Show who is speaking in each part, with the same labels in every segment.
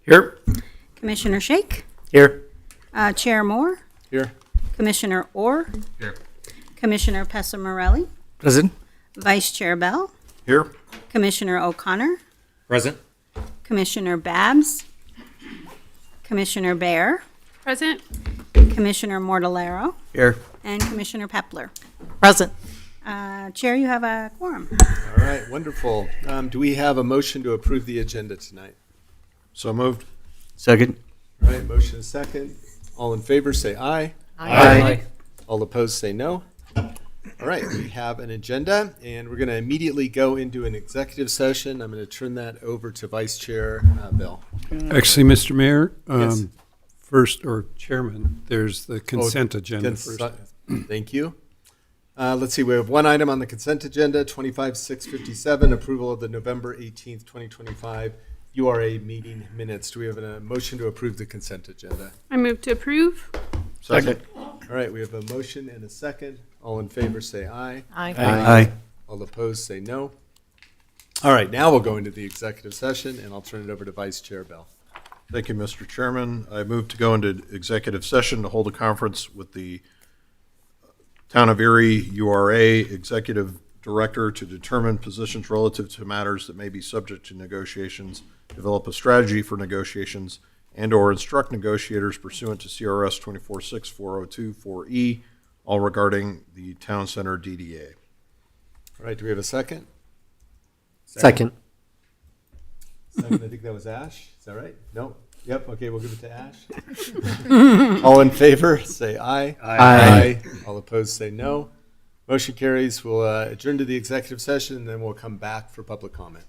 Speaker 1: Here.
Speaker 2: Commissioner Shake,
Speaker 1: Here.
Speaker 2: Chair Moore,
Speaker 1: Here.
Speaker 2: Commissioner Orr,
Speaker 1: Here.
Speaker 2: Commissioner Pessamorelli,
Speaker 1: Present.
Speaker 2: Vice Chair Bell,
Speaker 1: Here.
Speaker 2: Commissioner O'Connor,
Speaker 1: Present.
Speaker 2: Commissioner Babs, Commissioner Bear,
Speaker 3: Present.
Speaker 2: Commissioner Mortallaro,
Speaker 1: Here.
Speaker 2: and Commissioner Pepler.
Speaker 1: Present.
Speaker 2: Chair, you have a quorum.
Speaker 4: All right, wonderful. Do we have a motion to approve the agenda tonight?
Speaker 1: So moved. Second.
Speaker 4: All right, motion is second. All in favor, say aye.
Speaker 1: Aye.
Speaker 4: All opposed, say no. All right, we have an agenda, and we're going to immediately go into an executive session. I'm going to turn that over to Vice Chair Bill.
Speaker 5: Actually, Mr. Mayor,
Speaker 4: Yes.
Speaker 5: first, or Chairman, there's the consent agenda first.
Speaker 4: Thank you. Let's see, we have one item on the consent agenda, 25657, approval of the November 18th, 2025 URA meeting minutes. Do we have a motion to approve the consent agenda?
Speaker 3: I move to approve.
Speaker 1: Second.
Speaker 4: All right, we have a motion and a second. All in favor, say aye.
Speaker 1: Aye.
Speaker 4: All opposed, say no. All right, now we'll go into the executive session, and I'll turn it over to Vice Chair Bell.
Speaker 6: Thank you, Mr. Chairman. I move to go into executive session to hold a conference with the Town of Erie URA Executive Director to determine positions relative to matters that may be subject to negotiations, develop a strategy for negotiations, and/or instruct negotiators pursuant to CRS 246402-4E, all regarding the Town Center DDA.
Speaker 4: All right, do we have a second?
Speaker 1: Second.
Speaker 4: Second, I think that was Ash. Is that right? No? Yep, okay, we'll give it to Ash. All in favor, say aye.
Speaker 1: Aye.
Speaker 4: All opposed, say no. Motion carries. We'll adjourn to the executive session, and then we'll come back for public comment.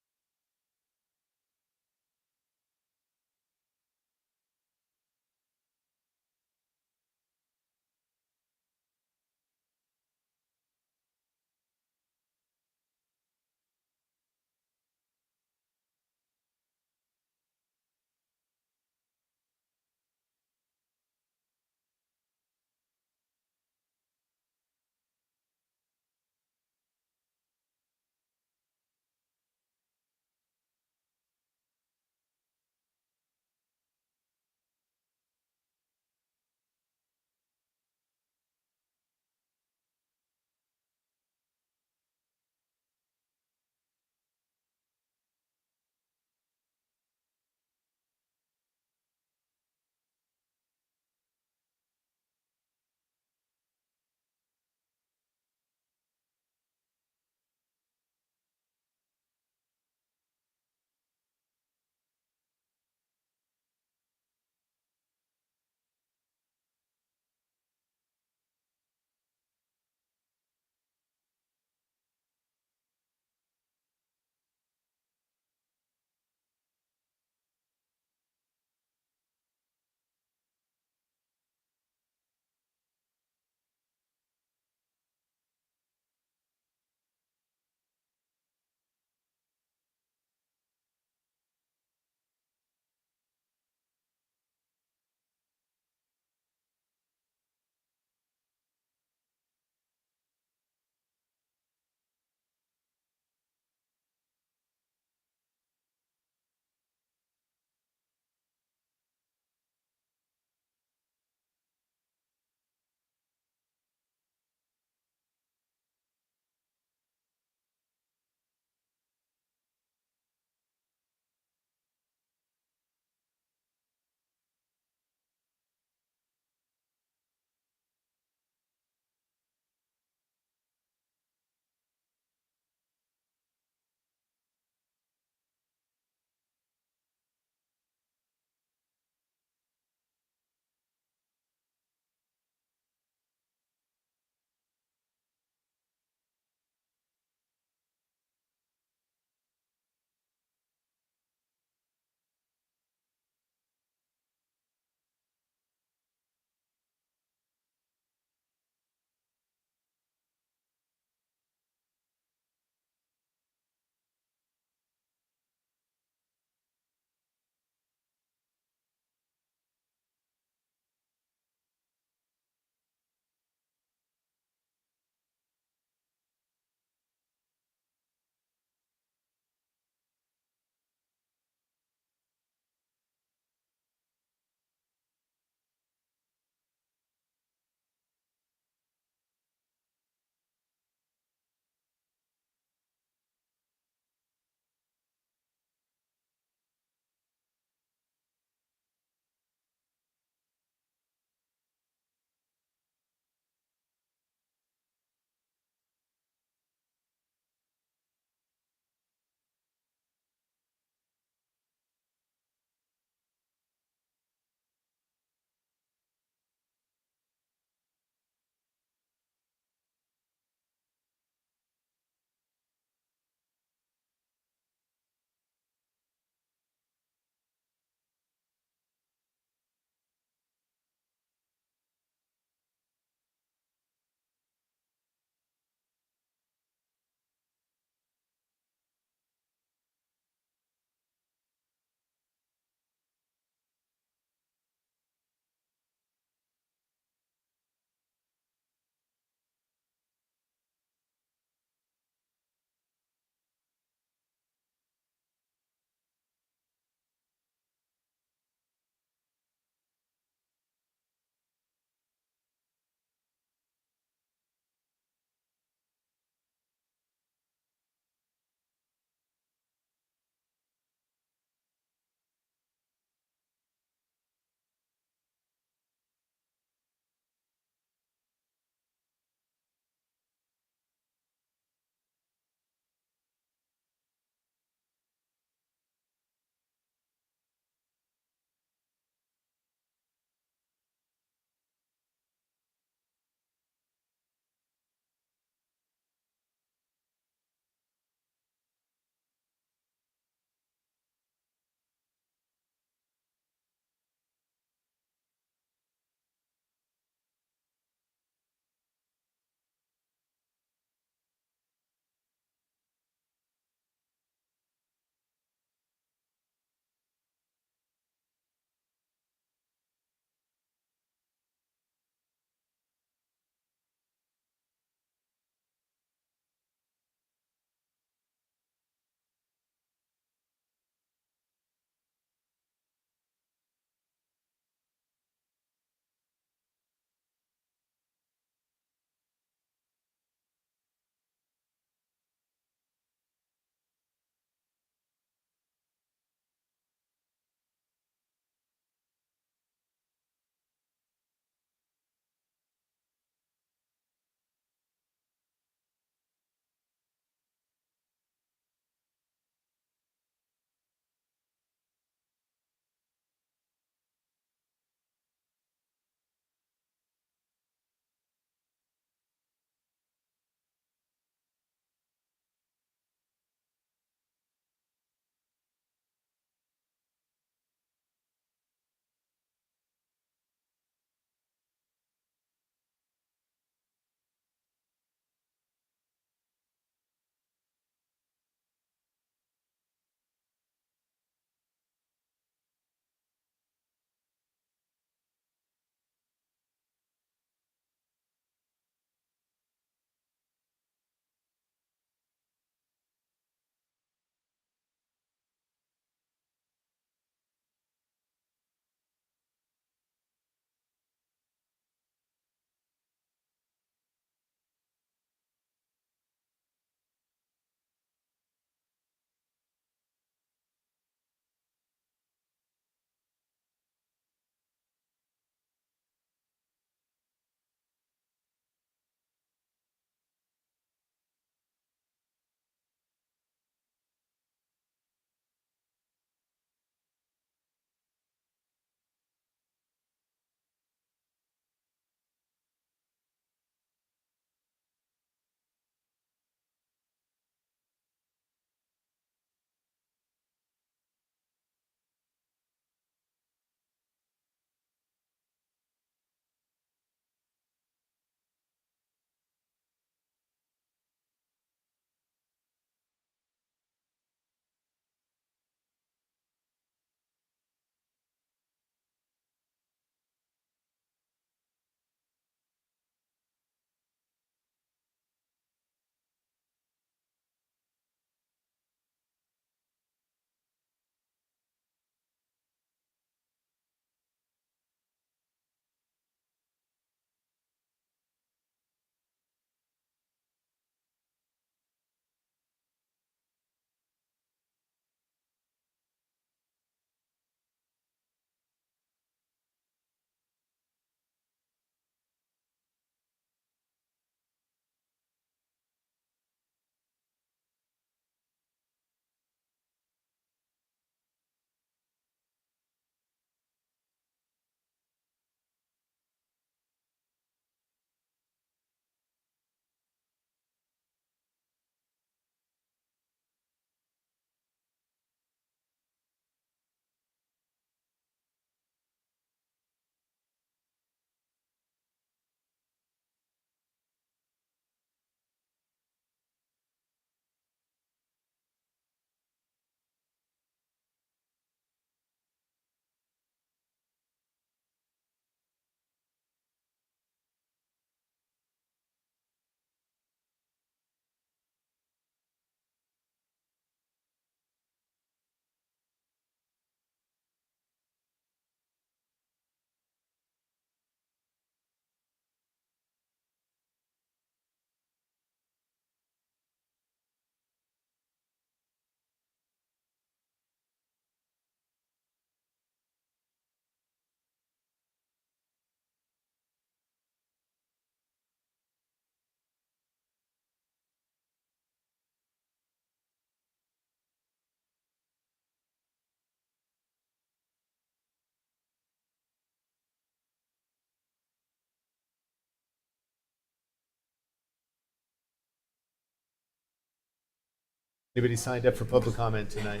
Speaker 4: Anybody signed up for public comment tonight?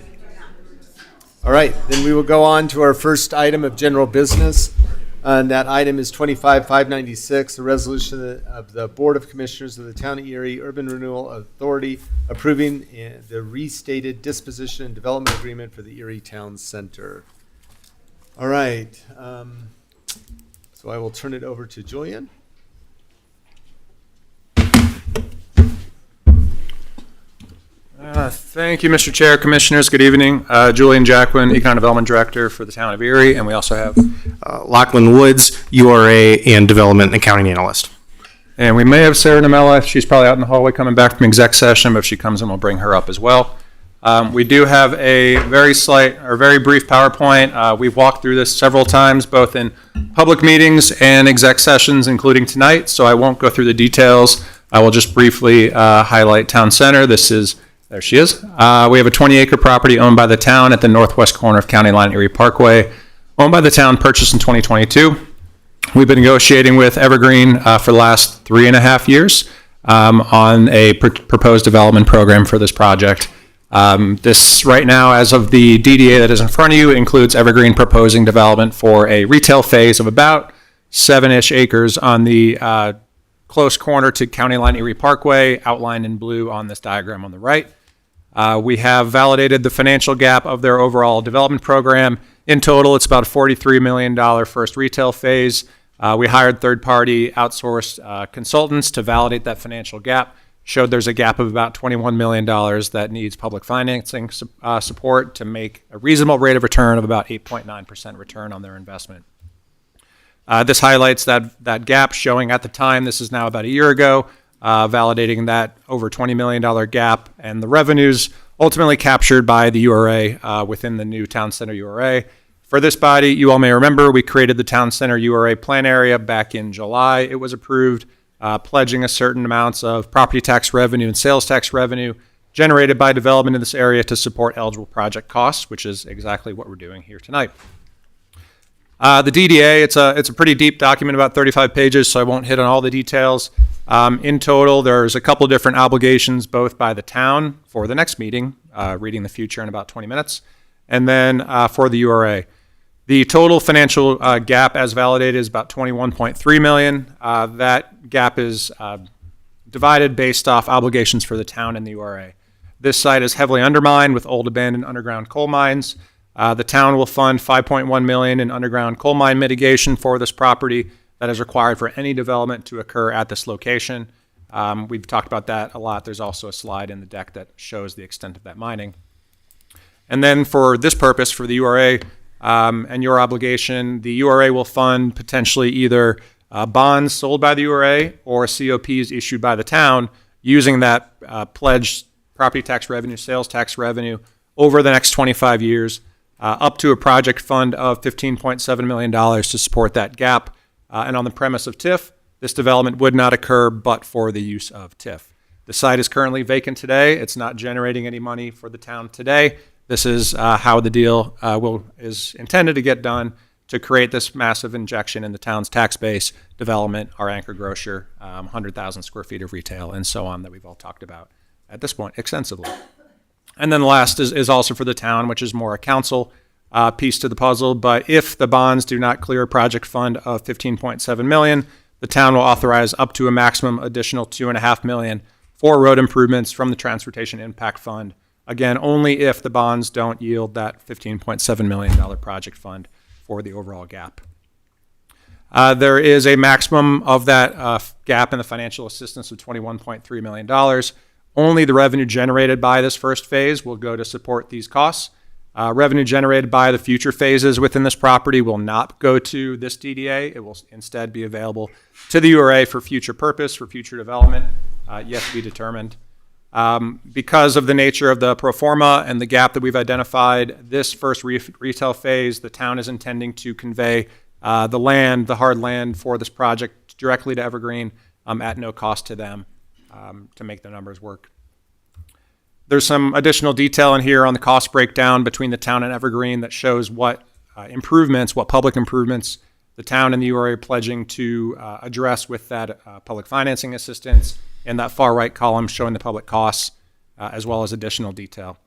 Speaker 4: All right, then we will go on to our first item of general business. And that item is 25-596, the resolution of the Board of Commissioners of the Town of Erie Urban Renewal Authority approving the restated disposition and development agreement for the Erie Town Center. All right, so I will turn it over to Julian.
Speaker 7: Thank you, Mr. Chair, Commissioners. Good evening. Julian Jacquin, Econ Development Director for the Town of Erie, and we also have
Speaker 1: Lachlan Woods, URA and Development and Accounting Analyst.
Speaker 7: And we may have Sarah Namella. She's probably out in the hallway coming back from exec session, but if she comes in, we'll bring her up as well. We do have a very brief PowerPoint. We've walked through this several times, both in public meetings and exec sessions, including tonight, so I won't go through the details. I will just briefly highlight Town Center. There she is. We have a 20-acre property owned by the town at the northwest corner of County Line Erie Parkway, owned by the town, purchased in 2022. We've been negotiating with Evergreen for the last 3.5 years on a proposed development program for this project. This right now, as of the DDA that is in front of you, includes Evergreen proposing development for a retail phase of about 7-ish acres on the close corner to County Line Erie Parkway, outlined in blue on this diagram on the right. We have validated the financial gap of their overall development program. In total, it's about a $43 million first retail phase. We hired third-party outsourced consultants to validate that financial gap, showed there's a gap of about $21 million that needs public financing support to make a reasonable rate of return of about 8.9% return on their investment. This highlights that gap, showing at the time, this is now about a year ago, validating that over $20 million gap, and the revenues ultimately captured by the URA within the new Town Center URA. For this body, you all may remember, we created the Town Center URA plan area back in July. It was approved, pledging a certain amounts of property tax revenue and sales tax revenue generated by development in this area to support eligible project costs, which is exactly what we're doing here tonight. The DDA, it's a pretty deep document, about 35 pages, so I won't hit on all the details. In total, there's a couple different obligations, both by the town for the next meeting, reading the future in about 20 minutes, and then for the URA. The total financial gap as validated is about $21.3 million. That gap is divided based off obligations for the town and the URA. This site is heavily undermined with old abandoned underground coal mines. The town will fund $5.1 million in underground coal mine mitigation for this property that is required for any development to occur at this location. We've talked about that a lot. There's also a slide in the deck that shows the extent of that mining. And then for this purpose, for the URA and your obligation, the URA will fund potentially either bonds sold by the URA or COPs issued by the town using that pledged property tax revenue, sales tax revenue over the next 25 years. Up to a project fund of $15.7 million to support that gap. And on the premise of TIF, this development would not occur but for the use of TIF. The site is currently vacant today. It's not generating any money for the town today. This is how the deal is intended to get done to create this massive injection in the town's tax base, development, our anchor grocer, 100,000 square feet of retail, and so on that we've all talked about at this point extensively. And then the last is also for the town, which is more a council piece to the puzzle. But if the bonds do not clear a project fund of $15.7 million, the town will authorize up to a maximum additional $2.5 million for road improvements from the Transportation Impact Fund. Again, only if the bonds don't yield that $15.7 million project fund for the overall gap. There is a maximum of that gap in the financial assistance of $21.3 million. Only the revenue generated by this first phase will go to support these costs. Revenue generated by the future phases within this property will not go to this DDA. It will instead be available to the URA for future purpose, for future development, yet to be determined. Because of the nature of the pro forma and the gap that we've identified, this first retail phase, the town is intending to convey the hard land for this project directly to Evergreen at no cost to them. To make the numbers work. There's some additional detail in here on the cost breakdown between the town and Evergreen that shows what public improvements the town and the URA are pledging to address with that public financing assistance. In that far right column showing the public costs. as well as additional detail.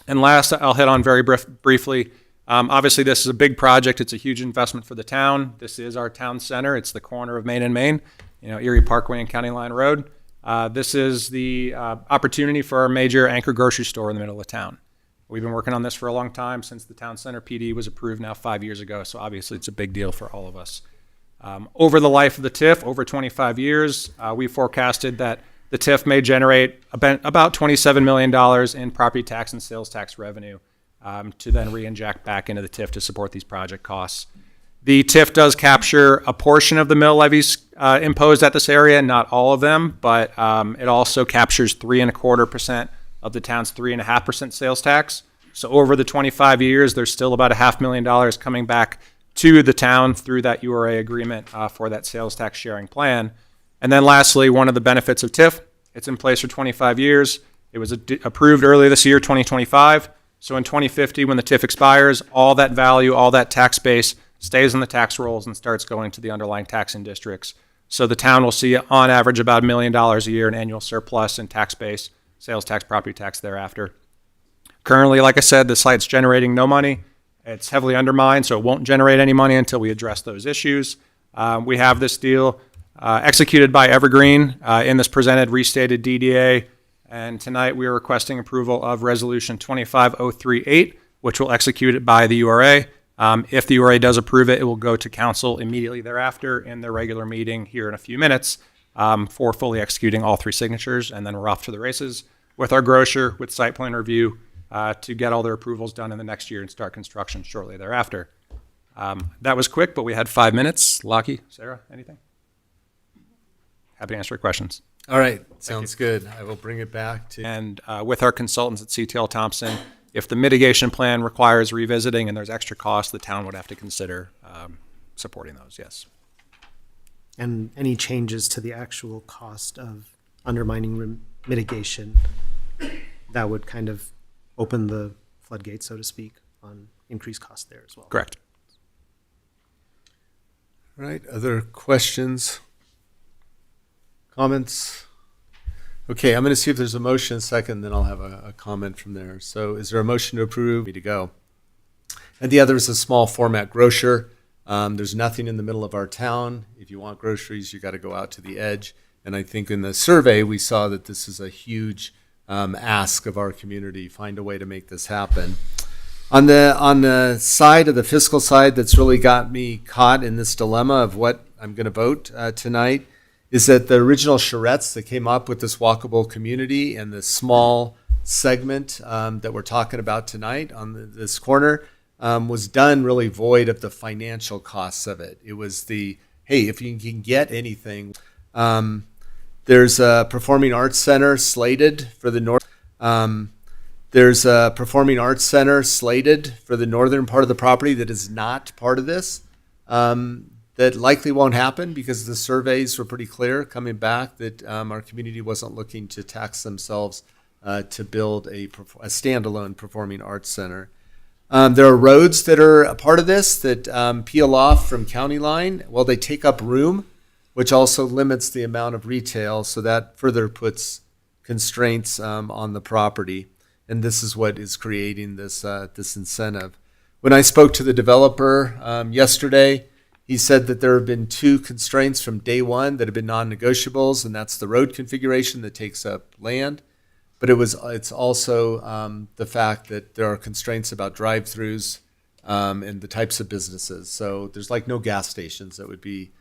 Speaker 7: And last, I'll hit on very briefly. Obviously, this is a big project. It's a huge investment for the town. This is our town center. It's the corner of Main and Main, Erie Parkway and County Line Road. This is the opportunity for our major anchor grocery store in the middle of town. We've been working on this for a long time, since the town center PD was approved now 5 years ago. So obviously, it's a big deal for all of us. Over the life of the TIF, over 25 years, we forecasted that the TIF may generate about $27 million in property tax and sales tax revenue to then re-inject back into the TIF to support these project costs. The TIF does capture a portion of the mill levies imposed at this area, not all of them, but it also captures 3.25% of the town's 3.5% sales tax. So over the 25 years, there's still about $500,000 coming back to the town through that URA agreement for that sales tax sharing plan. And then lastly, one of the benefits of TIF, it's in place for 25 years. It was approved earlier this year, 2025. So in 2050, when the TIF expires, all that value, all that tax base stays in the tax rolls and starts going to the underlying taxing districts. So the town will see on average about $1 million a year in annual surplus in tax base, sales tax, property tax thereafter. Currently, like I said, the site's generating no money. It's heavily undermined, so it won't generate any money until we address those issues. We have this deal executed by Evergreen in this presented restated DDA, and tonight we are requesting approval of Resolution 25038, which will execute it by the URA. If the URA does approve it, it will go to council immediately thereafter in their regular meeting here in a few minutes for fully executing all 3 signatures, and then we're off to the races with our grocer, with site plan review, to get all their approvals done in the next year and start construction shortly thereafter. That was quick, but we had 5 minutes. Lockie, Sarah, anything? Happy to answer your questions.
Speaker 4: All right, sounds good. I will bring it back to.
Speaker 7: And with our consultants at CTL Thompson, if the mitigation plan requires revisiting and there's extra costs, the town would have to consider supporting those, yes.
Speaker 8: And any changes to the actual cost of undermining mitigation, that would kind of open the floodgates, so to speak, on increased cost there as well.
Speaker 7: Correct.
Speaker 4: All right, other questions? Comments? Okay, I'm going to see if there's a motion second, then I'll have a comment from there. So is there a motion to approve? Me to go. And the other is a small format grocer. There's nothing in the middle of our town. If you want groceries, you got to go out to the edge. And I think in the survey, we saw that this is a huge ask of our community. Find a way to make this happen. On the side of the fiscal side, that's really got me caught in this dilemma of what I'm going to vote tonight, is that the original charrettes that came up with this walkable community and the small segment that we're talking about tonight on this corner was done really void of the financial costs of it. It was the, hey, if you can get anything. There's a performing arts center slated for the north. There's a performing arts center slated for the northern part of the property that is not part of this. That likely won't happen because the surveys were pretty clear coming back that our community wasn't looking to tax themselves to build a standalone performing arts center. There are roads that are a part of this that peel off from County Line. Well, they take up room, which also limits the amount of retail, so that further puts constraints on the property. And this is what is creating this incentive. When I spoke to the developer yesterday, he said that there have been 2 constraints from day one that have been non-negotiables, and that's the road configuration that takes up land. But it's also the fact that there are constraints about drive-throughs and the types of businesses. So there's like no gas stations that would be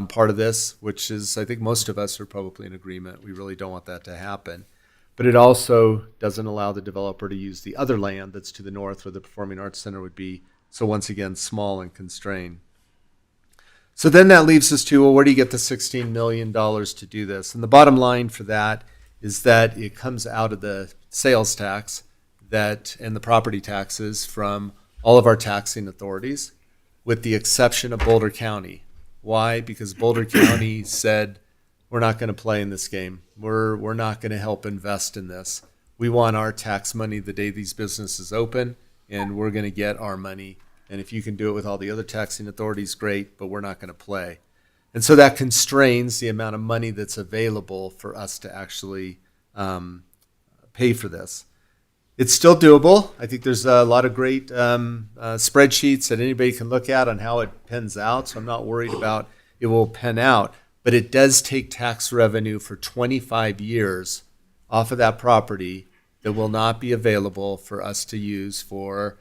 Speaker 4: part of this, which is, I think most of us are probably in agreement. We really don't want that to happen. But it also doesn't allow the developer to use the other land that's to the north where the Performing Arts Center would be. So once again, small and constrained. So then that leaves us to, well, where do you get the $16 million to do this? And the bottom line for that is that it comes out of the sales tax and the property taxes from all of our taxing authorities, with the exception of Boulder County. Why? Because Boulder County said, we're not going to play in this game. We're not going to help invest in this. We want our tax money the day these businesses open, and we're going to get our money. And if you can do it with all the other taxing authorities, great, but we're not going to play. And so that constrains the amount of money that's available for us to actually pay for this. It's still doable. I think there's a lot of great spreadsheets that anybody can look at on how it pans out, so I'm not worried about it will pen out. But it does take tax revenue for 25 years off of that property that will not be available for us to use for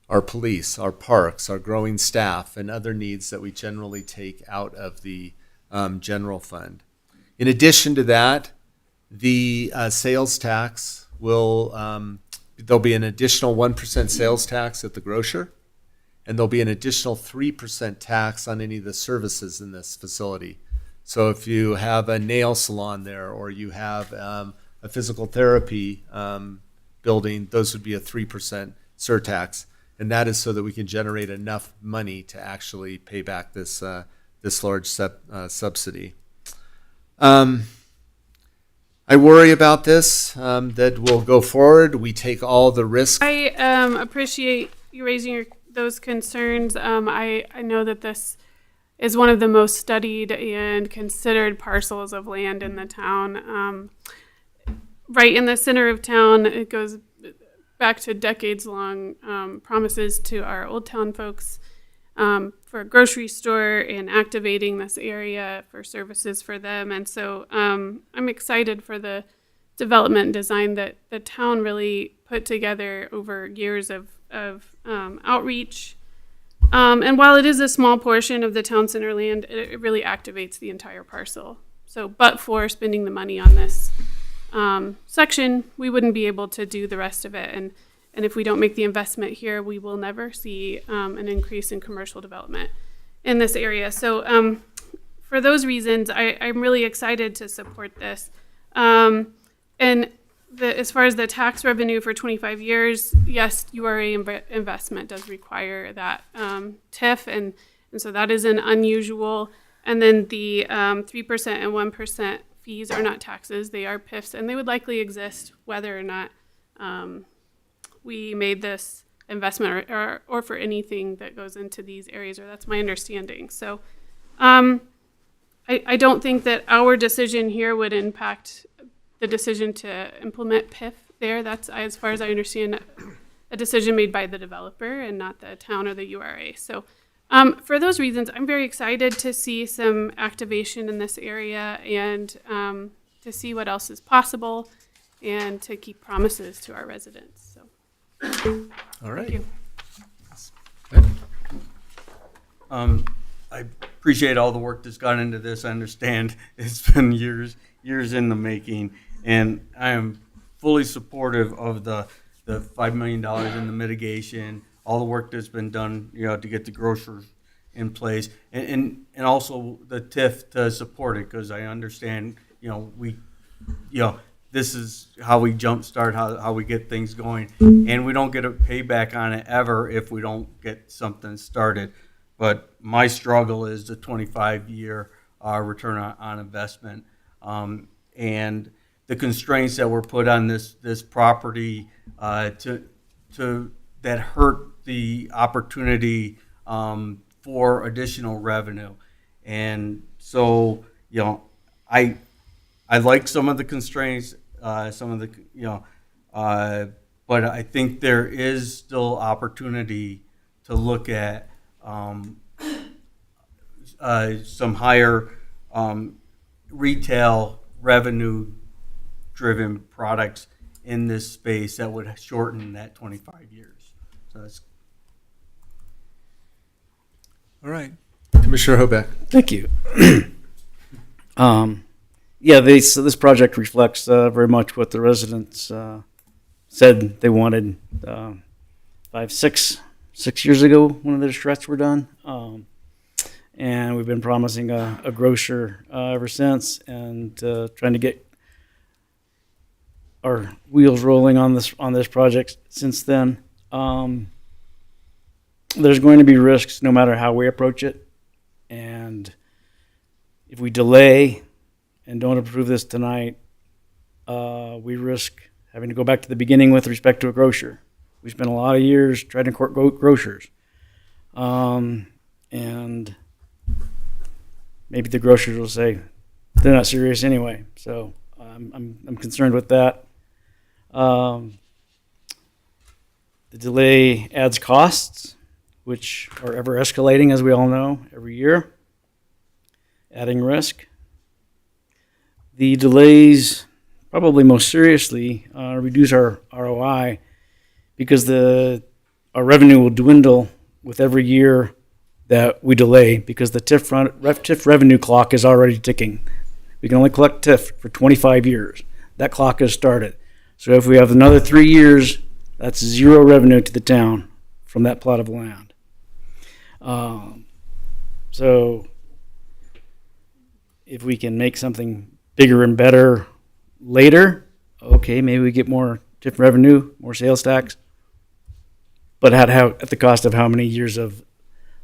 Speaker 4: our police, our parks, our growing staff, and other needs that we generally take out of the general fund. In addition to that, the sales tax will, there'll be an additional 1% sales tax at the grocer, and there'll be an additional 3% tax on any of the services in this facility. So if you have a nail salon there, or you have a physical therapy building, those would be a 3% surtax. And that is so that we can generate enough money to actually pay back this large subsidy. I worry about this, that we'll go forward. We take all the risks.
Speaker 3: I appreciate you raising those concerns. I know that this is one of the most studied and considered parcels of land in the town. Right in the center of town, it goes back to decades-long promises to our Old Town folks for a grocery store and activating this area for services for them. And so I'm excited for the development and design that the town really put together over years of outreach. And while it is a small portion of the town center land, it really activates the entire parcel. So but for spending the money on this section, we wouldn't be able to do the rest of it. And if we don't make the investment here, we will never see an increase in commercial development in this area. So for those reasons, I'm really excited to support this. And as far as the tax revenue for 25 years, yes, URA investment does require that TIF, and so that is an unusual. And then the 3% and 1% fees are not taxes, they are PIFs, and they would likely exist whether or not we made this investment or for anything that goes into these areas, or that's my understanding. So I don't think that our decision here would impact the decision to implement PIF there. That's, as far as I understand, a decision made by the developer and not the town or the URA. So for those reasons, I'm very excited to see some activation in this area and to see what else is possible and to keep promises to our residents. So.
Speaker 4: All right.
Speaker 3: Thank you.
Speaker 9: I appreciate all the work that's gone into this. I understand it's been years in the making, and I am fully supportive of the $5 million in the mitigation, all the work that's been done, to get the grocers in place, and also the TIF to support it, because I understand, this is how we jumpstart, how we get things going, and we don't get a payback on it ever if we don't get something started. But my struggle is the 25-year return on investment, and the constraints that were put on this property that hurt the opportunity for additional revenue. And so, I like some of the constraints, but I think there is still opportunity to look at some higher retail revenue-driven products in this space that would shorten that 25 years. So that's
Speaker 4: All right. Commissioner Hobeck.
Speaker 10: Thank you. This project reflects very much what the residents said they wanted 6 years ago when their struts were done. And we've been promising a grocer ever since, and trying to get our wheels rolling on this project since then. There's going to be risks no matter how we approach it, and if we delay and don't approve this tonight, we risk having to go back to the beginning with respect to a grocer. We spent a lot of years trying to court grocers, and maybe the grocers will say they're not serious anyway. So I'm concerned with that. The delay adds costs, which are ever escalating, as we all know, every year, adding risk. The delays, probably most seriously, reduce our ROI because our revenue will dwindle with every year that we delay because the TIF revenue clock is already ticking. We can only collect TIF for 25 years. That clock has started. So if we have another 3 years, that's zero revenue to the town from that plot of land. So if we can make something bigger and better later, okay, maybe we get more TIF revenue, more sales tax, but at the cost of how many years of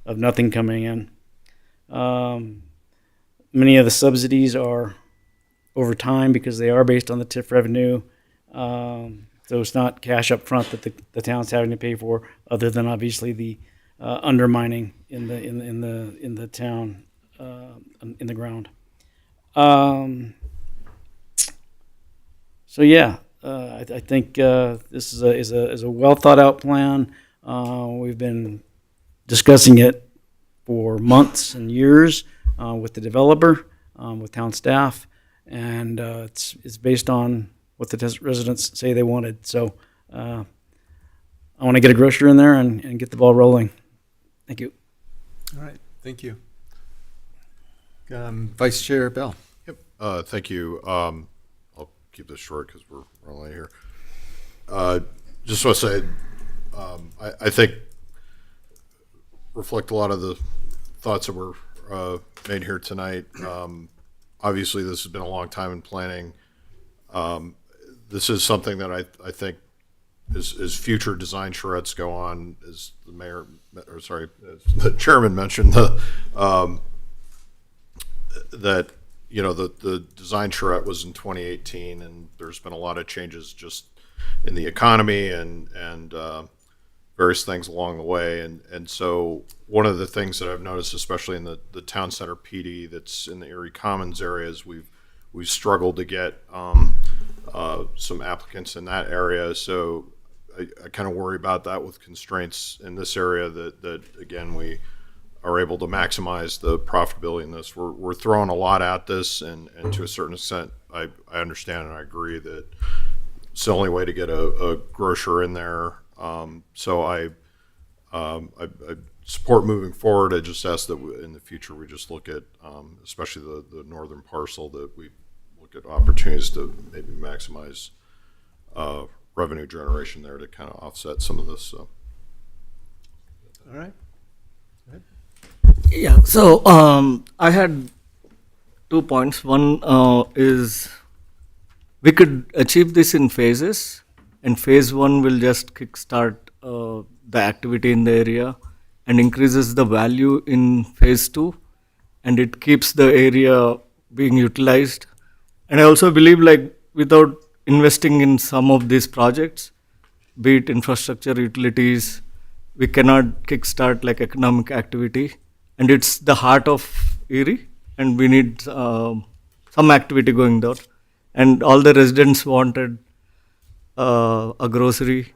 Speaker 10: nothing coming in. Many of the subsidies are over time because they are based on the TIF revenue. So it's not cash up front that the town's having to pay for, other than obviously the undermining in the town, in the ground. So yeah, I think this is a well thought out plan. We've been discussing it for months and years with the developer, with town staff, and it's based on what the residents say they wanted. So I want to get a grocer in there and get the ball rolling. Thank you.
Speaker 4: All right, thank you. Vice Chair Bell.
Speaker 6: Yep. Thank you. I'll keep this short because we're running late here. Just want to say, I think reflect a lot of the thoughts that were made here tonight. Obviously, this has been a long time in planning. This is something that I think as future design charrettes go on, as as the chairman mentioned, that the design charrette was in 2018, and there's been a lot of changes just in the economy and various things along the way. And so one of the things that I've noticed, especially in the town center PD that's in the Erie Commons areas, we've struggled to get some applicants in that area. So I kind of worry about that with constraints in this area that again, we are able to maximize the profitability in this. We're throwing a lot at this, and to a certain extent, I understand and I agree that it's the only way to get a grocer in there. So I support moving forward. I just ask that in the future we just look at, especially the northern parcel, that we look at opportunities to maybe maximize revenue generation there to kind of offset some of this. So.
Speaker 4: All right.
Speaker 11: Yeah, so I had 2 points. One is we could achieve this in phases, and phase 1 will just kickstart the activity in the area and increases the value in phase 2, and it keeps the area being utilized. And I also believe, like, without investing in some of these projects, be it infrastructure, utilities, we cannot kickstart like economic activity. And it's the heart of Erie, and we need some activity going there. And all the residents wanted a grocery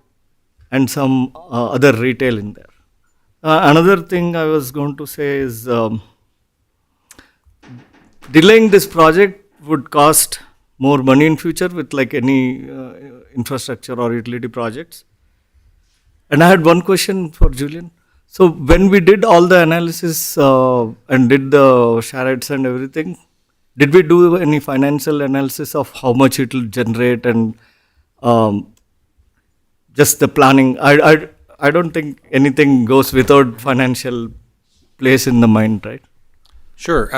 Speaker 11: and some other retail in there. Another thing I was going to say is delaying this project would cost more money in future with like any infrastructure or utility projects. And I had one question for Julian. So when we did all the analysis and did the charrettes and everything, did we do any financial analysis of how much it will generate and just the planning? I don't think anything goes without financial place in the mind, right?
Speaker 7: Sure.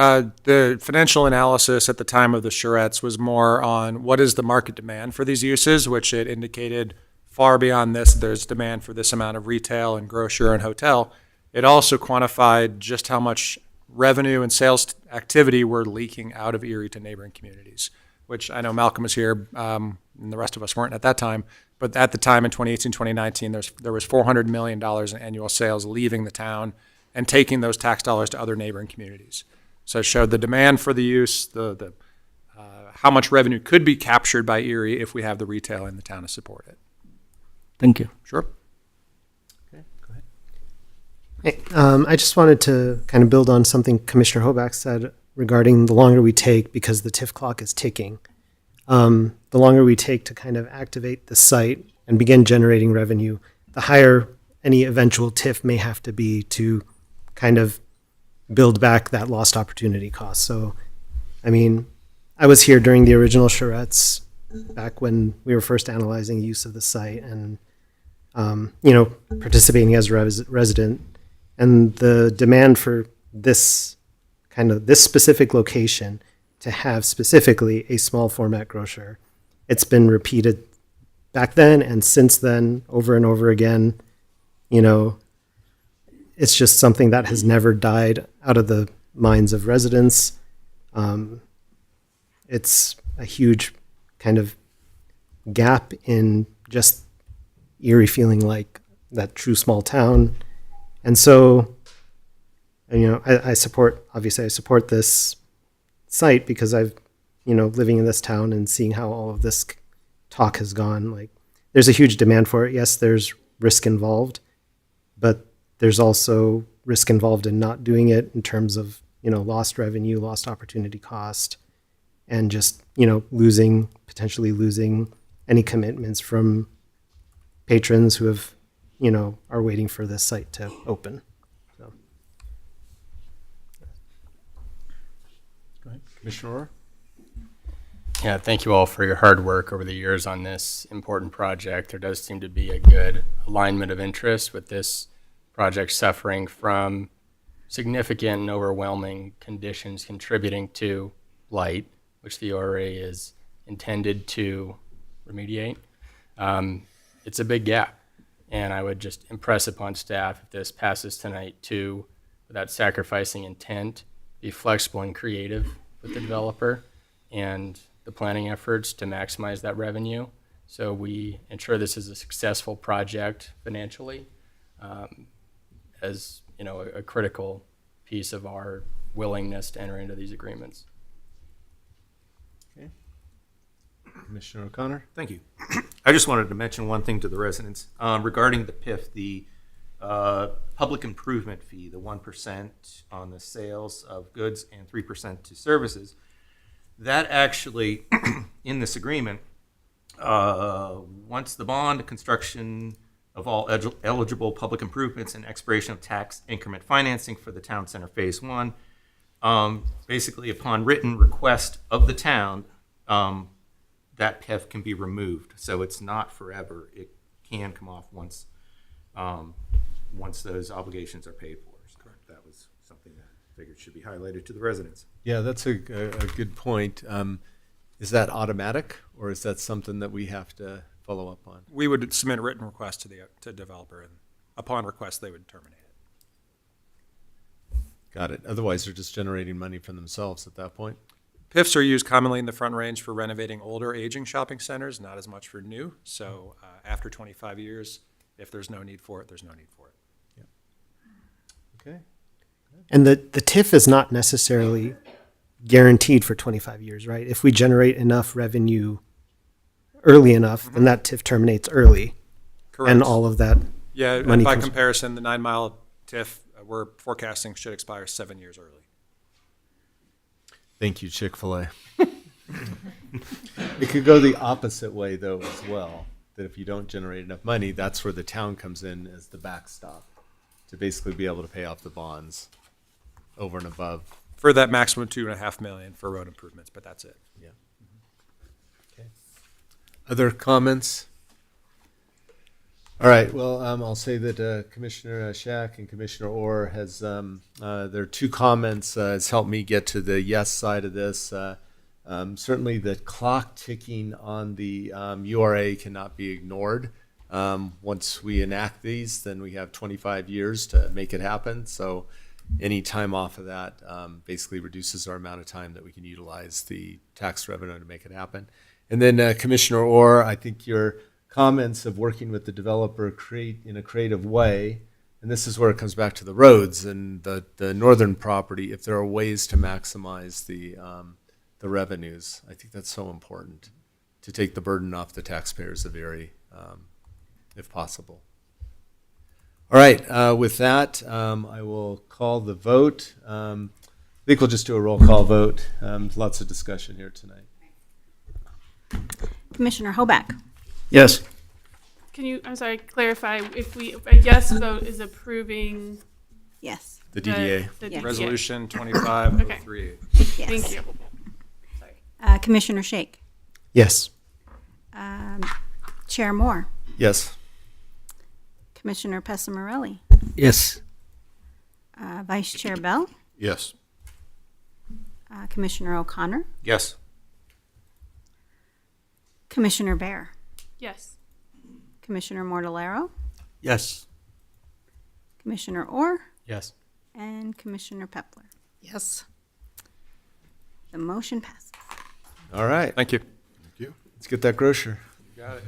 Speaker 7: The financial analysis at the time of the charrettes was more on what is the market demand for these uses, which it indicated far beyond this, there's demand for this amount of retail and grocer and hotel. It also quantified just how much revenue and sales activity were leaking out of Erie to neighboring communities, which I know Malcolm was here, and the rest of us weren't at that time. But at the time in 2018, 2019, there was $400 million in annual sales leaving the town and taking those tax dollars to other neighboring communities. So it showed the demand for the use, the how much revenue could be captured by Erie if we have the retail in the town to support it.
Speaker 11: Thank you.
Speaker 7: Sure.
Speaker 8: Hey, I just wanted to kind of build on something Commissioner Hoback said regarding the longer we take, because the TIF clock is ticking. The longer we take to kind of activate the site and begin generating revenue, the higher any eventual TIF may have to be to kind of build back that lost opportunity cost. So, I mean, I was here during the original charrettes back when we were first analyzing use of the site and, participating as a resident. And the demand for this specific location to have specifically a small format grocer, it's been repeated back then and since then over and over again. It's just something that has never died out of the minds of residents. It's a huge kind of gap in just Erie feeling like that true small town. And so, I support this site because I've, living in this town and seeing how all of this talk has gone, like there's a huge demand for it. Yes, there's risk involved, but there's also risk involved in not doing it in terms of, lost revenue, lost opportunity cost, and just, potentially losing any commitments from patrons who have, are waiting for this site to open. So.
Speaker 4: Go ahead, Commissioner Orr.
Speaker 12: Yeah, thank you all for your hard work over the years on this important project. There does seem to be a good alignment of interest with this project suffering from significant and overwhelming conditions contributing to blight, which the ORA is intended to remediate. It's a big gap, and I would just impress upon staff, if this passes tonight, to, without sacrificing intent, be flexible and creative with the developer and the planning efforts to maximize that revenue, so we ensure this is a successful project financially, as a critical piece of our willingness to enter into these agreements.
Speaker 4: Okay. Commissioner O'Connor.
Speaker 13: Thank you. I just wanted to mention one thing to the residents regarding the PIF, the public improvement fee, the 1% on the sales of goods and 3% to services. That actually, in this agreement, once the bond, construction of all eligible public improvements and expiration of tax increment financing for the town center phase 1, basically upon written request of the town, that PIF can be removed. So it's not forever. It can come off once those obligations are paid for. Correct. That was something that I figured should be highlighted to the residents.
Speaker 4: Yeah, that's a good point. Is that automatic, or is that something that we have to follow up on?
Speaker 7: We would submit a written request to the developer, and upon request, they would terminate it.
Speaker 4: Got it. Otherwise, they're just generating money for themselves at that point.
Speaker 7: PIFs are used commonly in the Front Range for renovating older, aging shopping centers, not as much for new. So after 25 years, if there's no need for it, there's no need for it.
Speaker 4: Yeah. Okay.
Speaker 8: And the TIF is not necessarily guaranteed for 25 years, right? If we generate enough revenue early enough, then that TIF terminates early.
Speaker 7: Correct.
Speaker 8: And all of that
Speaker 7: Yeah,
Speaker 8: money
Speaker 7: and by
Speaker 8: comes-
Speaker 7: comparison, the 9 Mile TIF we're forecasting should expire 7 years early.
Speaker 4: Thank you, Chick-fil-A. It could go the opposite way, though, as well. That if you don't generate enough money, that's where the town comes in as the backstop to basically be able to pay off the bonds over and above.
Speaker 7: For that maximum $2.5 million for road improvements, but that's it.
Speaker 4: Yeah. Okay. Other comments? All right. Well, I'll say that Commissioner Shack and Commissioner Orr has their two comments has helped me get to the yes side of this. Certainly, the clock ticking on the URA cannot be ignored. Once we enact these, then we have 25 years to make it happen. So any time off of that basically reduces our amount of time that we can utilize the tax revenue to make it happen. And then Commissioner Orr, I think your comments of working with the developer in a creative way, and this is where it comes back to the roads and the northern property, if there are ways to maximize the the revenues. I think that's so important to take the burden off the taxpayers of Erie, if possible. All right, with that, I will call the vote. I think we'll just do a roll call vote. Lots of discussion here tonight.
Speaker 2: Commissioner Hoback.
Speaker 10: Yes.
Speaker 3: Can you, I'm sorry, clarify if a yes vote is approving
Speaker 2: Yes.
Speaker 4: The DDA.
Speaker 3: the
Speaker 2: Yeah.
Speaker 3: DDA?
Speaker 7: Resolution 2503.
Speaker 2: Yes.
Speaker 3: Thank you.
Speaker 2: Commissioner Shake.
Speaker 8: Yes.
Speaker 2: Chair Moore.
Speaker 4: Yes.
Speaker 2: Commissioner Pessamorelli.
Speaker 11: Yes.
Speaker 2: Vice Chair Bell.
Speaker 6: Yes.
Speaker 2: Commissioner O'Connor.
Speaker 13: Yes.
Speaker 2: Commissioner Bear.
Speaker 3: Yes.
Speaker 2: Commissioner Mortellaro.
Speaker 9: Yes.
Speaker 2: Commissioner Orr.
Speaker 12: Yes.
Speaker 2: And Commissioner Pepler.
Speaker 14: Yes.
Speaker 2: The motion passes.
Speaker 4: All right.
Speaker 7: Thank you.
Speaker 6: Thank you.
Speaker 4: Let's get that grocer. Got it.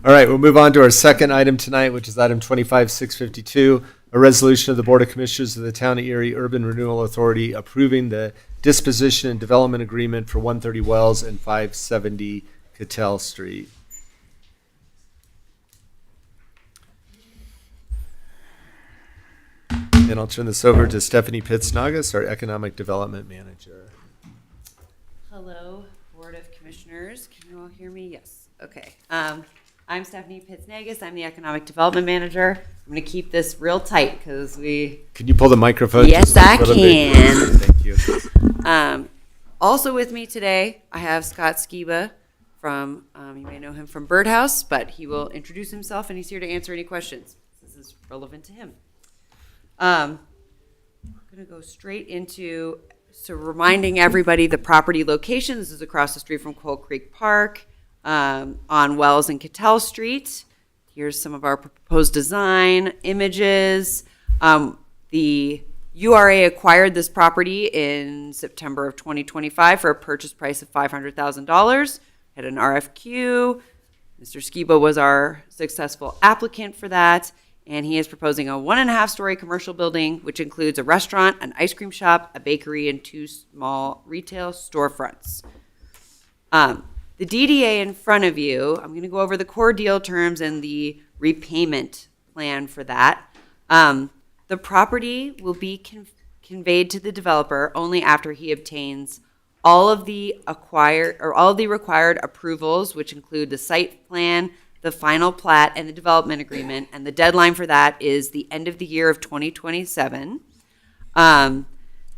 Speaker 4: All right, we'll move on to our second item tonight, which is item 25652, a resolution of the Board of Commissioners of the Town of Erie Urban Renewal Authority approving the disposition and development agreement for 130 Wells and 570 Cattell Street. And I'll turn this over to Stephanie Pitts-Nagas, our Economic Development Manager.
Speaker 15: Hello, Board of Commissioners. Can you all hear me? Yes. Okay. I'm Stephanie Pitts-Nagas. I'm the Economic Development Manager. I'm going to keep this real tight because we...
Speaker 4: Can you pull the microphone?
Speaker 15: Yes,
Speaker 4: just a
Speaker 15: I
Speaker 4: little bit
Speaker 15: can.
Speaker 4: closer? Thank you.
Speaker 15: Also with me today, I have Scott Skiba from, you may know him from Birdhouse, but he will introduce himself and he's here to answer any questions. This is relevant to him. I'm going to go straight into, so reminding everybody the property location. This is across the street from Coal Creek Park on Wells and Cattell Street. Here's some of our proposed design images. The URA acquired this property in September of 2025 for a purchase price of $500,000. Had an RFQ. Mr. Skiba was our successful applicant for that. And he is proposing a 1.5-story commercial building, which includes a restaurant, an ice cream shop, a bakery, and 2 small retail storefronts. The DDA in front of you, I'm going to go over the core deal terms and the repayment plan for that. The property will be conveyed to the developer only after he obtains all of the required approvals, which include the site plan, the final plat, and the development agreement, and the deadline for that is the end of the year of 2027. The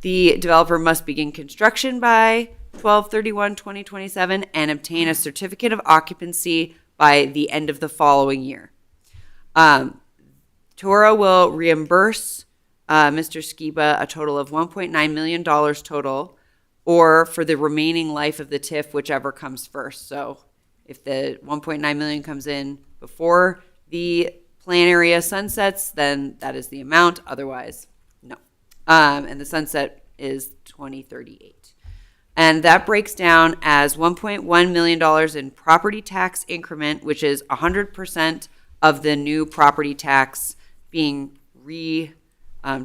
Speaker 15: developer must begin construction by 12/31/2027 and obtain a certificate of occupancy by the end of the following year. Tora will reimburse Mr. Skiba a total of $1.9 million total, or for the remaining life of the TIF, whichever comes first. So if the 1.9 million comes in before the plan area sunsets, then that is the amount. Otherwise, no. And the sunset is 2038. And that breaks down as $1.1 million in property tax increment, which is 100% of the new property tax being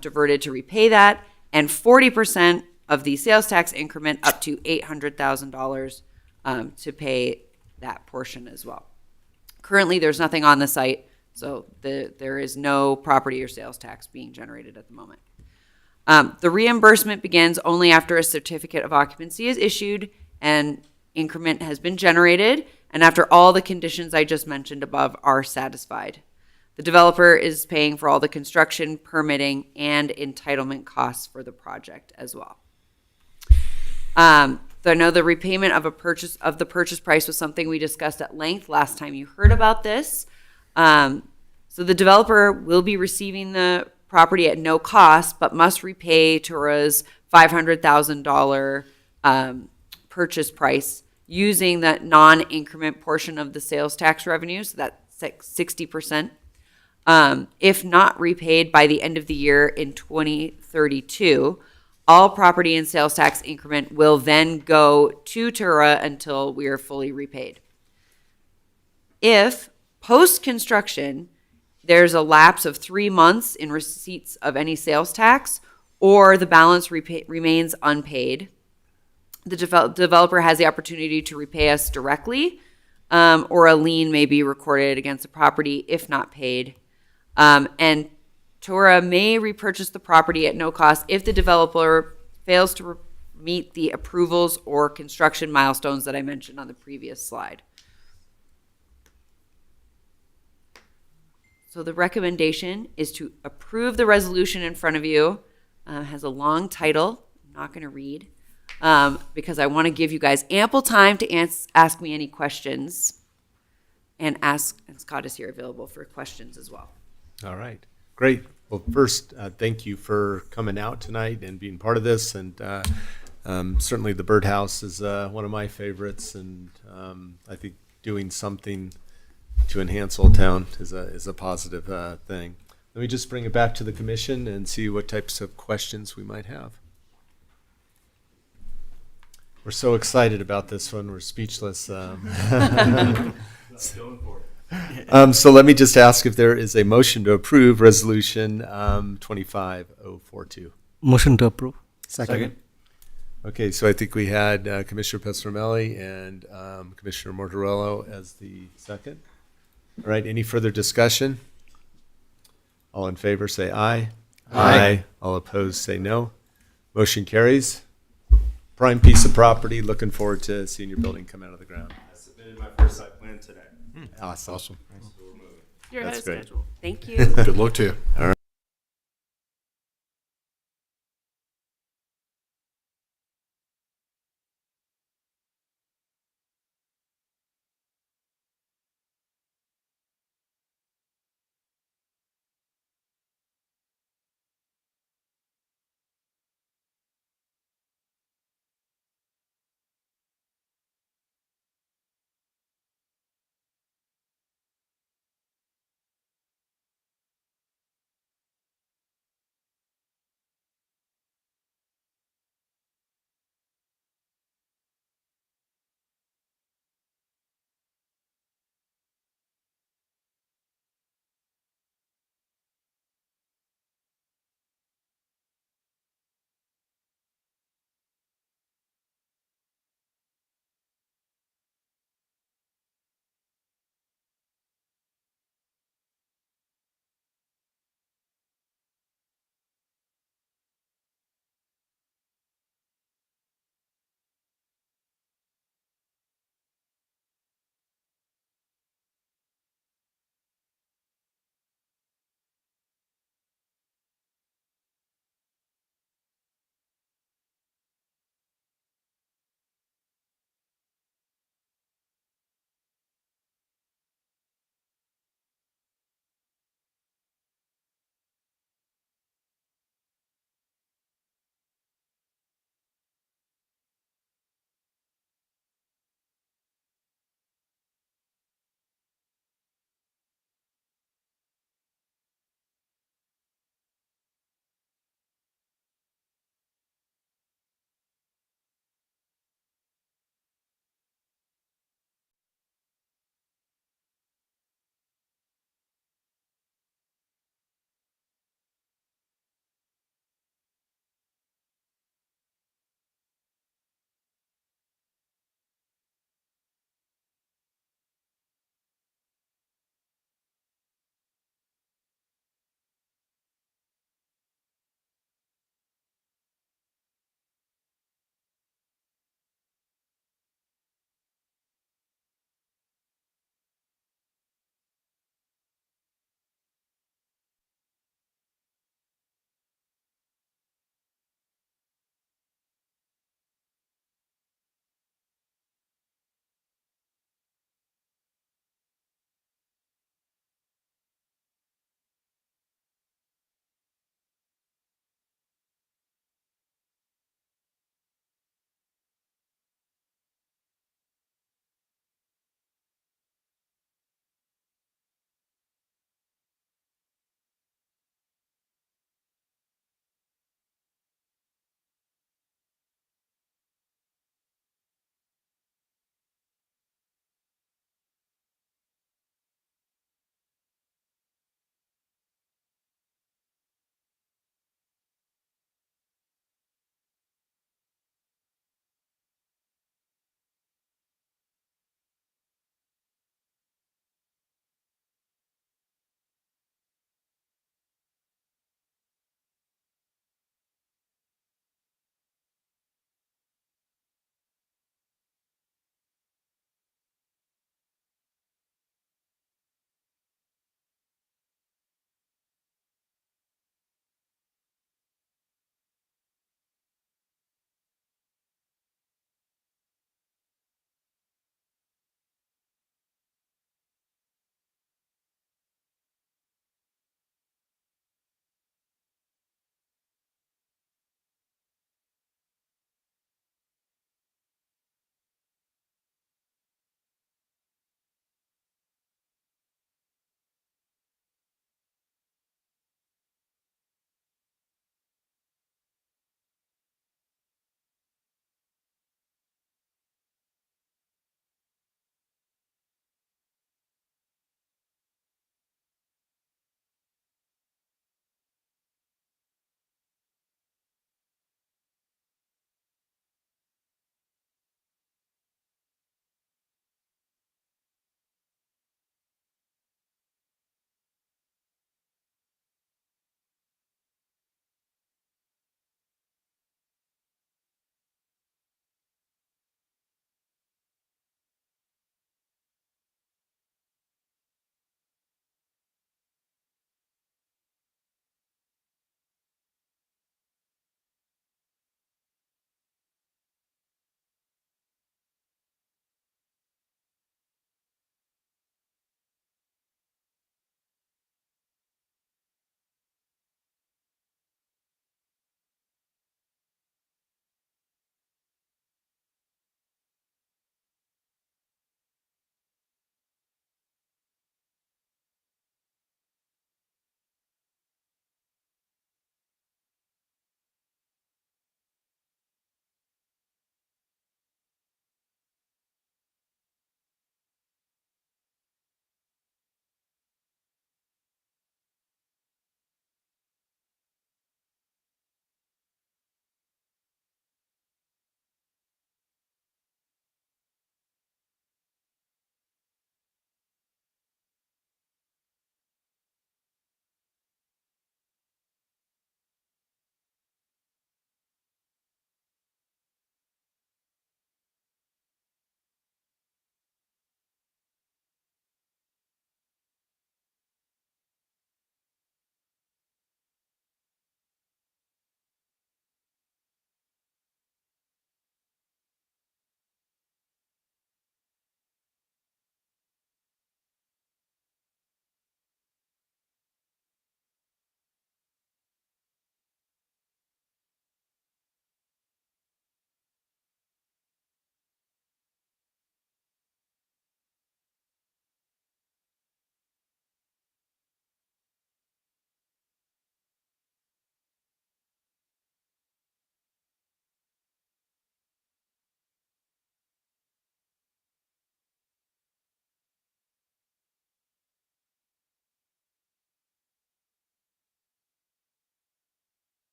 Speaker 15: diverted to repay that, and 40% of the sales tax increment up to $800,000 to pay that portion as well. Currently, there's nothing on the site, so there is no property or sales tax being generated at the moment. The reimbursement begins only after a certificate of occupancy is issued and increment has been generated, and after all the conditions I just mentioned above are satisfied. The developer is paying for all the construction, permitting, and entitlement costs for the project as well. So I know the repayment of the purchase price was something we discussed at length last time you heard about this. So the developer will be receiving the property at no cost, but must repay Tura's $500,000 purchase price using that non-increment portion of the sales tax revenue, so that's 60%. If not repaid by the end of the year in 2032, all property and sales tax increment will then go to Tura until we are fully repaid. If post-construction, there's a lapse of 3 months in receipts of any sales tax, or the balance remains unpaid, the developer has the opportunity to repay us directly, or a lien may be recorded against the property if not paid. And Tora may repurchase the property at no cost if the developer fails to meet the approvals or construction milestones that I mentioned on the previous slide. So the recommendation is to approve the resolution in front of you. Has a long title. I'm not going to read because I want to give you guys ample time to ask me any questions. And Scott is here available for questions as well.
Speaker 4: All right, great. Well, first, thank you for coming out tonight and being part of this. And certainly the birdhouse is one of my favorites. And I think doing something to enhance Old Town is a positive thing. Let me just bring it back to the commission and see what types of questions we might have. We're so excited about this one, we're speechless. So let me just ask if there is a motion to approve Resolution 25042.
Speaker 11: Motion to approve.
Speaker 8: Second.
Speaker 4: Okay, so I think we had Commissioner Pestromelli and Commissioner Mortarello as the second. All right, any further discussion? All in favor say aye. Aye. All opposed say no. Motion carries. Prime piece of property. Looking forward to seeing your building come out of the ground.
Speaker 13: I submitted my first site plan today.
Speaker 4: Awesome.
Speaker 3: You're ahead
Speaker 4: That's
Speaker 3: of
Speaker 4: great.
Speaker 3: schedule.
Speaker 15: Thank you.
Speaker 6: Good luck to you.
Speaker 4: All right.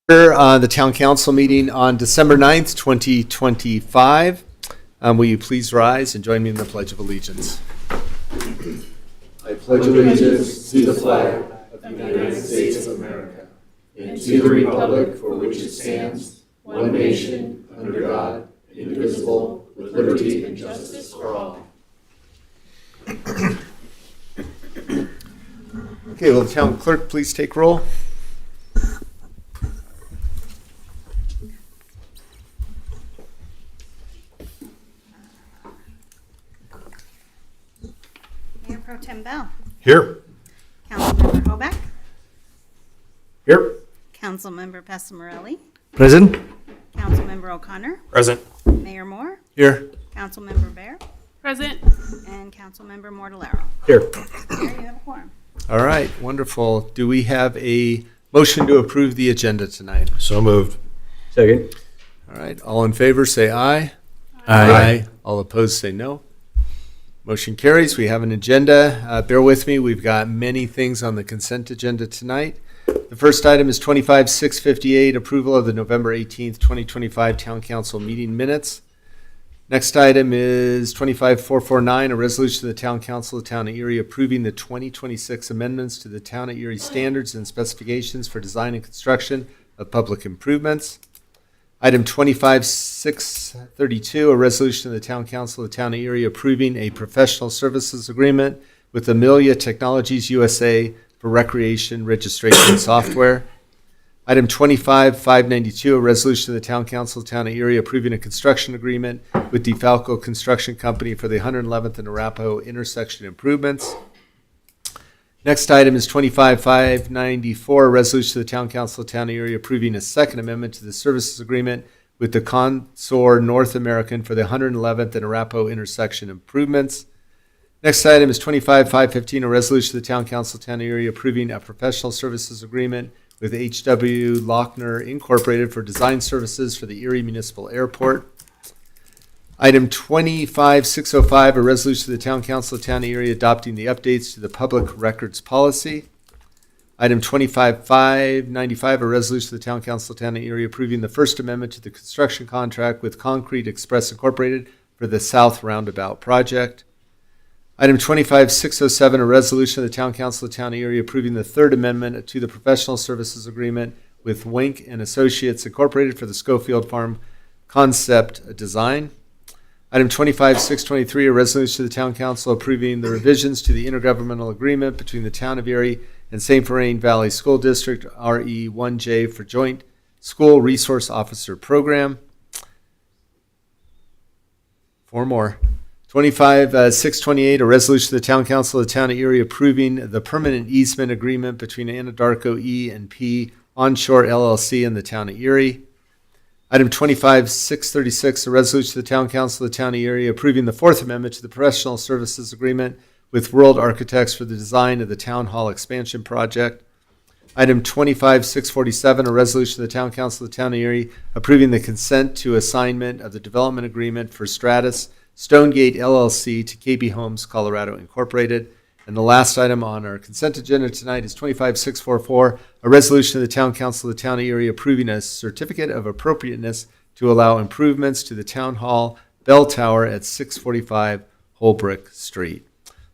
Speaker 4: The town council meeting on December 9th, 2025. Will you please rise and join me in the Pledge of Allegiance? I pledge allegiance to the flag of the United States of America and to the republic for which it stands, one nation, under God, indivisible, with liberty and justice for all. Okay, will the town clerk please take roll?
Speaker 2: Mayor Pro Tem Bell.
Speaker 6: Here.
Speaker 2: Councilmember Hoback.
Speaker 6: Here.
Speaker 2: Councilmember Passamorelli.
Speaker 8: Present?
Speaker 2: Councilmember O'Connor.
Speaker 12: Present.
Speaker 2: Mayor Moore.
Speaker 4: Here.
Speaker 2: Councilmember Bear.
Speaker 3: Present.
Speaker 2: And Councilmember Mortallaro.
Speaker 8: Here.
Speaker 2: Mayor, you have a quorum.
Speaker 4: All right, wonderful. Do we have a motion to approve the agenda tonight?
Speaker 6: So moved.
Speaker 8: Second.
Speaker 4: All right, all in favor, say aye.
Speaker 6: Aye.
Speaker 4: All opposed, say no. Motion carries. We have an agenda. Bear with me. We've got many things on the consent agenda tonight. The first item is 25-658, approval of the November 18th, 2025 Town Council meeting minutes. Next item is 25-449, a resolution of the Town Council of the Town of Erie approving the 2026 amendments to the Town of Erie standards and specifications for design and construction of public improvements. Item 25-632, a resolution of the Town Council of the Town of Erie approving a professional services agreement with Amelia Technologies USA for recreation registration software. Item 25-592, a resolution of the Town Council of the Town of Erie approving a construction agreement with DeFalco Construction Company for the 111th and Arapahoe intersection improvements. Next item is 25-594, a resolution of the Town Council of the Town of Erie approving a second amendment to the services agreement with the Consor North American for the 111th and Arapahoe intersection improvements. Next item is 25-515, a resolution of the Town Council of the Town of Erie approving a professional services agreement with H.W. Lochner Incorporated for design services for the Erie Municipal Airport. Item 25-605, a resolution of the Town Council of the Town of Erie adopting the updates to the public records policy. Item 25-595, a resolution of the Town Council of the Town of Erie approving the First Amendment to the construction contract with Concrete Express Incorporated for the South Roundabout project. Item 25-607, a resolution of the Town Council of the Town of Erie approving the Third Amendment to the professional services agreement with Wink and Associates Incorporated for the Schofield Farm concept design. Item 25-623, a resolution of the Town Council approving the revisions to the intergovernmental agreement between the Town of Erie and St. Vrain Valley School District, RE1J, for Joint School Resource Officer Program. Four more. 25-628, a resolution of the Town Council of the Town of Erie approving the permanent easement agreement between Anadarko E&P Onshore LLC and the Town of Erie. Item 25-636, a resolution of the Town Council of the Town of Erie approving the Fourth Amendment to the professional services agreement with World Architects for the design of the Town Hall expansion project. Item 25-647, a resolution of the Town Council of the Town of Erie approving the consent to assignment of the development agreement for Stratus Stonegate LLC to KB Homes Colorado Incorporated. And the last item on our consent agenda tonight is 25-644, a resolution of the Town Council of the Town of Erie approving a certificate of appropriateness to allow improvements to the Town Hall Bell Tower at 645 Holbrook Street.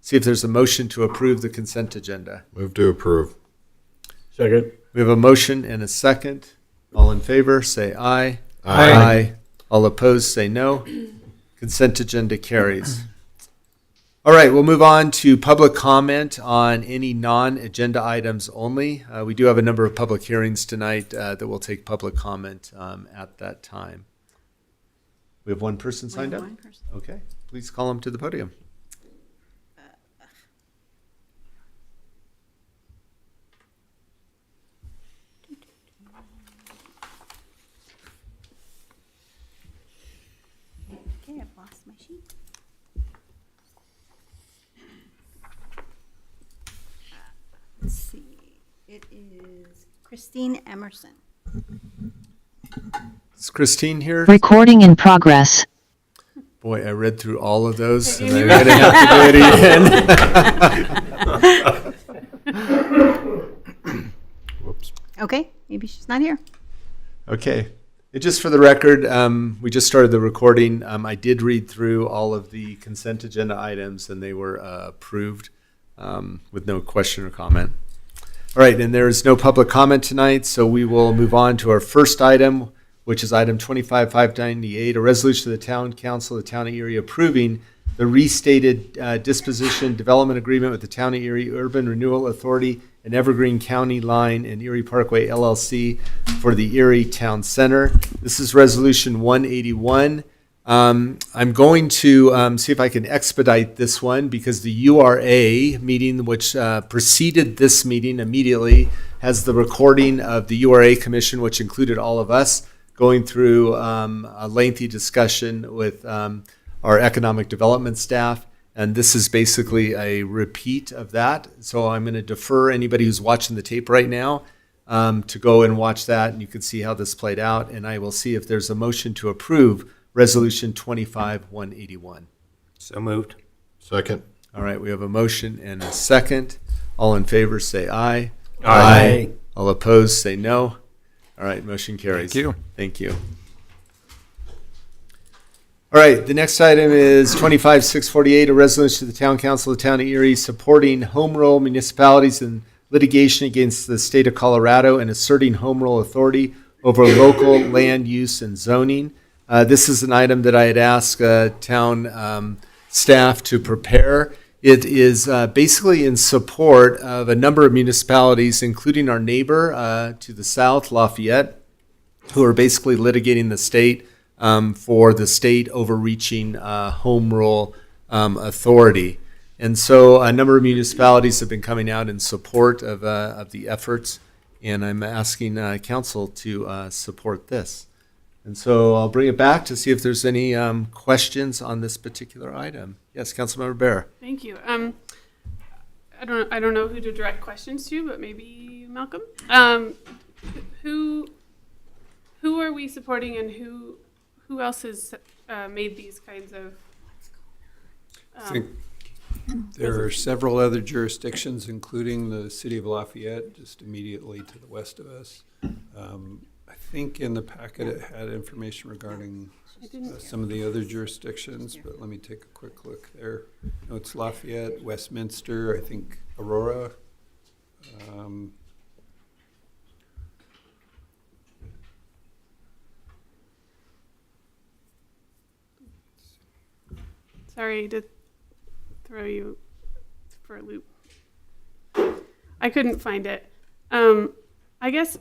Speaker 4: See if there's a motion to approve the consent agenda.
Speaker 6: Move to approve.
Speaker 10: Second.
Speaker 4: We have a motion and a second. All in favor, say aye.
Speaker 6: Aye.
Speaker 4: All opposed, say no. Consent agenda carries. All right, we'll move on to public comment on any non-agenda items only. We do have a number of public hearings tonight that will take public comment at that time. We have one person signed up?
Speaker 2: One person.
Speaker 4: Okay, please call them to the podium.
Speaker 2: Okay, I've lost my sheet. Let's see. It is Christine Emerson.
Speaker 4: Is Christine here?
Speaker 14: Recording in progress.
Speaker 4: Boy, I read through all of those, and I'm going to have to do it again.
Speaker 6: Whoops.
Speaker 2: Okay, maybe she's not here.
Speaker 4: Okay. And just for the record, we just started the recording. I did read through all of the consent agenda items, and they were approved with no question or comment. All right, and there is no public comment tonight, so we will move on to our first item, which is item 25598, a resolution of the Town Council of the Town of Erie approving the restated disposition development agreement with the Town of Erie Urban Renewal Authority and Evergreen County Line and Erie Parkway LLC for the Erie Town Center. This is Resolution 181. I'm going to see if I can expedite this one because the URA meeting, which preceded this meeting immediately, has the recording of the URA Commission, which included all of us, going through a lengthy discussion with our economic development staff. And this is basically a repeat of that. So I'm going to defer anybody who's watching the tape right now to go and watch that, and you can see how this played out. And I will see if there's a motion to approve Resolution 25181.
Speaker 13: So moved.
Speaker 6: Second.
Speaker 4: All right, we have a motion and a second. All in favor, say aye.
Speaker 13: Aye.
Speaker 4: All opposed, say no. All right, motion carries.
Speaker 7: Thank you.
Speaker 4: Thank you. All right, the next item is 25648, a resolution to the Town Council of the Town of Erie supporting home rule municipalities in litigation against the state of Colorado and asserting home rule authority over local land use and zoning. This is an item that I had asked town staff to prepare. It is basically in support of a number of municipalities, including our neighbor to the south, Lafayette, who are basically litigating the state for the state overreaching home rule authority. And so a number of municipalities have been coming out in support of the efforts, and I'm asking council to support this. And so I'll bring it back to see if there's any questions on this particular item. Yes, Councilmember Bear.
Speaker 3: Thank you. I don't know who to direct questions to, but maybe Malcolm. Who are we supporting, and who else has made these kinds of?
Speaker 5: I think there are several other jurisdictions, including the city of Lafayette, just immediately to the west of us. I think in the packet it had information regarding some of the other jurisdictions, but let me take a quick look there. No, it's Lafayette, Westminster, I think Aurora.
Speaker 3: Sorry to throw you for a loop. I couldn't find it. I guess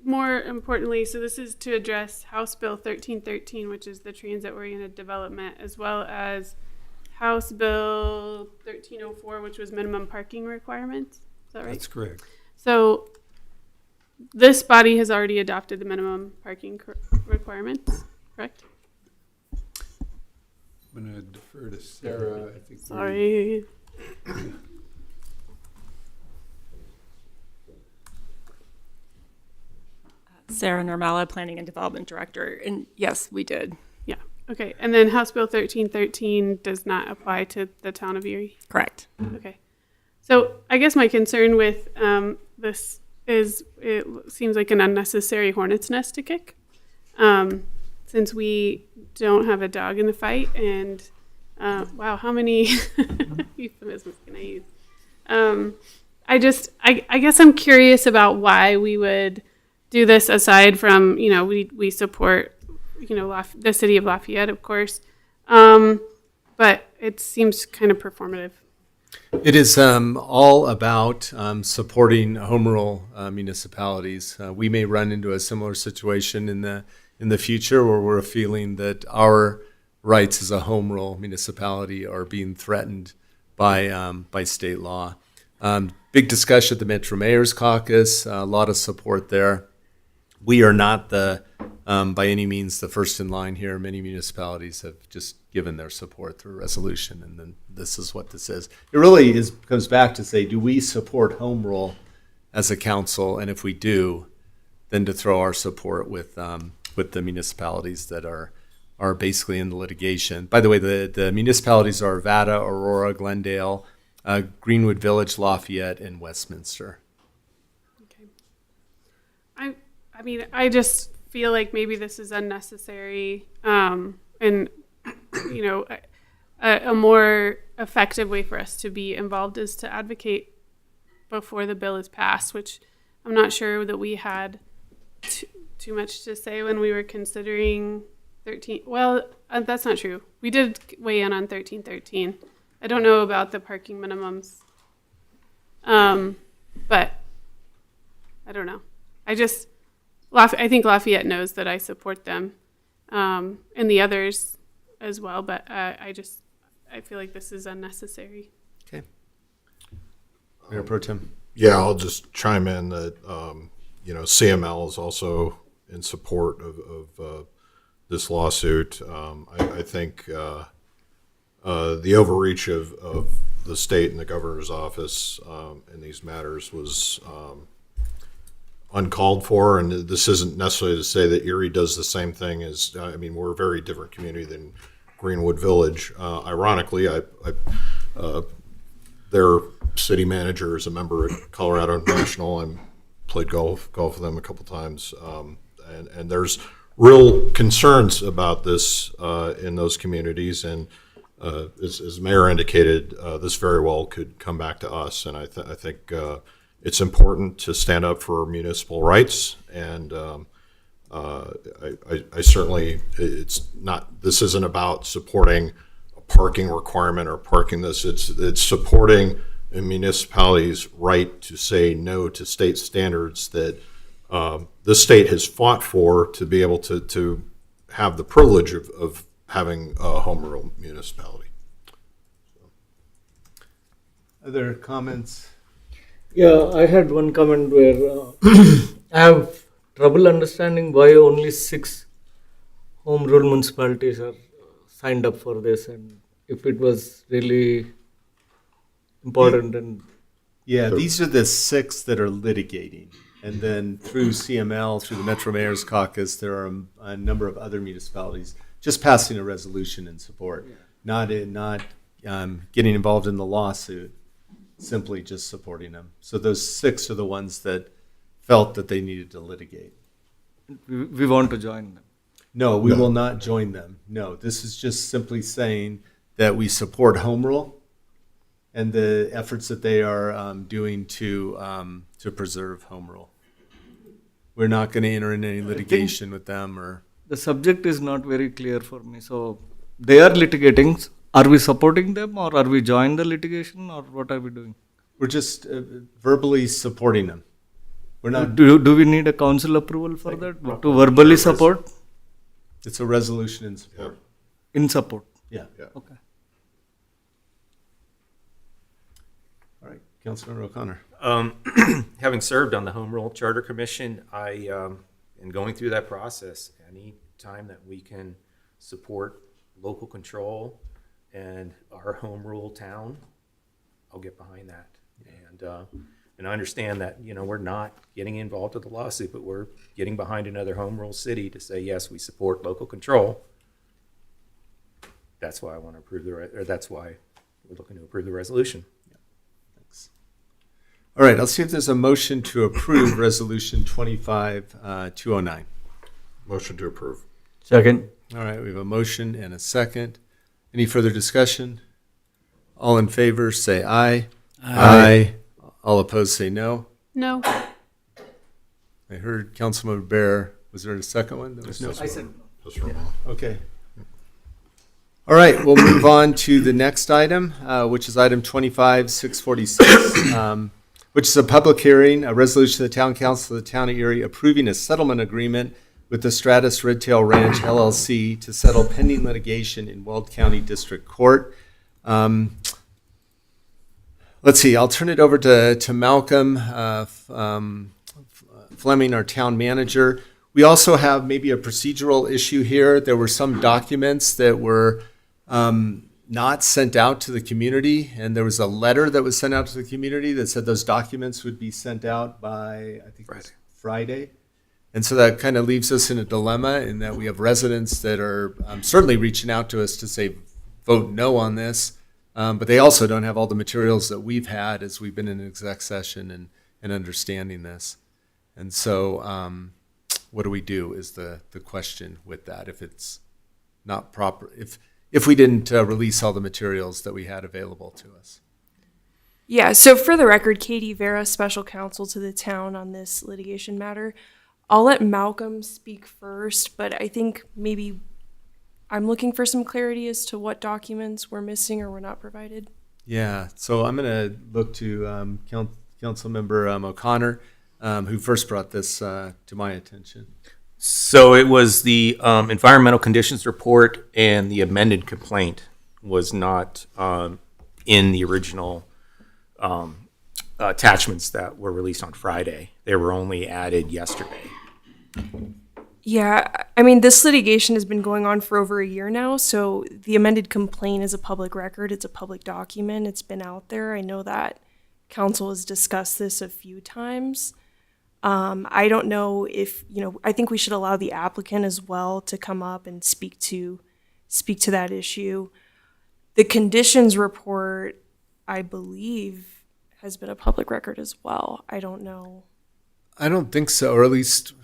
Speaker 3: more importantly, so this is to address House Bill 1313, which is the transit-oriented development, as well as House Bill 1304, which was minimum parking requirements. Is that right?
Speaker 5: That's correct.
Speaker 3: So this body has already adopted the minimum parking requirements, correct?
Speaker 5: I'm going to defer to Sarah. I think.
Speaker 3: Sorry.
Speaker 14: Sarah Normala, Planning and Development Director, and yes, we did.
Speaker 3: Yeah. Okay. And then House Bill 1313 does not apply to the town of Erie?
Speaker 14: Correct.
Speaker 3: Okay. So I guess my concern with this is it seems like an unnecessary hornet's nest to kick, since we don't have a dog in the fight. And wow, how many euphemisms can I use? I guess I'm curious about why we would do this aside from, we support, the city of Lafayette, of course. But it seems kind of performative.
Speaker 4: It is all about supporting home rule municipalities. We may run into a similar situation in the future where we're feeling that our rights as a home rule municipality are being threatened by state law. Big discussion at the Metro Mayor's Caucus, a lot of support there. We are not by any means the first in line here. Many municipalities have just given their support through resolution, and then this is what this is. It really comes back to say, do we support home rule as a council? And if we do, then to throw our support with the municipalities that are basically in the litigation. By the way, the municipalities are Arvada, Aurora, Glendale, Greenwood Village, Lafayette, and Westminster.
Speaker 3: Okay. I mean, I just feel like maybe this is unnecessary, and you know, a more effective way for us to be involved is to advocate before the bill is passed, which I'm not sure that we had too much to say when we were considering 13. Well, that's not true. We did weigh in on 1313. I don't know about the parking minimums, but I don't know. I think Lafayette knows that I support them, and the others as well. But I feel like this is unnecessary.
Speaker 4: Okay. Mayor Pro Tem.
Speaker 6: Yeah, I'll just chime in that, CML is also in support of this lawsuit. I think the overreach of the state and the governor's office in these matters was uncalled for, and this isn't necessarily to say that Erie does the same thing as, we're a very different community than Greenwood Village. Ironically, their city manager is a member of Colorado National. I played golf with them a couple times, and there's real concerns about this in those communities, and as Mayor indicated, this very well could come back to us, and I think it's important to stand up for municipal rights, and I certainly, this isn't about supporting a parking requirement or parking this, it's supporting a municipality's right to say no to state standards that the state has fought for to be able to have the privilege of having a home rule municipality.
Speaker 4: Other comments?
Speaker 11: Yeah, I had one comment where I have trouble understanding why only 6 home rule municipalities are signed up for this, and if it was really important. And
Speaker 4: yeah, these are the 6 that are litigating, and then through CML, through the Metro Mayor's Caucus, there are a number of other municipalities just passing a resolution in support, not getting involved in the lawsuit, simply just supporting them. So those 6 are the ones that felt that they needed to litigate.
Speaker 11: we want to join them.
Speaker 4: No, we will not join them. No, this is just simply saying that we support home rule and the efforts that they are doing to preserve home rule. We're not going to enter in any litigation with them or.
Speaker 11: The subject is not very clear for me. So they are litigating. Are we supporting them, or are we joining the litigation, or what are we doing?
Speaker 4: We're just verbally supporting them. We're not.
Speaker 11: Do we need a council approval for that to verbally support?
Speaker 4: It's a resolution in support.
Speaker 11: In support.
Speaker 4: Yeah.
Speaker 11: Okay.
Speaker 4: All right, Councilmember O'Connor.
Speaker 13: Having served on the Home Rule Charter Commission, in going through that process, any time that we can support local control and our home rule town, I'll get behind that. And I understand that, we're not getting involved with the lawsuit, but we're getting behind another home rule city to say, yes, we support local control. That's why I want to approve that's why we're looking to approve the resolution.
Speaker 4: Thanks. All right, I'll see if there's a motion to approve Resolution 25-209.
Speaker 6: Motion to approve.
Speaker 11: Second.
Speaker 4: All right, we have a motion and a second. Any further discussion? All in favor, say aye. Aye. All opposed, say no.
Speaker 3: No.
Speaker 4: I heard Councilmember Bear. Was there a second one? There was no.
Speaker 11: I said
Speaker 4: Okay. All right, we'll move on to the next item, which is item 25-646, which is a public hearing, a resolution of the Town Council of the Town of Erie approving a settlement agreement with the Stratus Redtail Ranch LLC to settle pending litigation in Weld County District Court. Let's see, I'll turn it over to Malcolm Fleming, our town manager. We also have maybe a procedural issue here. There were some documents that were not sent out to the community, and there was a letter that was sent out to the community that said those documents would be sent out by, I think, Friday. And so that kind of leaves us in a dilemma in that we have residents that are certainly reaching out to us to say, vote no on this, but they also don't have all the materials that we've had as we've been in an exec session and understanding this. And so what do we do is the question with that, if it's not proper, if we didn't release all the materials that we had available to us.
Speaker 16: Yeah, so for the record, Katie Vera, special counsel to the town on this litigation matter. I'll let Malcolm speak first, but I think maybe I'm looking for some clarity as to what documents were missing or were not provided.
Speaker 4: Yeah, so I'm going to look to Councilmember O'Connor, who first brought this to my attention.
Speaker 13: So it was the environmental conditions report, and the amended complaint was not in the original attachments that were released on Friday. They were only added yesterday.
Speaker 16: Yeah, I mean, this litigation has been going on for over a year now, so the amended complaint is a public record. It's a public document. It's been out there. I know that council has discussed this a few times. I don't know if, I think we should allow the applicant as well to come up and speak to that issue. The conditions report, I believe, has been a public record as well. I don't know.
Speaker 4: I don't think so, or at least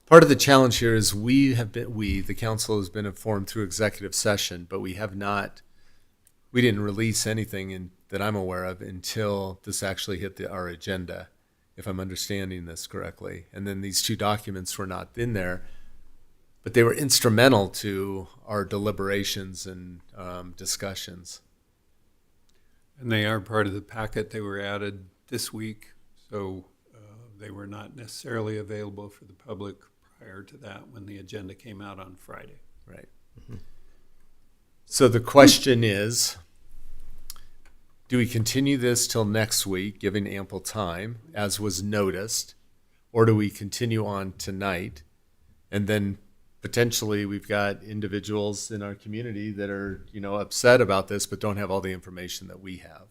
Speaker 4: part of the challenge here is the council has been informed through executive session, but we didn't release anything that I'm aware of until this actually hit our agenda, if I'm understanding this correctly. And then these two documents were not in there, but they were instrumental to our deliberations and discussions.
Speaker 5: And they are part of the packet. They were added this week, so they were not necessarily available for the public prior to that when the agenda came out on Friday.
Speaker 4: Right. Mm-hmm. So the question is, do we continue this till next week, giving ample time, as was noticed, or do we continue on tonight? And then potentially we've got individuals in our community that are, upset about this, but don't have all the information that we have.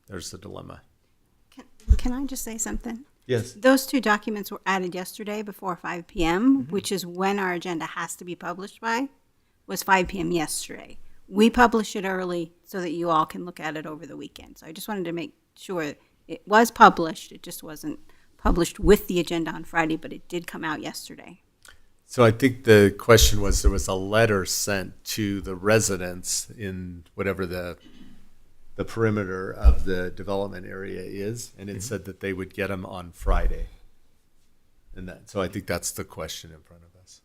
Speaker 4: There's the dilemma.
Speaker 2: Can I just say something?
Speaker 4: Yes.
Speaker 2: Those two documents were added yesterday before 5 p.m., which is when our agenda has to be published by, was 5 p.m. yesterday. We publish it early so that you all can look at it over the weekend. So I just wanted to make sure it was published. It just wasn't published with the agenda on Friday, but it did come out yesterday.
Speaker 4: So I think the question was, there was a letter sent to the residents in whatever the perimeter of the development area is, and it said that they would get them on Friday. So I think that's the question in front of us.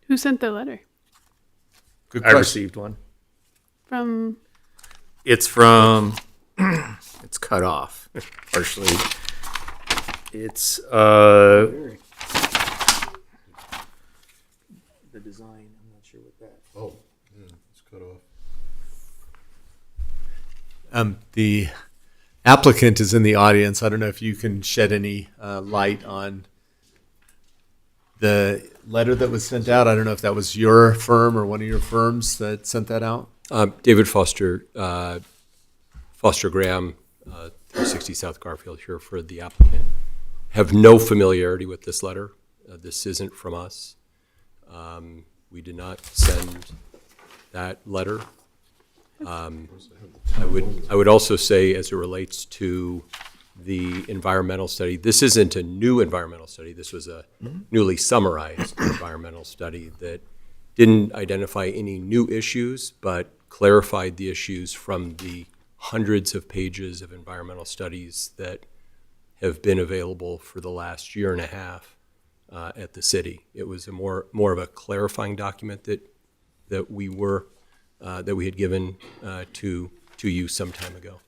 Speaker 3: Who sent the letter?
Speaker 4: Good
Speaker 13: I
Speaker 4: question.
Speaker 13: received one.
Speaker 3: From?
Speaker 13: It's from, it's cut off partially. It's the design. I'm not sure what that.
Speaker 6: Oh, yeah, it's cut off.
Speaker 4: The applicant is in the audience. I don't know if you can shed any light on the letter that was sent out. I don't know if that was your firm or one of your firms that sent that out.
Speaker 17: David Foster, Foster Graham, 360 South Garfield here for the applicant. Have no familiarity with this letter. This isn't from us. We did not send that letter. I would also say, as it relates to the environmental study, this isn't a new environmental study. This was a newly summarized environmental study that didn't identify any new issues, but clarified the issues from the hundreds of pages of environmental studies that have been available for the last year and a half at the city. It was a more of a clarifying document that we had given to you some time ago.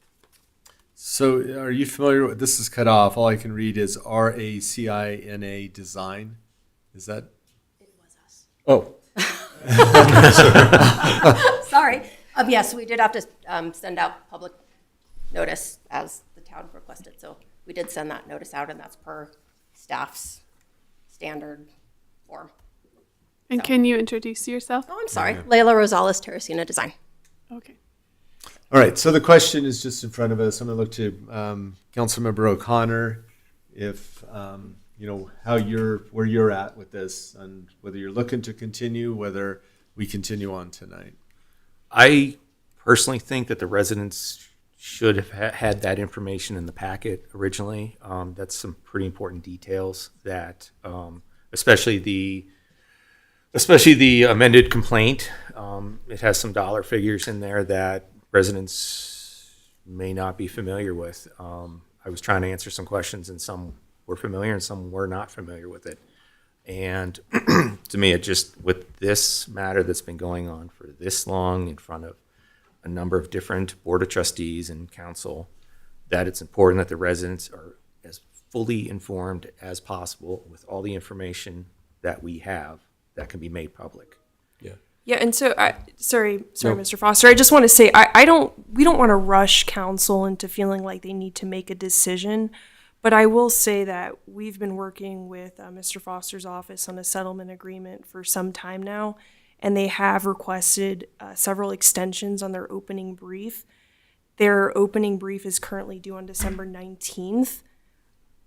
Speaker 4: So are you familiar with, this is cut off, all I can read is RACINA design. Is that?
Speaker 18: It was us.
Speaker 4: Oh.
Speaker 18: Sorry. Yes, we did have to send out public notice as the town requested. So we did send that notice out, and that's per staff's standard form.
Speaker 3: And can you introduce yourself?
Speaker 18: Oh, I'm sorry. Layla Rosales, Terracina Design.
Speaker 3: Okay.
Speaker 4: All right, so the question is just in front of us. I'm going to look to Councilmember O'Connor, if where you're at with this, and whether you're looking to continue, whether we continue on tonight.
Speaker 13: I personally think that the residents should have had that information in the packet originally. That's some pretty important details that, especially the amended complaint. It has some dollar figures in there that residents may not be familiar with. I was trying to answer some questions, and some were familiar and some were not familiar with it. And to me, it just, with this matter that's been going on for this long in front of a number of different board of trustees and council, that it's important that the residents are as fully informed as possible with all the information that we have that can be made public.
Speaker 17: Yeah.
Speaker 16: Yeah, and so sorry, Mr. Foster. I just want to say we don't want to rush council into feeling like they need to make a decision, but I will say that we've been working with Mr. Foster's office on a settlement agreement for some time now, and they have requested several extensions on their opening brief. Their opening brief is currently due on December 19th.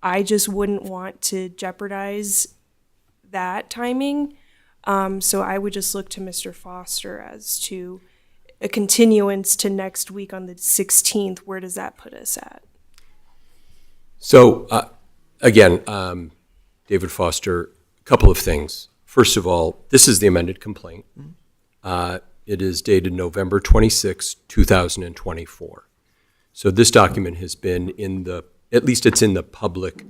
Speaker 16: I just wouldn't want to jeopardize that timing. So I would just look to Mr. Foster as to a continuance to next week on the 16th. Where does that put us at?
Speaker 17: So, again, David Foster, a couple of things. First of all, this is the amended complaint. It is dated November 26, 2024. So this document has been at least it's in the public,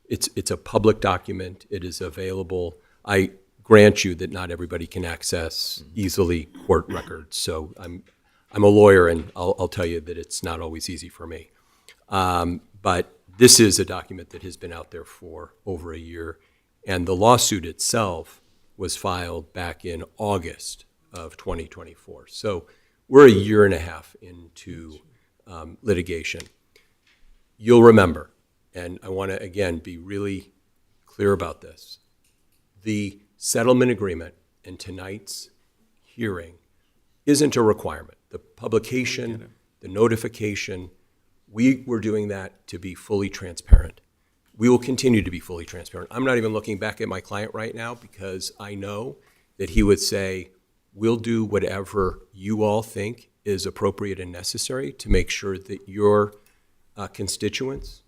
Speaker 17: it's a public document. It is available. I grant you that not everybody can access easily court records. So I'm a lawyer, and I'll tell you that it's not always easy for me. But this is a document that has been out there for over a year, and the lawsuit itself was filed back in August of 2024. So we're a year and a half into litigation. You'll remember, and I want to, again, be really clear about this. The settlement agreement in tonight's hearing isn't a requirement. The publication, the notification, we were doing that to be fully transparent. We will continue to be fully transparent. I'm not even looking back at my client right now because I know that he would say, we'll do whatever you all think is appropriate and necessary to make sure that your constituents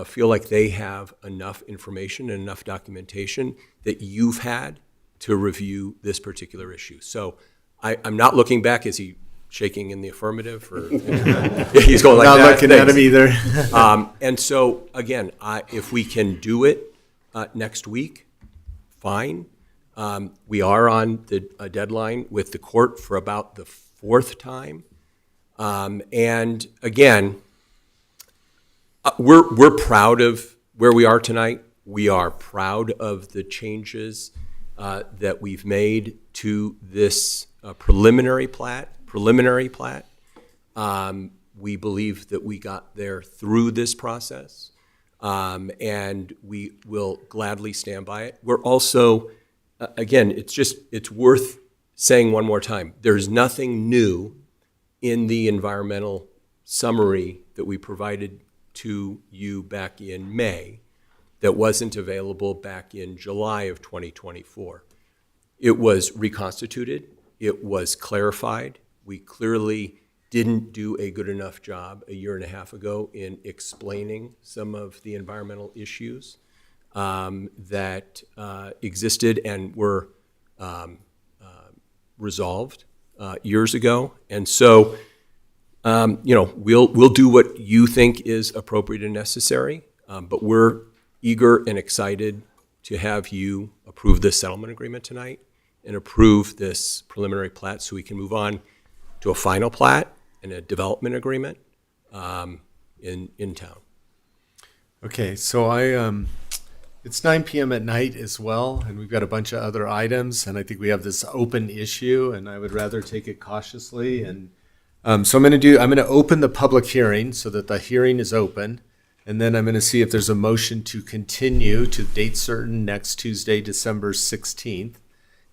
Speaker 17: feel like they have enough information and enough documentation that you've had to review this particular issue. So I'm not looking back. Is he shaking in the affirmative? Or he's going like
Speaker 4: not
Speaker 17: that.
Speaker 4: Not looking at him either.
Speaker 17: And so, again, if we can do it next week, fine. We are on a deadline with the court for about the fourth time. And again, we're proud of where we are tonight. We are proud of the changes that we've made to this preliminary plat. We believe that we got there through this process, and we will gladly stand by it. We're also, again, it's worth saying one more time, there's nothing new in the environmental summary that we provided to you back in May that wasn't available back in July of 2024. It was reconstituted. It was clarified. We clearly didn't do a good enough job a year and a half ago in explaining some of the environmental issues that existed and were resolved years ago. And so, we'll do what you think is appropriate and necessary, but we're eager and excited to have you approve this settlement agreement tonight and approve this preliminary plat so we can move on to a final plat and a development agreement in town.
Speaker 4: Okay, so it's 9 p.m. at night as well, and we've got a bunch of other items, and I think we have this open issue, and I would rather take it cautiously. And so I'm going to open the public hearing so that the hearing is open, and then I'm going to see if there's a motion to continue to date certain next Tuesday, December 16th.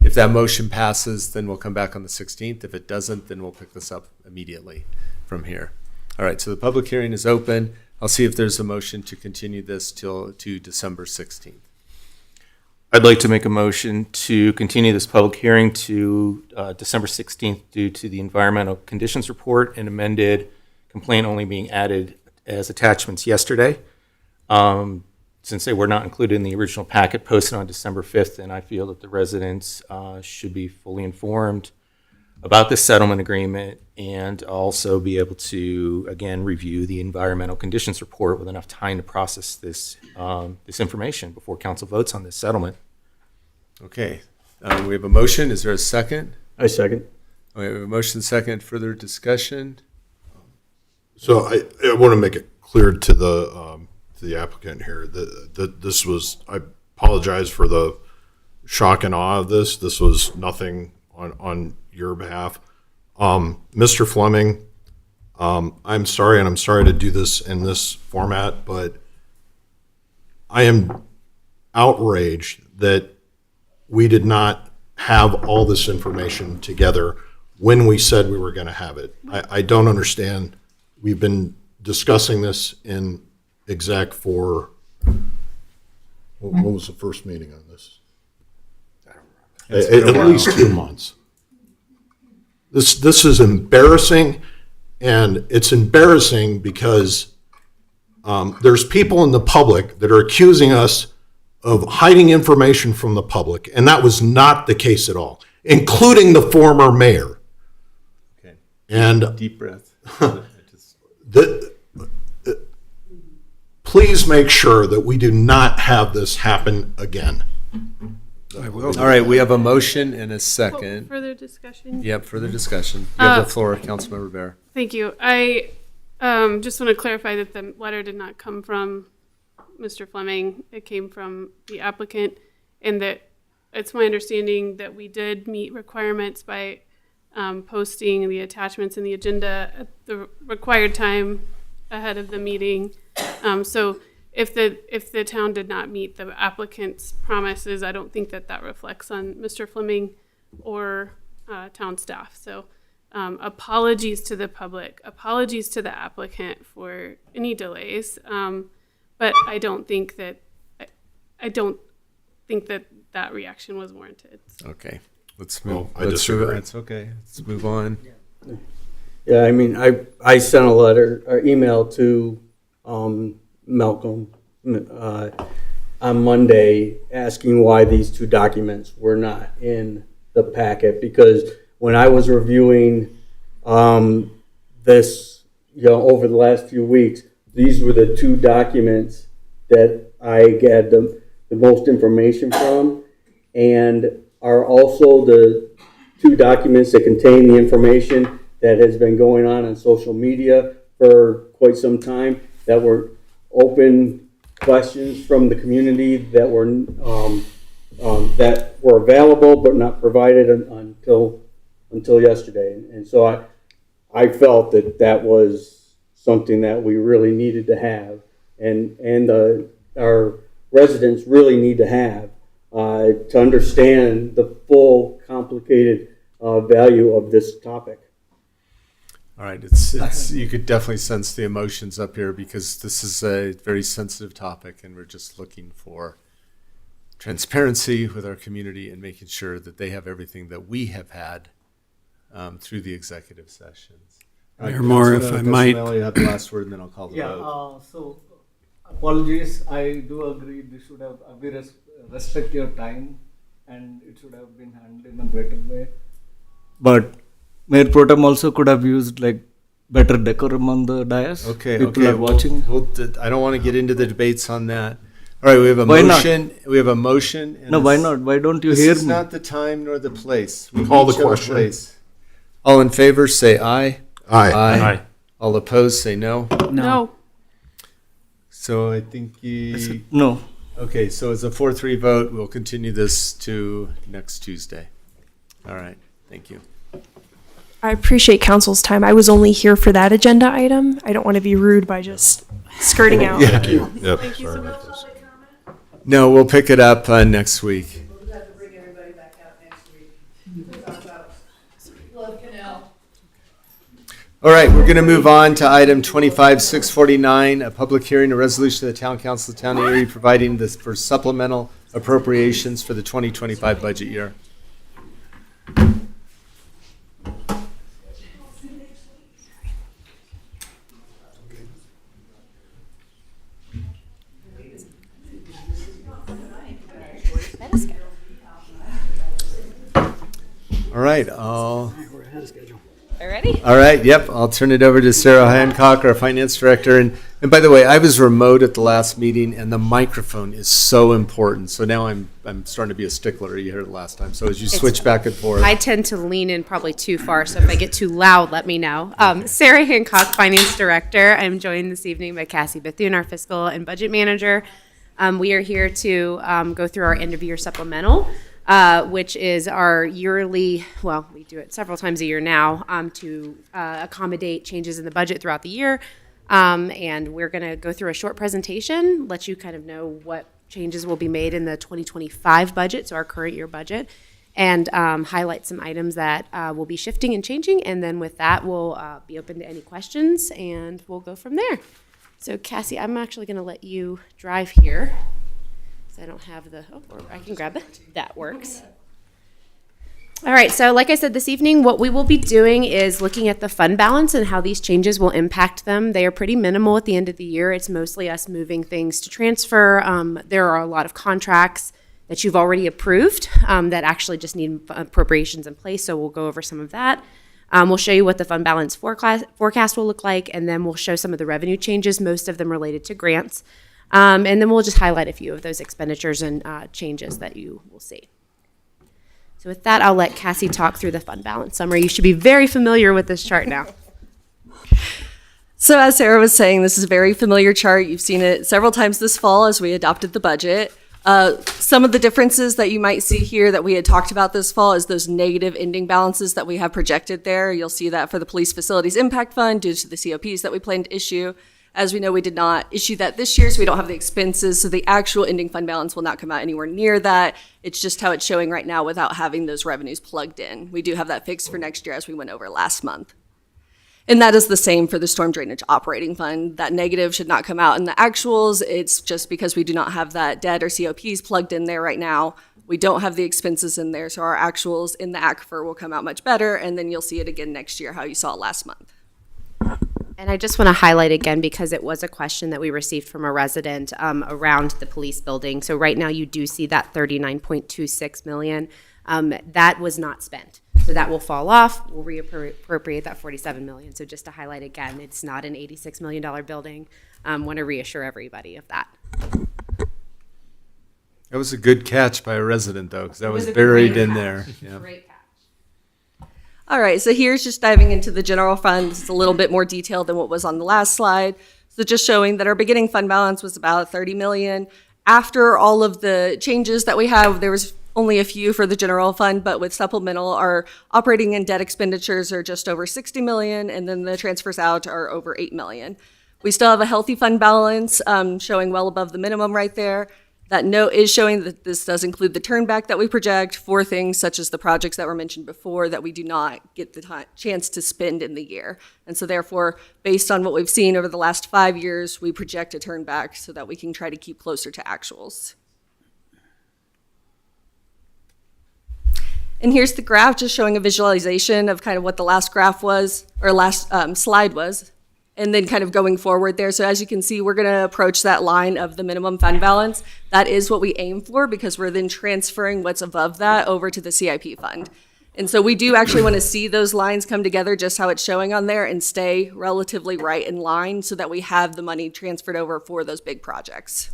Speaker 4: If that motion passes, then we'll come back on the 16th. If it doesn't, then we'll pick this up immediately from here. All right, so the public hearing is open. I'll see if there's a motion to continue this to December 16th.
Speaker 13: I'd like to make a motion to continue this public hearing to December 16th due to the environmental conditions report and amended complaint only being added as attachments yesterday. Since they were not included in the original packet posted on December 5th, and I feel that the residents should be fully informed about this settlement agreement and also be able to, again, review the environmental conditions report with enough time to process this, this information before council votes on this settlement.
Speaker 4: Okay, we have a motion. Is there a second?
Speaker 9: I second.
Speaker 4: We have a motion second. Further discussion?
Speaker 6: So I want to make it clear to the applicant here that this was, I apologize for the shock and awe of this. This was nothing on your behalf. Mr. Fleming, I'm sorry, and I'm sorry to do this in this format, but I am outraged that we did not have all this information together when we said we were going to have it. I don't understand. We've been discussing this in exec for, what was the first meeting on this? At least 2 months. This is embarrassing, and it's embarrassing because there's people in the public that are accusing us of hiding information from the public, and that was not the case at all, including the former mayor.
Speaker 4: Okay.
Speaker 6: And
Speaker 4: deep breath.
Speaker 6: Please make sure that we do not have this happen again.
Speaker 4: I will. All right, we have a motion and a second.
Speaker 3: Further discussion?
Speaker 4: Yep, further discussion. You have the floor, Councilmember Bear.
Speaker 3: Thank you. I just want to clarify that the letter did not come from Mr. Fleming. It came from the applicant, and that it's my understanding that we did meet requirements by posting the attachments in the agenda at the required time ahead of the meeting. So if the town did not meet the applicant's promises, I don't think that reflects on Mr. Fleming or town staff. So apologies to the public, apologies to the applicant for any delays. But I don't think that that reaction was warranted.
Speaker 4: Okay, let's move.
Speaker 6: I disagree.
Speaker 4: That's okay. Let's move on.
Speaker 9: Yeah, I mean, I sent a letter or email to Malcolm on Monday asking why these two documents were not in the packet, because when I was reviewing this, over the last few weeks, these were the two documents that I had the most information from, and are also the two documents that contain the information that has been going on social media for quite some time, that were open questions from the community that were available but not provided until yesterday. And so I felt that was something that we really needed to have, and our residents really need to have to understand the full, complicated value of this topic.
Speaker 4: All right, it's you could definitely sense the emotions up here because this is a very sensitive topic, and we're just looking for transparency with our community and making sure that they have everything that we have had through the executive sessions.
Speaker 5: Mayor Moore, if I might.
Speaker 4: You have the last word, and then I'll call the vote.
Speaker 11: Yeah, so apologies. I do agree this should have, we respect your time, and it should have been handled in a better way. But Mayor Pro Tem also could have used like better decorum on the dais. People are watching.
Speaker 4: I don't want to get into the debates on that. All right, we have a motion. We have a motion.
Speaker 11: No, why not? Why don't you hear me?
Speaker 4: This is not the time nor the place. We
Speaker 6: Call the
Speaker 4: each have a
Speaker 6: question.
Speaker 4: place. All in favor, say aye.
Speaker 6: Aye.
Speaker 4: Aye. All opposed, say no.
Speaker 3: No.
Speaker 4: So I think you.
Speaker 11: No.
Speaker 4: Okay, so it's a 4-3 vote. We'll continue this to next Tuesday. All right, thank you.
Speaker 16: I appreciate council's time. I was only here for that agenda item. I don't want to be rude by just skirting out.
Speaker 4: Yeah.
Speaker 6: Thank you. Yep,
Speaker 3: Thank you
Speaker 6: sorry
Speaker 3: so
Speaker 6: about
Speaker 3: much.
Speaker 6: this.
Speaker 4: No, we'll pick it up next week.
Speaker 15: We'll have to bring everybody back out next week to talk about Love Canal.
Speaker 4: All right, we're going to move on to item 25-649, a public hearing, a resolution of the Town Council of the Town of Erie providing this for supplemental appropriations for the 2025 budget year. All right, I'll
Speaker 10: We're ahead of schedule.
Speaker 15: Already?
Speaker 4: All right, yep, I'll turn it over to Sarah Hancock, our finance director. And by the way, I was remote at the last meeting, and the microphone is so important. So now I'm starting to be a stickler. You heard it last time. So as you switch back and forth.
Speaker 19: I tend to lean in probably too far, so if I get too loud, let me know. Sarah Hancock, finance director. I'm joined this evening by Cassie Bethune, our fiscal and budget manager. We are here to go through our end of year supplemental. Which is our yearly, well, we do it several times a year now to accommodate changes in the budget throughout the year. And we're going to go through a short presentation, let you kind of know what changes will be made in the 2025 budget, so our current year budget, and highlight some items that will be shifting and changing. And then with that, we'll be open to any questions, and we'll go from there. So Cassie, I'm actually going to let you drive here. I don't have the, or I can grab it. That works. All right, so like I said this evening, what we will be doing is looking at the fund balance and how these changes will impact them. They are pretty minimal at the end of the year. It's mostly us moving things to transfer. There are a lot of contracts that you've already approved that actually just need appropriations in place, so we'll go over some of that. We'll show you what the fund balance forecast will look like, and then we'll show some of the revenue changes, most of them related to grants. And then we'll just highlight a few of those expenditures and changes that you will see. So with that, I'll let Cassie talk through the fund balance summary. You should be very familiar with this chart now.
Speaker 20: So as Sarah was saying, this is a very familiar chart. You've seen it several times this fall as we adopted the budget. Some of the differences that you might see here that we had talked about this fall is those negative ending balances that we have projected there. You'll see that for the Police Facilities Impact Fund due to the COPs that we plan to issue. As we know, we did not issue that this year, so we don't have the expenses. So the actual ending fund balance will not come out anywhere near that. It's just how it's showing right now without having those revenues plugged in. We do have that fixed for next year as we went over last month. And that is the same for the storm drainage operating fund. That negative should not come out in the actuals. It's just because we do not have that debt or COPs plugged in there right now. We don't have the expenses in there, so our actuals in the aquifer will come out much better, and then you'll see it again next year how you saw it last month.
Speaker 19: And I just want to highlight again, because it was a question that we received from a resident around the police building. So right now you do see that $39.26 million. That was not spent. So that will fall off. We'll reappropriate that $47 million. So just to highlight again, it's not an $86 million building. Want to reassure everybody of that.
Speaker 4: That was a good catch by a resident, though, because that was buried in there. Yeah.
Speaker 19: Great catch.
Speaker 20: All right, so here's just diving into the general fund. It's a little bit more detailed than what was on the last slide. So just showing that our beginning fund balance was about $30 million. After all of the changes that we have, there was only a few for the general fund, but with supplemental, our operating and debt expenditures are just over $60 million, and then the transfers out are over $8 million. We still have a healthy fund balance showing well above the minimum right there. That note is showing that this does include the turnback that we project for things such as the projects that were mentioned before that we do not get the chance to spend in the year. And so therefore, based on what we've seen over the last 5 years, we project a turnback so that we can try to keep closer to actuals. And here's the graph just showing a visualization of kind of what the last graph was, or last slide was, and then kind of going forward there. So as you can see, we're gonna approach that line of the minimum fund balance. That is what we aim for because we're then transferring what's above that over to the CIP fund. And so we do actually wanna see those lines come together just how it's showing on there and stay relatively right in line so that we have the money transferred over for those big projects.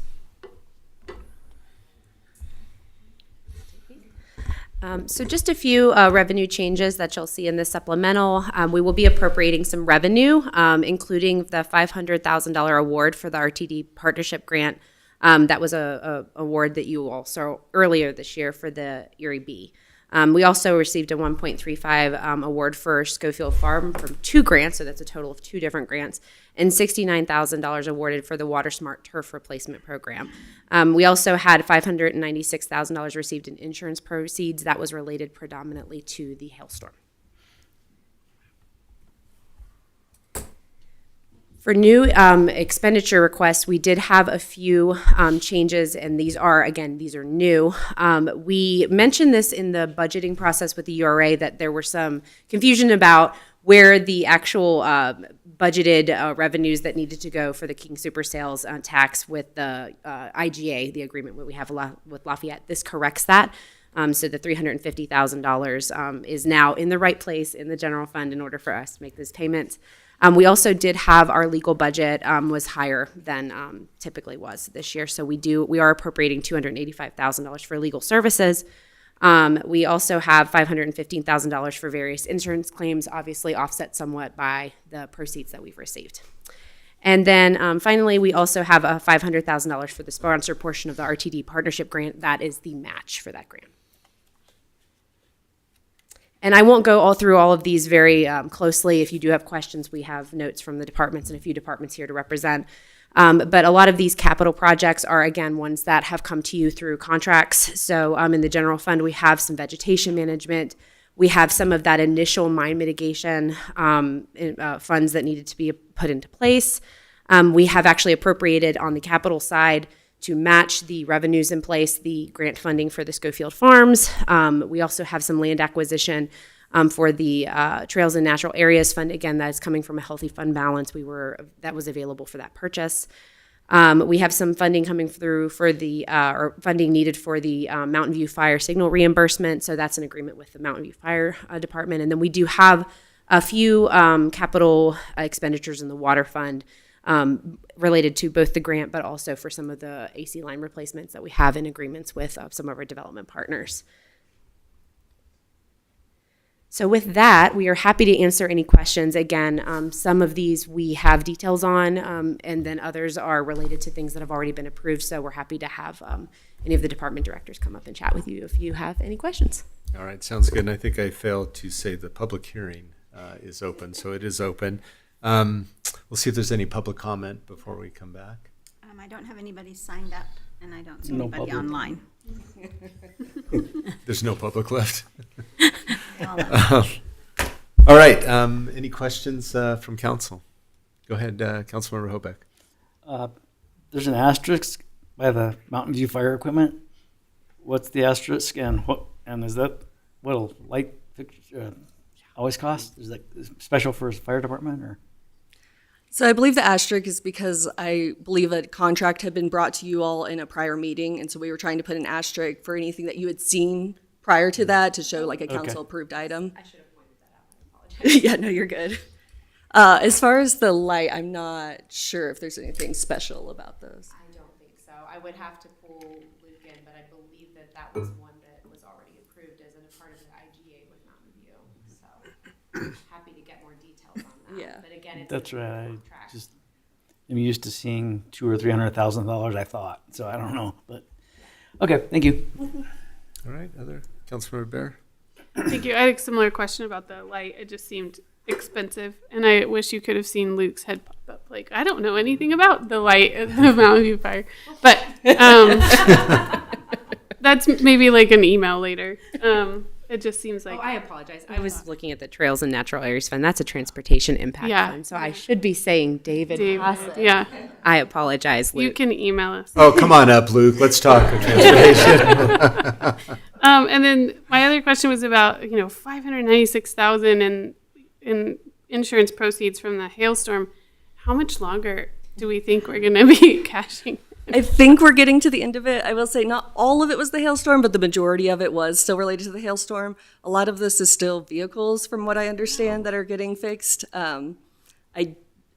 Speaker 19: So just a few revenue changes that you'll see in this supplemental. We will be appropriating some revenue, including the $500,000 award for the RTD partnership grant. That was a award that you all saw earlier this year for the Erie B. We also received a 1.35 award for Schofield Farm from 2 grants, so that's a total of 2 different grants, and $69,000 awarded for the Water Smart Turf Replacement Program. We also had $596,000 received in insurance proceeds that was related predominantly to the hailstorm. For new expenditure requests, we did have a few changes, and these are new. We mentioned this in the budgeting process with the URA that there were some confusion about where the actual budgeted revenues that needed to go for the King Super Sales tax with the IGA, the agreement that we have with Lafayette. This corrects that. So the $350,000 is now in the right place in the general fund in order for us to make those payments. We also did have our legal budget was higher than typically was this year. So we are appropriating $285,000 for legal services. We also have $515,000 for various insurance claims, obviously offset somewhat by the proceeds that we've received. And then finally, we also have a $500,000 for the sponsor portion of the RTD partnership grant. That is the match for that grant. And I won't go all through all of these very closely. If you do have questions, we have notes from the departments and a few departments here to represent. But a lot of these capital projects are, again, ones that have come to you through contracts. So in the general fund, we have some vegetation management. We have some of that initial mine mitigation funds that needed to be put into place. We have actually appropriated on the capital side to match the revenues in place, the grant funding for the Schofield Farms. We also have some land acquisition for the Trails and Natural Areas Fund. Again, that is coming from a healthy fund balance. That was available for that purchase. We have some funding coming through for the, or funding needed for the Mountain View Fire signal reimbursement. So that's an agreement with the Mountain View Fire Department. And then we do have a few capital expenditures in the water fund related to both the grant, but also for some of the AC line replacements that we have in agreements with some of our development partners. So with that, we are happy to answer any questions. Again, some of these we have details on, and then others are related to things that have already been approved. So we're happy to have any of the department directors come up and chat with you if you have any questions.
Speaker 4: All right, sounds good. And I think I failed to say the public hearing is open, so it is open. We'll see if there's any public comment before we come back.
Speaker 2: I don't have anybody signed up, and I don't see
Speaker 10: No
Speaker 2: anybody
Speaker 10: public.
Speaker 2: online.
Speaker 4: There's no public left. All right, any questions from council? Go ahead, Councilmember Hobeck.
Speaker 10: There's an asterisk by the Mountain View Fire Equipment. What's the asterisk and is that what a light fixture always cost? Is that special for his fire department or?
Speaker 20: So I believe the asterisk is because I believe a contract had been brought to you all in a prior meeting, and so we were trying to put an asterisk for anything that you had seen prior to that to show like a council-approved item.
Speaker 19: I should have pointed that out. I apologize.
Speaker 20: Yeah, no, you're good. As far as the light, I'm not sure if there's anything special about those.
Speaker 19: I don't think so. I would have to pull Luke in, but I believe that was one that was already approved as a part of the IGA with Mountain View. So happy to get more details on that.
Speaker 20: Yeah.
Speaker 19: But again, it's
Speaker 10: That's
Speaker 19: a
Speaker 10: right.
Speaker 19: contract.
Speaker 10: I'm used to seeing $200,000 or $300,000. I thought so. I don't know, but okay. Thank you.
Speaker 4: All right, other Councilmember Bear.
Speaker 3: Thank you. I had a similar question about the light. It just seemed expensive, and I wish you could have seen Luke's head pop up. Like, I don't know anything about the light at the Mountain View Fire, but that's maybe like an email later. It just seems like.
Speaker 19: Oh, I apologize. I was looking at the Trails and Natural Areas Fund. That's a transportation impact fund. So I should be saying David.
Speaker 3: Yeah.
Speaker 19: I apologize, Luke.
Speaker 3: You can email us.
Speaker 4: Oh, come on up, Luke. Let's talk transportation.
Speaker 3: And then my other question was about, $596,000 in insurance proceeds from the hailstorm. How much longer do we think we're going to be cashing?
Speaker 20: I think we're getting to the end of it. I will say not all of it was the hailstorm, but the majority of it was still related to the hailstorm. A lot of this is still vehicles, from what I understand, that are getting fixed. I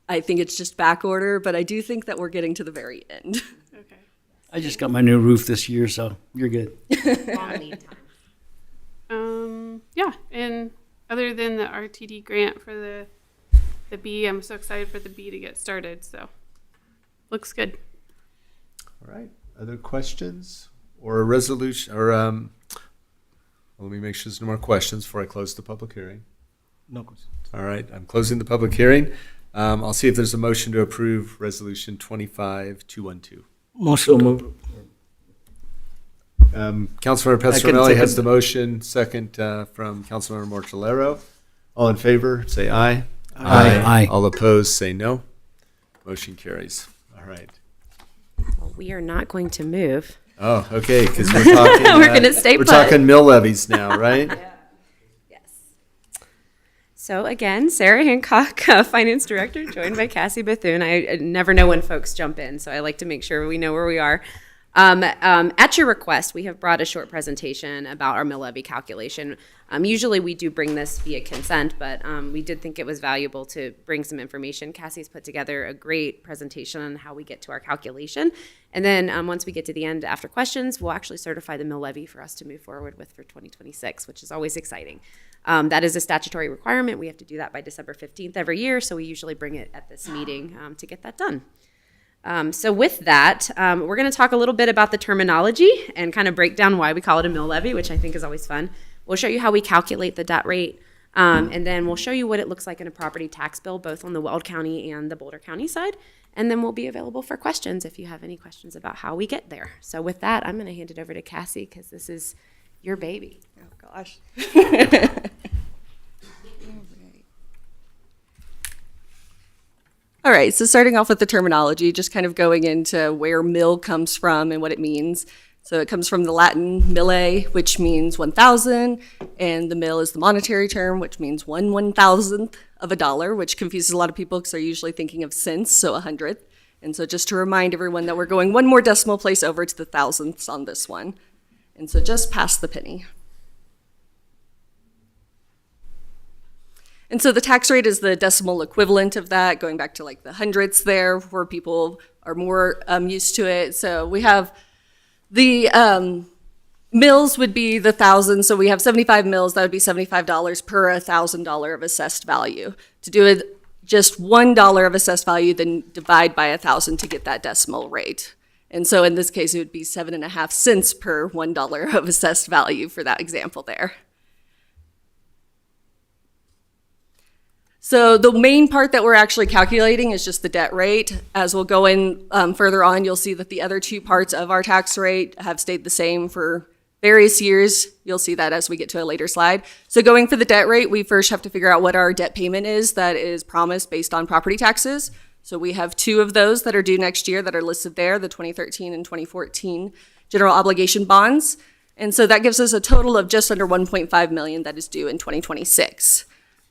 Speaker 20: think it's just back order, but I do think that we're getting to the very end.
Speaker 3: Okay.
Speaker 10: I just got my new roof this year, so you're good.
Speaker 19: Long lead time.
Speaker 3: Yeah, and other than the RTD grant for the B, I'm so excited for the B to get started. So looks good.
Speaker 4: All right, other questions or a resolution or let me make sure there's no more questions before I close the public hearing.
Speaker 11: No questions.
Speaker 4: All right, I'm closing the public hearing. I'll see if there's a motion to approve Resolution 25212.
Speaker 11: Motion moved.
Speaker 4: Councilmember Petronelli has the motion, second from Councilmember Mortellero. All in favor, say aye.
Speaker 10: Aye.
Speaker 4: All opposed, say no. Motion carries. All right.
Speaker 19: Well, we are not going to move.
Speaker 4: Oh, okay, because we're talking.
Speaker 19: We're gonna stay
Speaker 4: We're
Speaker 19: put.
Speaker 4: talking mill levies now, right?
Speaker 19: So again, Sarah Hancock, Finance Director, joined by Cassie Bethune. I never know when folks jump in, so I like to make sure we know where we are. At your request, we have brought a short presentation about our mill levy calculation. Usually we do bring this via consent, but we did think it was valuable to bring some information. Cassie's put together a great presentation on how we get to our calculation. And then once we get to the end after questions, we'll actually certify the mill levy for us to move forward with for 2026, which is always exciting. That is a statutory requirement. We have to do that by December 15th every year, so we usually bring it at this meeting to get that done. So with that, we're going to talk a little bit about the terminology and kind of break down why we call it a mill levy, which I think is always fun. We'll show you how we calculate the debt rate, and then we'll show you what it looks like in a property tax bill, both on the Weld County and the Boulder County side. And then we'll be available for questions if you have any questions about how we get there. So with that, I'm going to hand it over to Cassie because this is your baby.
Speaker 20: Oh, gosh. All right, so starting off with the terminology, just kind of going into where mill comes from and what it means. So it comes from the Latin mille, which means 1,000, and the mill is the monetary term, which means 1/1,000th of a dollar, which confuses a lot of people because they're usually thinking of cents, so 100th. And so just to remind everyone that we're going one more decimal place over to the thousandths on this one. And so just past the penny. And so the tax rate is the decimal equivalent of that, going back to like the hundredths there, where people are more used to it. So we have the mills would be the thousand. So we have 75 mills. That would be $75 per $1,000 of assessed value. To do it just $1 of assessed value, then divide by 1,000 to get that decimal rate. And so in this case, it would be 7.5 cents per $1 of assessed value for that example there. So the main part that we're actually calculating is just the debt rate. As we'll go in further on, you'll see that the other two parts of our tax rate have stayed the same for various years. You'll see that as we get to a later slide. So going for the debt rate, we first have to figure out what our debt payment is that is promised based on property taxes. So we have two of those that are due next year that are listed there, the 2013 and 2014 general obligation bonds. And so that gives us a total of just under 1.5 million that is due in 2026.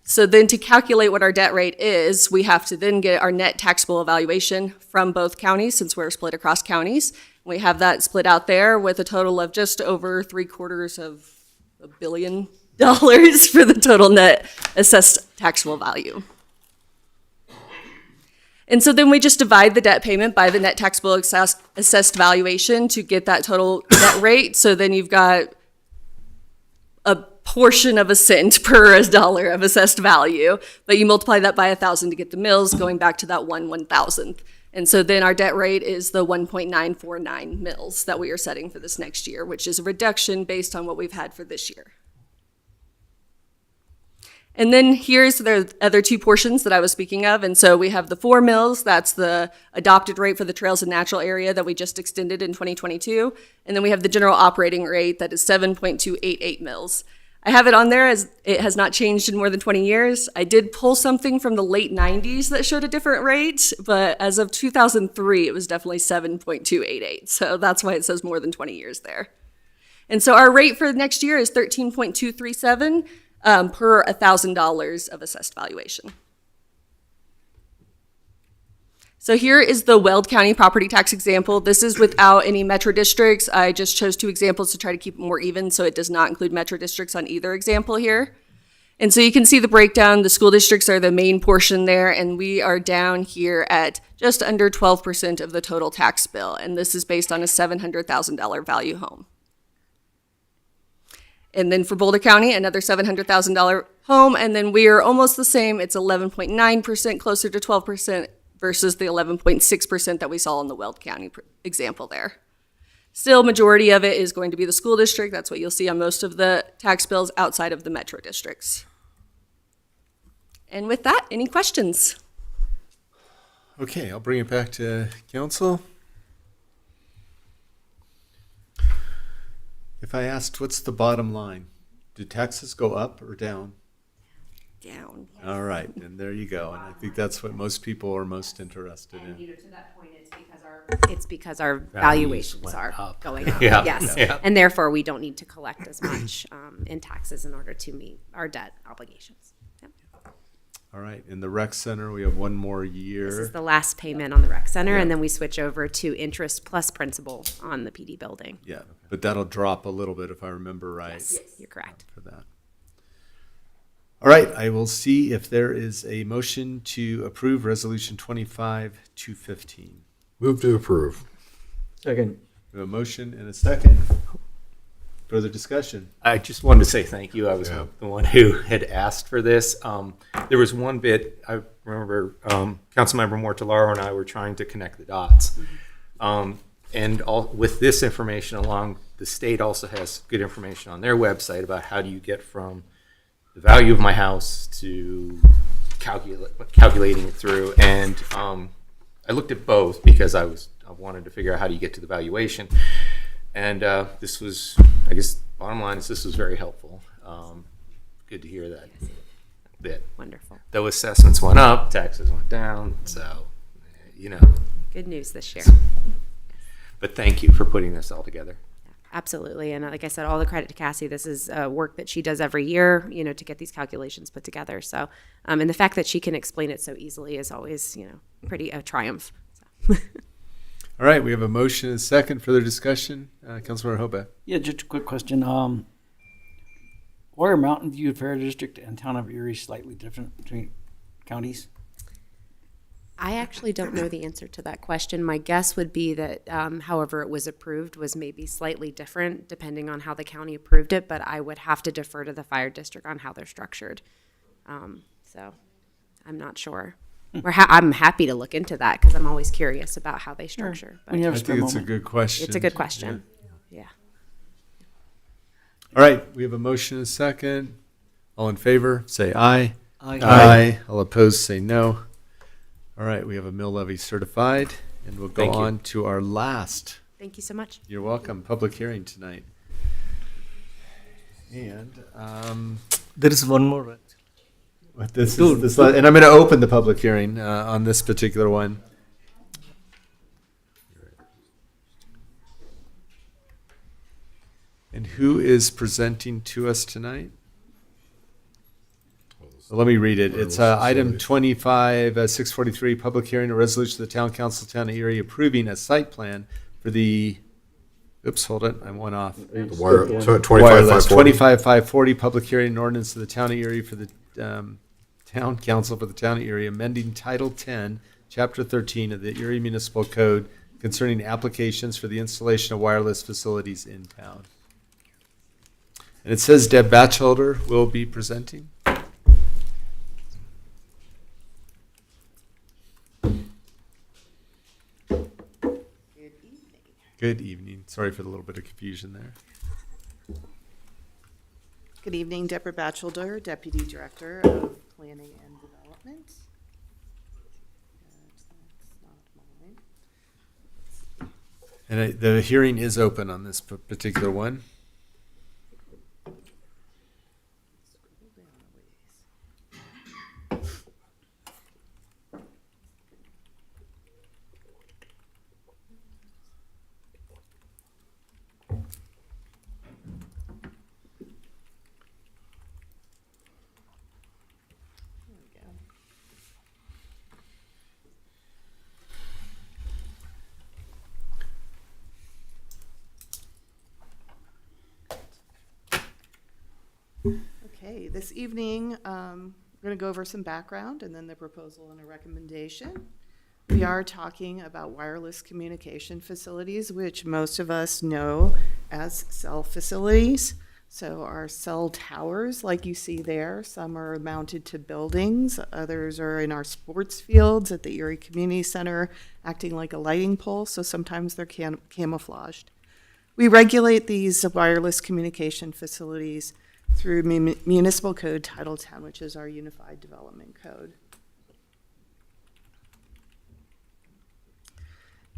Speaker 20: So then to calculate what our debt rate is, we have to then get our net taxable evaluation from both counties since we're split across counties. We have that split out there with a total of just over $750 million for the total net assessed taxable value. And so then we just divide the debt payment by the net taxable assessed valuation to get that total net rate. So then you've got a portion of a cent per $1 of assessed value, but you multiply that by 1,000 to get the mills, going back to that 1/1,000th. And so then our debt rate is the 1.949 mills that we are setting for this next year, which is a reduction based on what we've had for this year. And then here's the other two portions that I was speaking of. And so we have the 4 mills, that's the adopted rate for the trails and natural area that we just extended in 2022. And then we have the general operating rate that is 7.288 mills. I have it on there as it has not changed in more than 20 years. I did pull something from the late 90s that showed a different rate, but as of 2003, it was definitely 7.288. So that's why it says more than 20 years there. And so our rate for next year is 13.237 per $1,000 of assessed valuation. So here is the Weld County property tax example. This is without any metro districts. I just chose 2 examples to try to keep it more even, so it does not include metro districts on either example here. And so you can see the breakdown. The school districts are the main portion there, and we are down here at just under 12% of the total tax bill. And this is based on a $700,000 value home. And then for Boulder County, another $700,000 home, and then we are almost the same. It's 11.9%, closer to 12%, versus the 11.6% that we saw in the Weld County example there. Still, majority of it is going to be the school district. That's what you'll see on most of the tax bills outside of the metro districts. And with that, any questions?
Speaker 4: Okay, I'll bring it back to council. If I asked, what's the bottom line? Do taxes go up or down?
Speaker 20: Down.
Speaker 4: All right, and there you go. And I think that's what most people are most interested in.
Speaker 19: To that point, it's because our valuations are going up.
Speaker 13: Yeah.
Speaker 19: Yes,
Speaker 13: Yeah.
Speaker 19: and therefore we don't need to collect as much in taxes in order to meet our debt obligations. Yep.
Speaker 4: All right, in the rec center, we have one more year.
Speaker 19: This is the last payment on the rec center,
Speaker 4: Yeah.
Speaker 19: and then we switch over to interest plus principal on the PD building.
Speaker 4: Yeah, but that'll drop a little bit if I remember right.
Speaker 19: Yes, you're correct.
Speaker 4: For that. All right, I will see if there is a motion to approve Resolution 25-215.
Speaker 6: Move to approve.
Speaker 11: Second.
Speaker 4: We have a motion and a second. Further discussion?
Speaker 13: I just wanted to say thank you. I was the one who had asked for this. There was one bit, I remember Councilmember Mortellaro and I were trying to connect the dots. And with this information along, the state also has good information on their website about how do you get from the value of my house to calculating it through. And I looked at both because I wanted to figure out how do you get to the valuation. And this was, I guess, bottom line is this was very helpful. Good to hear that. That
Speaker 19: Wonderful.
Speaker 13: Though assessments went up, taxes went down. So,
Speaker 19: Good news this year.
Speaker 13: But thank you for putting this all together.
Speaker 19: Absolutely. And like I said, all the credit to Cassie. This is work that she does every year, to get these calculations put together. So, and the fact that she can explain it so easily is always, pretty a triumph. So.
Speaker 4: All right, we have a motion and a second. Further discussion? Councilmember Hoba.
Speaker 10: Yeah, just a quick question. Why are Mountain View Fair District and Town of Erie slightly different between counties?
Speaker 19: I actually don't know the answer to that question. My guess would be that however it was approved was maybe slightly different depending on how the county approved it, but I would have to defer to the fire district on how they're structured. So I'm not sure. I'm happy to look into that because I'm always curious about how they structure. But
Speaker 4: I think it's a good question.
Speaker 19: It's a good question. Yeah.
Speaker 4: All right, we have a motion and a second. All in favor, say aye.
Speaker 11: Aye.
Speaker 4: Aye. All opposed, say no. All right, we have a mill levy certified, and we'll go
Speaker 13: Thank you.
Speaker 4: on to our last.
Speaker 19: Thank you so much.
Speaker 4: You're welcome. Public hearing tonight. And
Speaker 11: There is one more, right?
Speaker 4: And I'm going to open the public hearing on this particular one. And who is presenting to us tonight? Well, let me read it. It's item 643, public hearing, a resolution of the Town Council, Town of Erie, approving a site plan for the, hold it, I'm one off.
Speaker 6: Wireless,
Speaker 4: 25540, public hearing and ordinance of the Town of Erie for the Town Council for the Town of Erie, amending Title 10, Chapter 13 of the Erie Municipal Code concerning applications for the installation of wireless facilities in town. And it says Deb Batchelder will be presenting. Good evening. Sorry for the little bit of confusion there.
Speaker 21: Good evening, Deborah Batchelder, Deputy Director of Planning and Development.
Speaker 4: And the hearing is open on this particular one.
Speaker 21: Okay, this evening, we're going to go over some background and then the proposal and a recommendation. We are talking about wireless communication facilities, which most of us know as cell facilities. So our cell towers, like you see there, some are mounted to buildings, others are in our sports fields at the Erie Community Center, acting like a lighting pole, so sometimes they're camouflaged. We regulate these wireless communication facilities through Municipal Code Title 10, which is our Unified Development Code.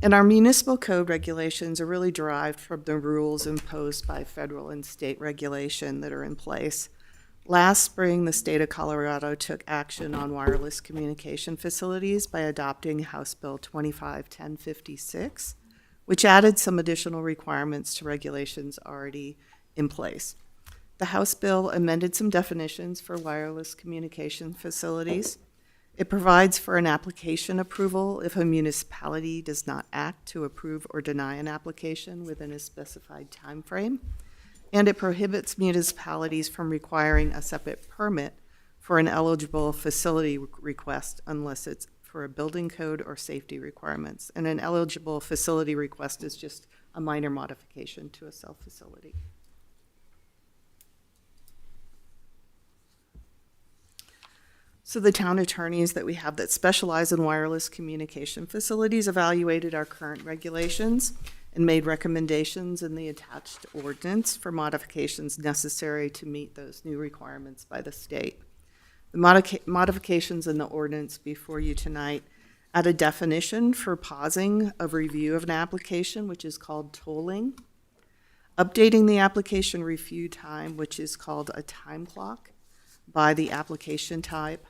Speaker 21: And our municipal code regulations are really derived from the rules imposed by federal and state regulation that are in place. Last spring, the state of Colorado took action on wireless communication facilities by adopting House Bill 251056, which added some additional requirements to regulations already in place. The House bill amended some definitions for wireless communication facilities. It provides for an application approval if a municipality does not act to approve or deny an application within a specified time frame. And it prohibits municipalities from requiring a separate permit for an eligible facility request unless it's for a building code or safety requirements. And an eligible facility request is just a minor modification to a cell facility. So the town attorneys that we have that specialize in wireless communication facilities evaluated our current regulations and made recommendations in the attached ordinance for modifications necessary to meet those new requirements by the state. The modifications in the ordinance before you tonight add a definition for pausing of review of an application, which is called tolling, updating the application review time, which is called a time clock, by the application type.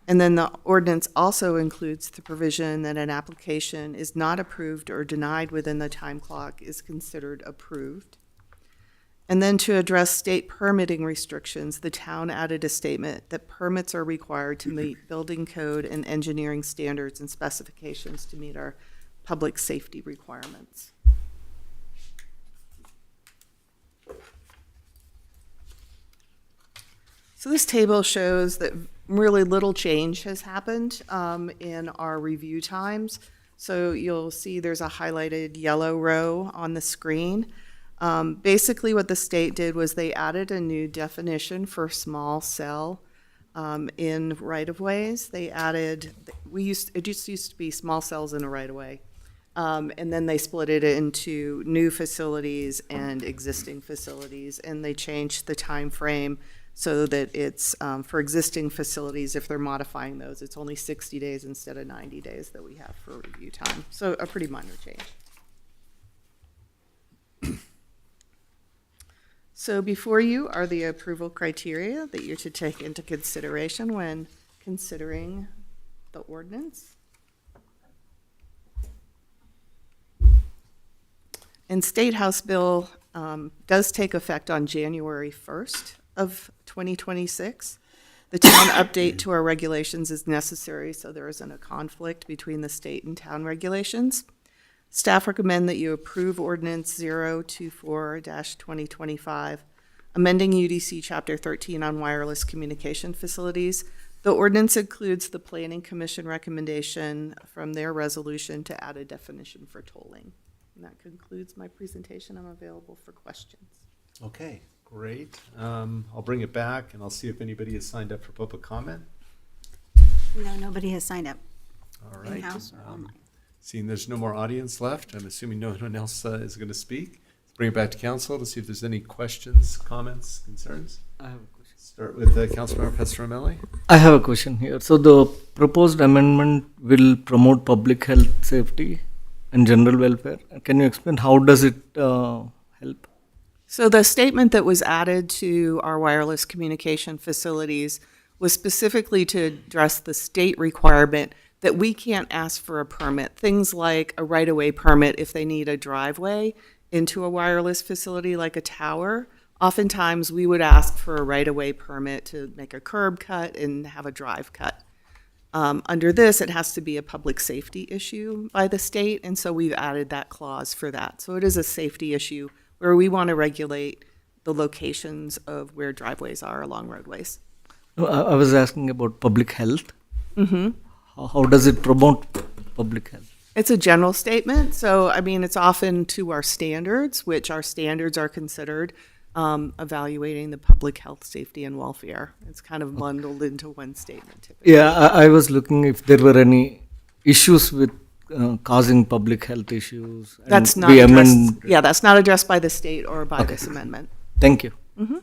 Speaker 21: And then the ordinance also includes the provision that an application is not approved or denied within the time clock is considered approved. And then to address state permitting restrictions, the town added a statement that permits are required to meet building code and engineering standards and specifications to meet our public safety requirements. So this table shows that really little change has happened in our review times. So you'll see there's a highlighted yellow row on the screen. Basically what the state did was they added a new definition for small cell in right-of-ways. They added, it just used to be small cells in a right-of-way. And then they split it into new facilities and existing facilities, and they changed the time frame so that it's for existing facilities, if they're modifying those, it's only 60 days instead of 90 days that we have for review time. So a pretty minor change. So before you are the approval criteria that you're to take into consideration when considering the ordinance. And State House Bill does take effect on January 1st of 2026. The town update to our regulations is necessary so there isn't a conflict between the state and town regulations. Staff recommend that you approve Ordinance 024-2025, amending UDC Chapter 13 on wireless communication facilities. The ordinance includes the Planning Commission recommendation from their resolution to add a definition for tolling. And that concludes my presentation. I'm available for questions.
Speaker 4: Okay, great. I'll bring it back and I'll see if anybody has signed up for public comment.
Speaker 2: No, nobody has signed up.
Speaker 4: All right.
Speaker 2: In-house or online.
Speaker 4: Seeing there's no more audience left, I'm assuming no one else is going to speak. Let's bring it back to council to see if there's any questions, comments, concerns.
Speaker 11: I have a question.
Speaker 4: Start with Councilmember Pestromelli.
Speaker 11: I have a question here. So the proposed amendment will promote public health, safety, and general welfare. Can you explain how does it help?
Speaker 21: So the statement that was added to our wireless communication facilities was specifically to address the state requirement that we can't ask for a permit. Things like a right-of-way permit if they need a driveway into a wireless facility like a tower. Oftentimes we would ask for a right-of-way permit to make a curb cut and have a drive cut. Under this, it has to be a public safety issue by the state, and so we've added that clause for that. So it is a safety issue where we want to regulate the locations of where driveways are along roadways.
Speaker 11: No, I was asking about public health.
Speaker 21: Mm-hmm.
Speaker 11: How does it promote public health?
Speaker 21: It's a general statement. So, I mean, it's often to our standards, which our standards are considered evaluating the public health, safety, and welfare. It's kind of bundled into one statement typically.
Speaker 11: Yeah, I was looking if there were any issues with causing public health issues. And
Speaker 21: That's not
Speaker 11: we
Speaker 21: addressed,
Speaker 11: amend.
Speaker 21: yeah, that's not addressed by the state or by
Speaker 11: Okay.
Speaker 21: this amendment.
Speaker 11: Thank you.
Speaker 21: Mm-hmm.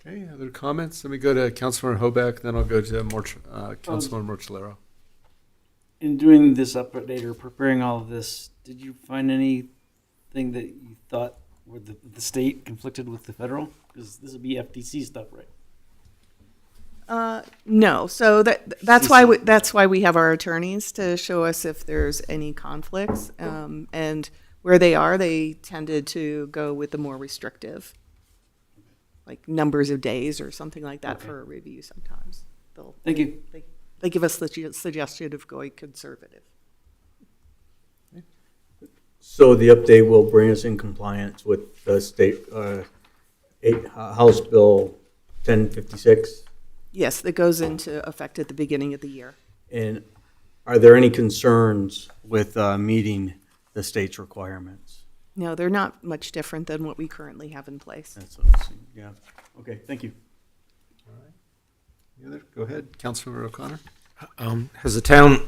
Speaker 4: Okay, other comments? Let me go to Councilmember Hoback, then I'll go to Councilmember Morchellero.
Speaker 10: In doing this update or preparing all of this, did you find anything that you thought where the state conflicted with the federal? Because this would be FTC stuff, right?
Speaker 21: No, so that's why we have our attorneys to show us if there's any conflicts, and where they tended to go with the more restrictive, like numbers of days or something like that for a review sometimes.
Speaker 10: Thank you.
Speaker 21: They give us the suggestion of going conservative.
Speaker 9: So the update will bring us in compliance with the state, House Bill 1056?
Speaker 21: Yes, that goes into effect at the beginning of the year.
Speaker 9: And are there any concerns with meeting the state's requirements?
Speaker 21: No, they're not much different than what we currently have in place.
Speaker 9: That's what I'm saying, yeah. Okay, thank you.
Speaker 4: Any other? Go ahead, Councilmember O'Connor.
Speaker 13: Has the town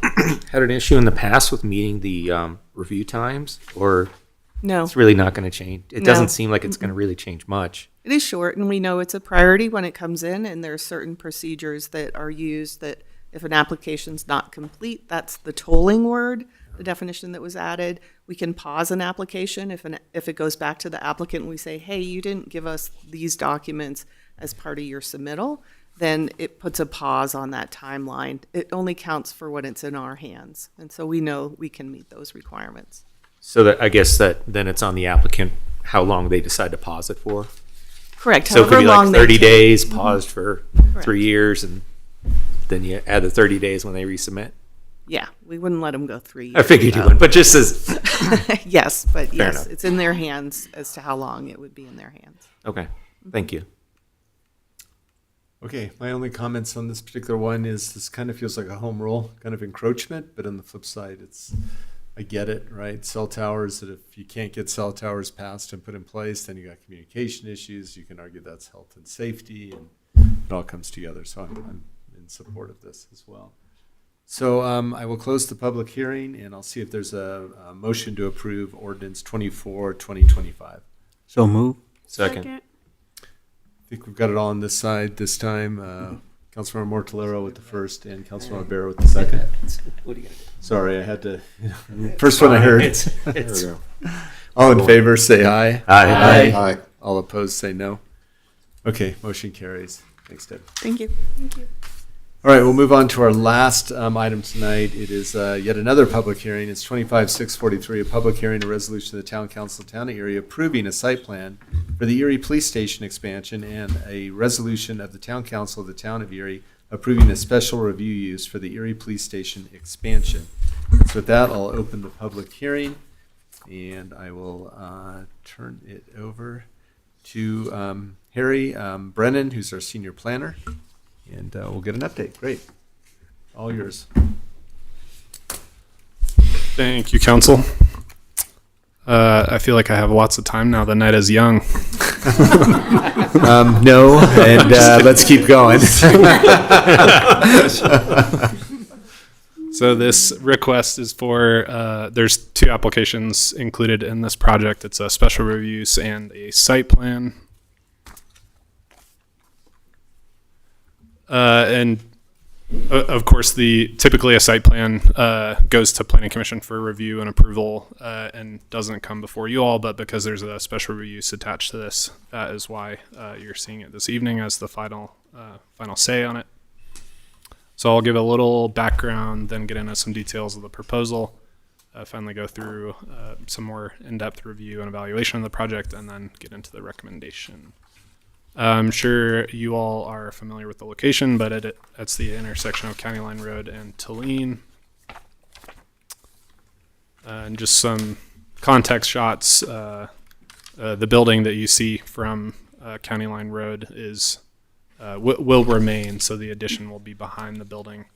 Speaker 13: had an issue in the past with meeting the review times, or
Speaker 21: No.
Speaker 13: it's really not going to change? It
Speaker 21: No.
Speaker 13: doesn't seem like it's going to really change much.
Speaker 21: It is short, and we know it's a priority when it comes in, and there are certain procedures that are used that if an application's not complete, that's the tolling word, the definition that was added. We can pause an application if it goes back to the applicant and we say, hey, you didn't give us these documents as part of your submittal, then it puts a pause on that timeline. It only counts for when it's in our hands, and so we know we can meet those requirements.
Speaker 13: So that I guess that then it's on the applicant how long they decide to pause it for.
Speaker 21: Correct.
Speaker 13: So it could
Speaker 21: However
Speaker 13: be
Speaker 21: long
Speaker 13: like
Speaker 21: they
Speaker 13: 30
Speaker 21: take.
Speaker 13: days,
Speaker 21: Mhm.
Speaker 13: paused for
Speaker 21: Correct.
Speaker 13: 3 years, and then you add the 30 days when they resubmit.
Speaker 21: Yeah, we wouldn't let them go 3 years.
Speaker 13: I figured you would, but just as
Speaker 21: yes, but
Speaker 13: Fair
Speaker 21: yes,
Speaker 13: enough.
Speaker 21: it's in their hands as to how long it would be in their hands.
Speaker 13: Okay, thank you.
Speaker 4: Okay, my only comments on this particular one is this kind of feels like a home rule, kind of encroachment, but on the flip side, I get it, right? Cell towers, that if you can't get cell towers passed and put in place, then you got communication issues. You can argue that's health and safety, and it all comes together. So I'm in support of this as well. So I will close the public hearing, and I'll see if there's a motion to approve ordinance 24, 2025.
Speaker 9: So move.
Speaker 13: Second.
Speaker 4: I think we've got it all on this side this time. Councilmember Mortellero with the first and Councilmember Barrow with the second.
Speaker 13: What are you gonna do?
Speaker 4: Sorry, I had to. First one I heard.
Speaker 13: It's-
Speaker 4: There we go. All in favor, say aye.
Speaker 13: Aye.
Speaker 6: Aye.
Speaker 4: All opposed, say no. Okay, motion carries. Thanks, Deb.
Speaker 21: Thank you. Thank you.
Speaker 4: All right, we'll move on to our last item tonight. It is yet another public hearing. It's 25-643, a public hearing, a resolution of the Town Council of Town of Erie approving a site plan for the Erie Police Station expansion, and a resolution of the Town Council of the Town of Erie approving a special review use for the Erie Police Station expansion. So with that, I'll open the public hearing, and I will turn it over to Harry Brennan, who's our senior planner. And we'll get an update. Great. All yours.
Speaker 1: Thank you, Council. I feel like I have lots of time now. The night is young.
Speaker 4: No, and let's keep going.
Speaker 1: So this request is for, there's 2 applications included in this project. It's a special review use and a site plan. And of course, typically a site plan goes to Planning Commission for review and approval and doesn't come before you all, but because there's a special reuse attached to this, that is why you're seeing it this evening as the final say on it. So I'll give a little background, then get into some details of the proposal, finally go through some more in-depth review and evaluation of the project, and then get into the recommendation. I'm sure you all are familiar with the location, but it's the intersection of County Line Road and Tulane. And just some context shots. The building that you see from County Line Road is will remain, so the addition will be behind the building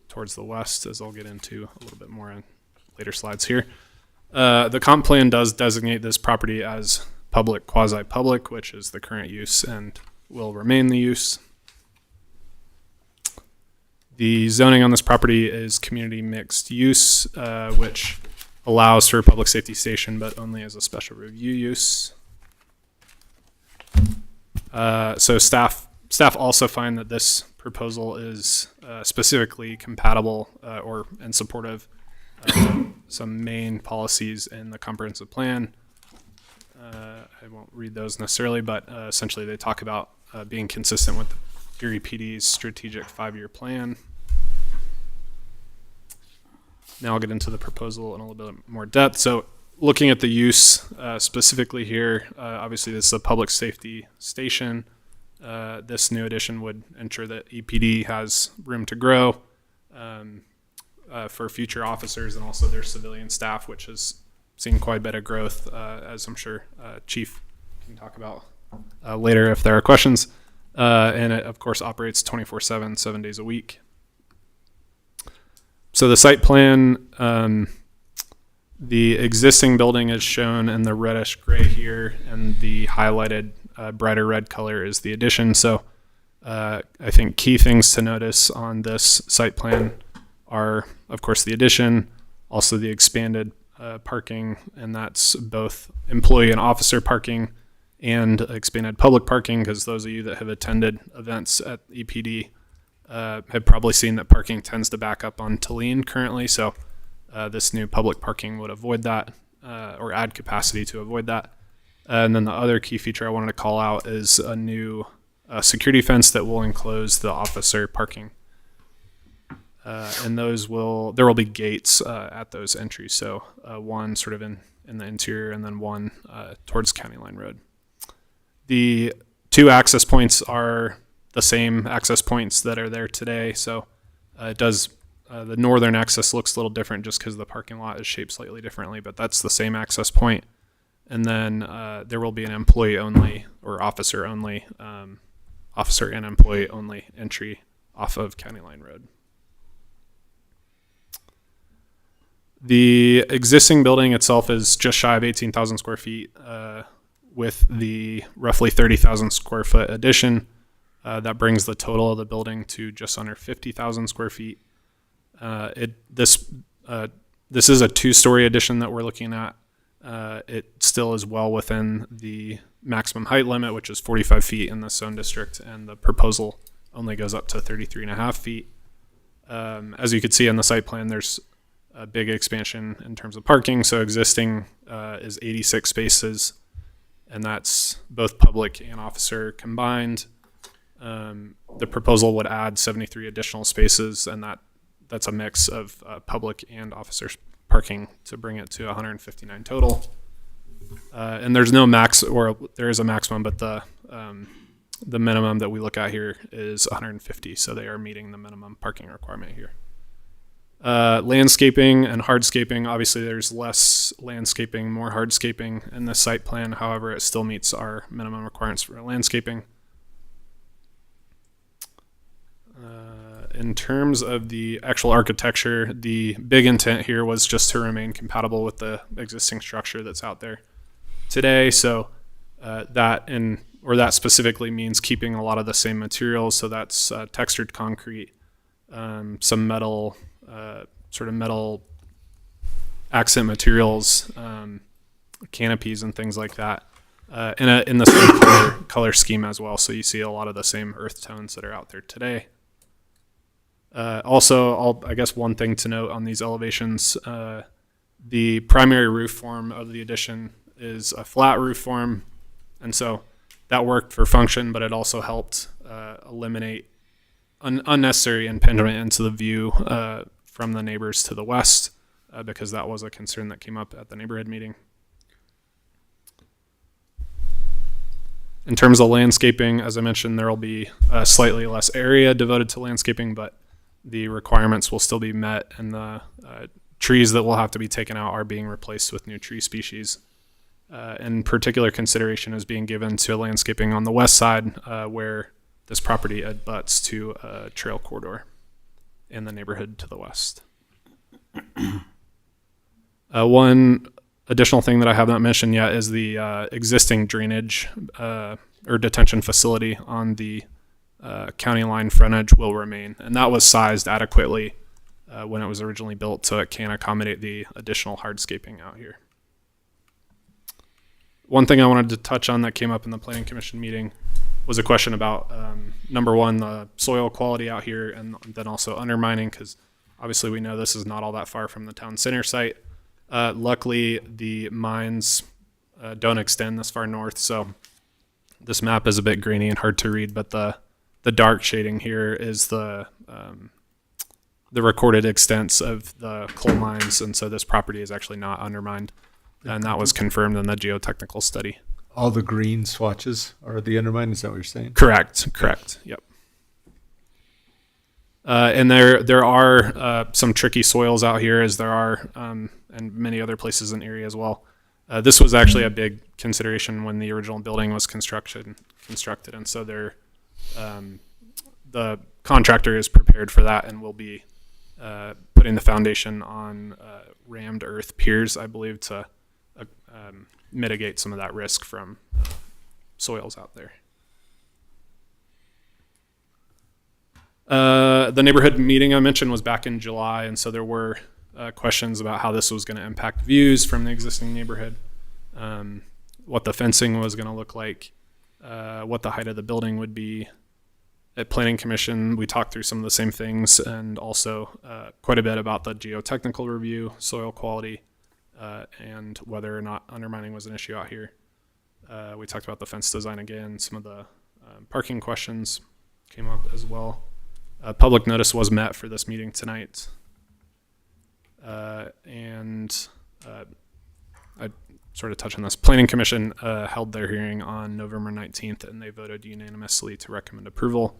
Speaker 1: towards the west, as I'll get into a little bit more in later slides here. The comp plan does designate this property as public, quasi-public, which is the current use and will remain the use. The zoning on this property is community mixed use, which allows for a public safety station, but only as a special review use. So staff also find that this proposal is specifically compatible and supportive of some main policies in the comprehensive plan. I won't read those necessarily, but essentially they talk about being consistent with the Erie PD's strategic 5-year plan. Now I'll get into the proposal in a little bit more depth. So looking at the use specifically here, obviously this is a public safety station. this new addition would ensure that EPD has room to grow for future officers and also their civilian staff, which has seen quite a bit of growth, as I'm sure Chief can talk about later if there are questions. And it, of course, operates 24/7, 7 days a week. So the site plan, the existing building is shown in the reddish gray here, and the highlighted brighter red color is the addition. So I think key things to notice on this site plan are, of course, the addition, also the expanded parking, and that's both employee and officer parking and expanded public parking, because those of you that have attended events at EPD have probably seen that parking tends to back up on Tulane currently. So this new public parking would avoid that or add capacity to avoid that. And then the other key feature I wanted to call out is a new security fence that will enclose the officer parking. And there will be gates at those entries. So one sort of in the interior and then one towards County Line Road. The two access points are the same access points that are there today. So the northern access looks a little different just because the parking lot is shaped slightly differently, but that's the same access point. And then there will be an employee only or officer only, officer and employee only entry off of County Line Road. The existing building itself is just shy of 18,000 square feet with the roughly 30,000 square foot addition. That brings the total of the building to just under 50,000 square feet. This is a two-story addition that we're looking at. It still is well within the maximum height limit, which is 45 feet in the zone district, and the proposal only goes up to 33.5 feet. As you can see on the site plan, there's a big expansion in terms of parking. So existing is 86 spaces, and that's both public and officer combined. The proposal would add 73 additional spaces, and that's a mix of public and officer parking to bring it to 159 total. And there's no max, or there is a maximum, but the minimum that we look at here is 150. So they are meeting the minimum parking requirement here. Landscaping and hardscaping, obviously there's less landscaping, more hardscaping in the site plan. However, it still meets our minimum requirements for landscaping. In terms of the actual architecture, the big intent here was just to remain compatible with the existing structure that's out there today. So that specifically means keeping a lot of the same materials. So that's textured concrete, some metal, sort of metal accent materials, canopies and things like that, in the same color scheme as well. So you see a lot of the same earth tones that are out there today. Also, I guess one thing to note on these elevations, the primary roof form of the addition is a flat roof form, and so that worked for function, but it also helped eliminate unnecessary impingement into the view from the neighbors to the west, because that was a concern that came up at the neighborhood meeting. In terms of landscaping, as I mentioned, there will be slightly less area devoted to landscaping, but the requirements will still be met, and the trees that will have to be taken out are being replaced with new tree species. And particular consideration is being given to landscaping on the west side, where this property abuts to a trail corridor in the neighborhood to the west. One additional thing that I have not mentioned yet is the existing drainage or detention facility on the county line frontage will remain, and that was sized adequately when it was originally built, so it can accommodate the additional hardscaping out here. One thing I wanted to touch on that came up in the Planning Commission meeting was a question about number one, the soil quality out here, and then also undermining, because obviously we know this is not all that far from the town center site. Luckily, the mines don't extend this far north, so this map is a bit grainy and hard to read, but the dark shading here is the recorded extents of the coal mines, and so this property is actually not undermined, and that was confirmed in the geotechnical study.
Speaker 4: all the green swatches are the undermined, is that what you're saying?
Speaker 1: Correct. Yep. And there are some tricky soils out here, as there are, and many other places in the area as well. This was actually a big consideration when the original building was constructed, and so the contractor is prepared for that and will be putting the foundation on rammed earth piers, I believe, to mitigate some of that risk from soils out there. The neighborhood meeting I mentioned was back in July, and so there were questions about how this was going to impact views from the existing neighborhood, what the fencing was going to look like, what the height of the building would be. At Planning Commission, we talked through some of the same things, and also quite a bit about the geotechnical review, soil quality, and whether or not undermining was an issue out here. We talked about the fence design again. Some of the parking questions came up as well. Public notice was met for this meeting tonight. And I sort of touched on this. Planning Commission held their hearing on November 19th, and they voted unanimously to recommend approval.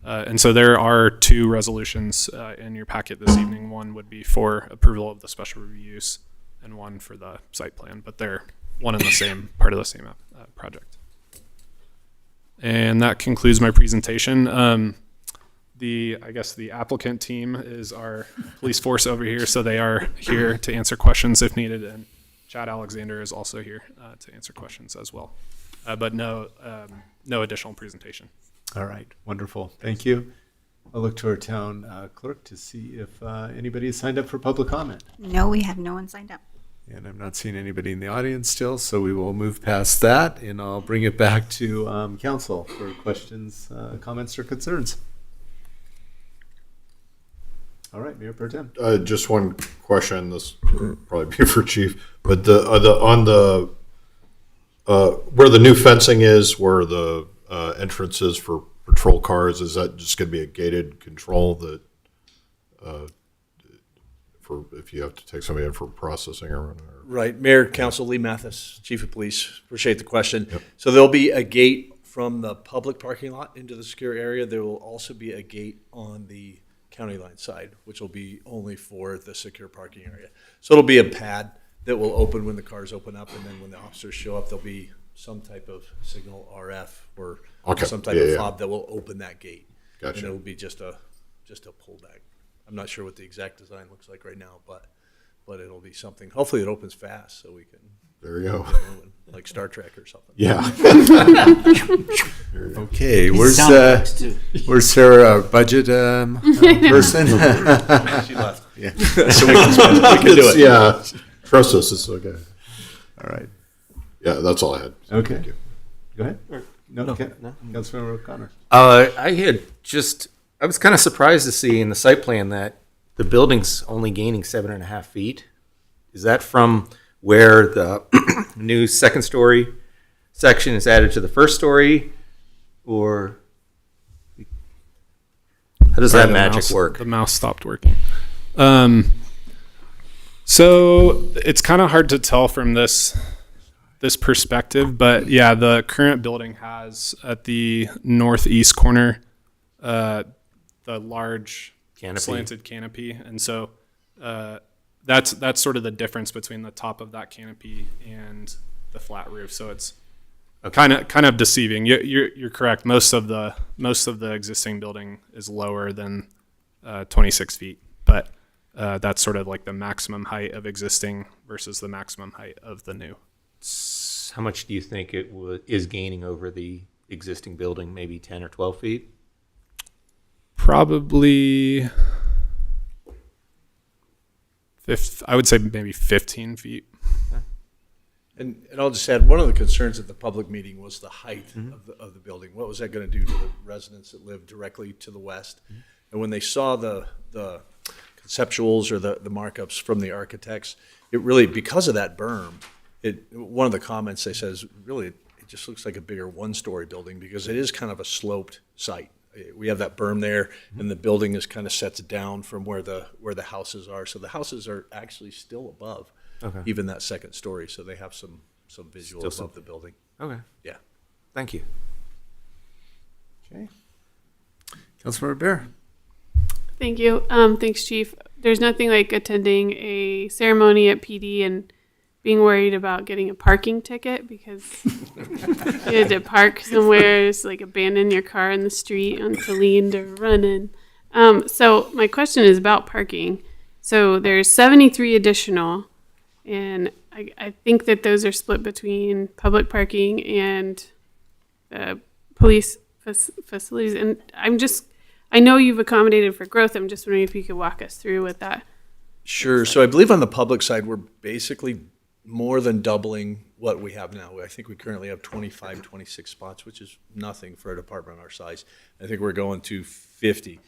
Speaker 1: And so there are two resolutions in your packet this evening. One would be for approval of the special review use, and one for the site plan, but they're one and the same, part of the same project. And that concludes my presentation. I guess the applicant team is our police force over here, so they are here to answer questions if needed, and Chad Alexander is also here to answer questions as well. But no additional presentation.
Speaker 4: All right, wonderful. Thank you. I'll look to our town clerk to see if anybody has signed up for public comment.
Speaker 2: No, we have no one signed up.
Speaker 4: And I'm not seeing anybody in the audience still, so we will move past that, and I'll bring it back to council for questions, comments, or concerns. All right, Mayor Pro Tem.
Speaker 6: Just one question. This will probably be for Chief, but on the where the new fencing is, where the entrance is for patrol cars, is that just going to be a gated control that for if you have to take somebody in for processing or whatever?
Speaker 12: Right, Mayor, Council, Lee Mathis, Chief of Police. Appreciate the question.
Speaker 6: Yep.
Speaker 12: So there'll be a gate from the public parking lot into the secure area. There will also be a gate on the county line side, which will be only for the secure parking area. So it'll be a pad that will open when the cars open up, and then when the officers show up, there'll be some type of signal RF or some type of fob that will open that gate.
Speaker 6: Gotcha.
Speaker 12: And it'll be just a pullback. I'm not sure what the exact design looks like right now, but it'll be something. Hopefully it opens fast so we can.
Speaker 6: There you go.
Speaker 12: Like Star Trek or something.
Speaker 6: Yeah.
Speaker 4: Okay, where's our budget person?
Speaker 12: She left.
Speaker 4: Yeah.
Speaker 12: So we can do it.
Speaker 6: Yeah. Trust us, it's okay.
Speaker 4: All right.
Speaker 6: Yeah, that's all I had.
Speaker 4: Okay.
Speaker 6: Thank you.
Speaker 4: Go ahead. No. Councilmember O'Connor.
Speaker 13: I was kind of surprised to see in the site plan that the building's only gaining 7.5 feet. Is that from where the new second story section is added to the first story, or how does that magic work?
Speaker 1: The mouse stopped working. So it's kind of hard to tell from this perspective, but yeah, the current building has at the northeast corner the large slanted canopy, and so that's sort of the difference between the top of that canopy and the flat roof. So it's kind of deceiving. You're correct. Most of the existing building is lower than 26 feet, but that's sort of like the maximum height of existing versus the maximum height of the new.
Speaker 13: How much do you think it is gaining over the existing building? Maybe 10 or 12 feet?
Speaker 1: Probably, I would say maybe 15 feet.
Speaker 12: And I'll just add, one of the concerns at the public meeting was the height of the building. What was that going to do to the residents that live directly to the west? And when they saw the conceptuals or the markups from the architects, it really, because of that berm, one of the comments they said is really, it just looks like a bigger one-story building because it is kind of a sloped site. We have that berm there, and the building is kind of sets down from where the houses are. So the houses are actually still above even that second story. So they have some visual above the building.
Speaker 8: Okay.
Speaker 12: Yeah.
Speaker 8: Thank you.
Speaker 4: Okay. Councilmember Bear.
Speaker 3: Thank you. Thanks, Chief. There's nothing like attending a ceremony at PD and being worried about getting a parking ticket because you had to park somewhere, just like abandon your car in the street to lean to run in. So my question is about parking. So there's 73 additional, and I think that those are split between public parking and police facilities. And I know you've accommodated for growth. I'm just wondering if you could walk us through with that.
Speaker 12: Sure. So I believe on the public side, we're basically more than doubling what we have now. I think we currently have 25, 26 spots, which is nothing for a department our size. I think we're going to 50.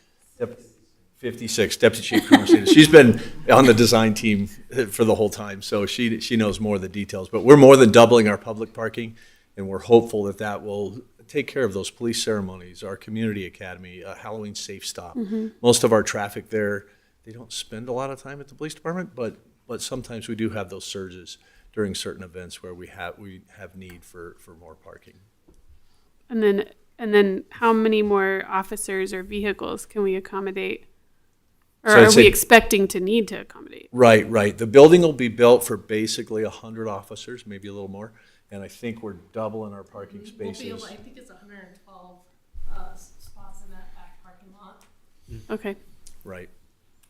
Speaker 12: 56. Deputy Chief Conversation. She's been on the design team for the whole time, so she knows more of the details. But we're more than doubling our public parking, and we're hopeful that that will take care of those police ceremonies, our community academy, Halloween safe stop.
Speaker 3: Mhm.
Speaker 12: Most of our traffic there, they don't spend a lot of time at the police department, but sometimes we do have those surges during certain events where we have need for more parking.
Speaker 3: And then how many more officers or vehicles can we accommodate? Or
Speaker 12: So I'd
Speaker 3: are
Speaker 12: say-
Speaker 3: we expecting to need to accommodate?
Speaker 12: Right. The building will be built for basically 100 officers, maybe a little more, and I think we're doubling our parking spaces.
Speaker 22: I think it's 112 spots in that back parking lot.
Speaker 3: Okay.
Speaker 12: Right.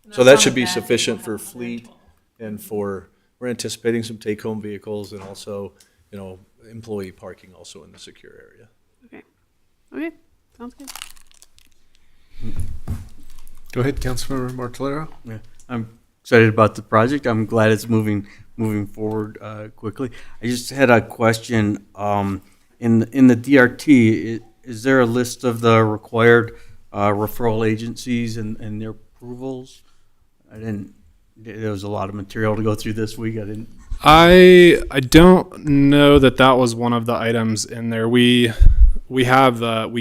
Speaker 22: And
Speaker 12: So
Speaker 22: that's
Speaker 12: that should
Speaker 22: not
Speaker 12: be
Speaker 22: bad.
Speaker 12: sufficient
Speaker 22: We'll
Speaker 12: for
Speaker 22: have
Speaker 12: fleet and we're anticipating some take-home vehicles and also, employee parking also in the secure area.
Speaker 3: Okay. Sounds good.
Speaker 4: Go ahead, Councilmember Martellero.
Speaker 9: Yeah, I'm excited about the project. I'm glad it's moving forward quickly. I just had a question. In the DRT, is there a list of the required referral agencies and their approvals? There was a lot of material to go through this week.
Speaker 1: I don't know that was one of the items in there. We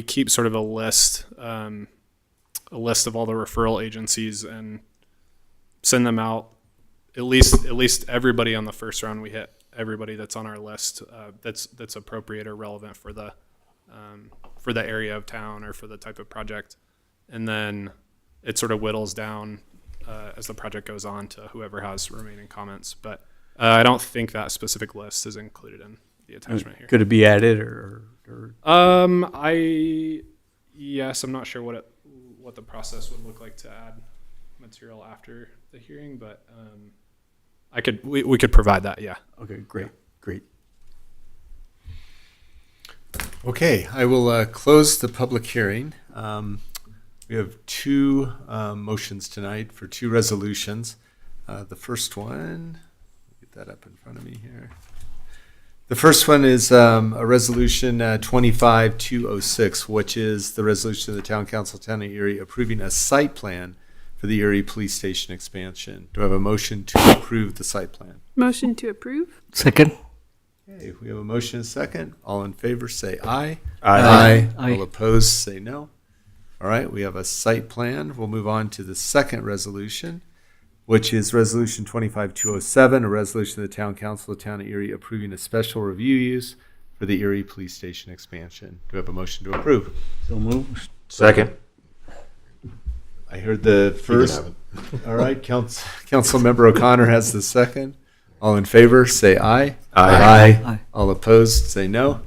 Speaker 1: keep sort of a list of all the referral agencies and send them out. At least everybody on the first round, we hit everybody that's on our list that's appropriate or relevant for the area of town or for the type of project, and then it sort of whittles down as the project goes on to whoever has remaining comments. But I don't think that specific list is included in the attachment here.
Speaker 9: Could it be added or?
Speaker 1: Yes, I'm not sure what the process would look like to add material after the hearing, but we could provide that. Yeah.
Speaker 9: Okay. Great.
Speaker 4: Okay, I will close the public hearing. We have two motions tonight for two resolutions. The first one, get that up in front of me here. The first one is a resolution 25206, which is the resolution of the Town Council, Town of Erie, approving a site plan for the Erie Police Station expansion. Do I have a motion to approve the site plan?
Speaker 3: Motion to approve.
Speaker 11: Second.
Speaker 4: Okay, we have a motion and a second. All in favor, say aye.
Speaker 11: Aye.
Speaker 4: All opposed, say no. All right, we have a site plan. We'll move on to the second resolution, which is Resolution 25207, a resolution of the Town Council of the Town of Erie approving a special review use for the Erie Police Station expansion. Do we have a motion to approve?
Speaker 9: So moved.
Speaker 8: Second.
Speaker 4: I heard the first. All right, Councilmember O'Connor has the second. All in favor, say aye.
Speaker 8: Aye.
Speaker 4: All opposed, say no.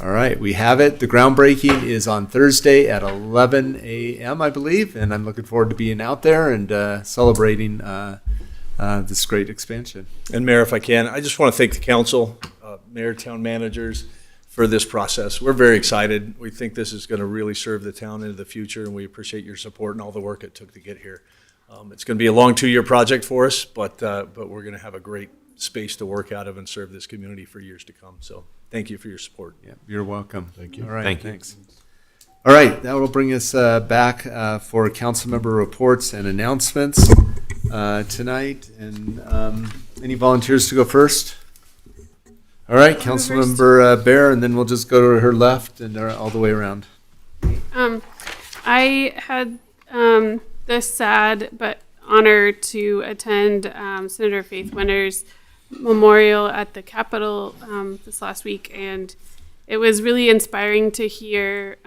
Speaker 4: All right, we have it. The groundbreaking is on Thursday at 11 a.m., I believe, and I'm looking forward to being out there and celebrating this great expansion.
Speaker 12: And Mayor, if I can, I just want to thank the council, mayor, town managers, for this process. We're very excited. We think this is going to really serve the town into the future, and we appreciate your support and all the work it took to get here. It's going to be a long 2-year project for us, but we're going to have a great space to work out of and serve this community for years to come. So thank you for your support.
Speaker 4: Yeah, you're welcome.
Speaker 12: Thank you.
Speaker 4: All right,
Speaker 8: Thank you.
Speaker 4: thanks. All right, that will bring us back for council member reports and announcements tonight. And any volunteers to go first? All right, Councilmember Bear, and then we'll just go to her left and all the way around.
Speaker 3: I had the sad but honor to attend Senator Faith Winter's memorial at the Capitol this last week, and it was really inspiring to hear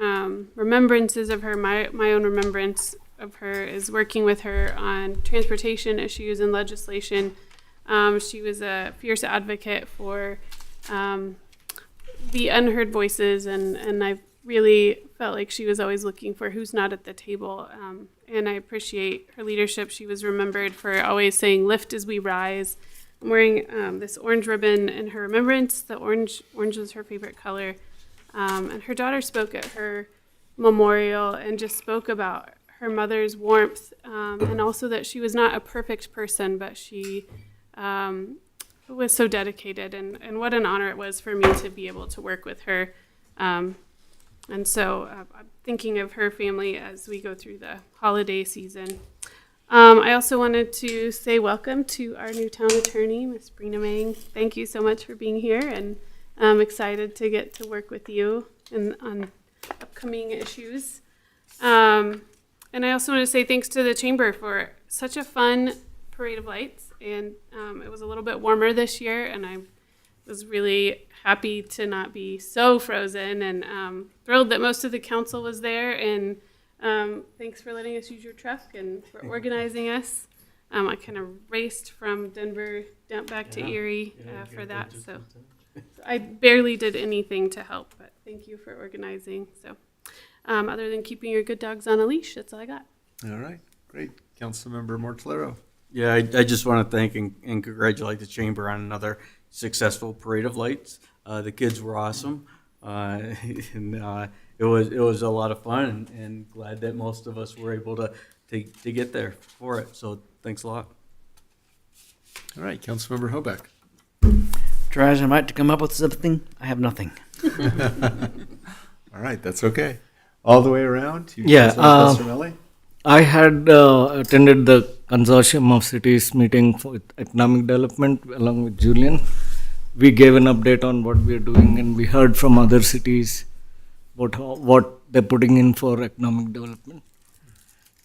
Speaker 3: remembrances of her. My own remembrance of her is working with her on transportation issues and legislation. She was a fierce advocate for the unheard voices, and I really felt like she was always looking for who's not at the table. And I appreciate her leadership. She was remembered for always saying, "Lift as we rise." I'm wearing this orange ribbon in her remembrance. The orange was her favorite color. And her daughter spoke at her memorial and just spoke about her mother's warmth, and also that she was not a perfect person, but she was so dedicated, and what an honor it was for me to be able to work with her. And so I'm thinking of her family as we go through the holiday season. I also wanted to say welcome to our new town attorney, Ms. Brina Mang. Thank you so much for being here, and I'm excited to get to work with you on upcoming issues. And I also want to say thanks to the Chamber for such a fun parade of lights, and it was a little bit warmer this year, and I was really happy to not be so frozen, and thrilled that most of the council was there, and thanks for letting us use your truck and for organizing us. I kind of raced from Denver down back to Erie for that, so I barely did anything to help, but thank you for organizing. So other than keeping your good dogs on a leash, that's all I got.
Speaker 4: All right, great. Councilmember Mortolero.
Speaker 9: Yeah, I just want to thank and congratulate the Chamber on another successful parade of lights. The kids were awesome, and it was a lot of fun, and glad that most of us were able to get there for it. So thanks a lot.
Speaker 4: All right, Councilmember Hobeck.
Speaker 10: Try as I might to come up with something, I have nothing.
Speaker 4: All right, that's okay. All the way around.
Speaker 11: I had attended the Consortium of Cities meeting for economic development along with Julian. We gave an update on what we are doing, and we heard from other cities what they're putting in for economic development.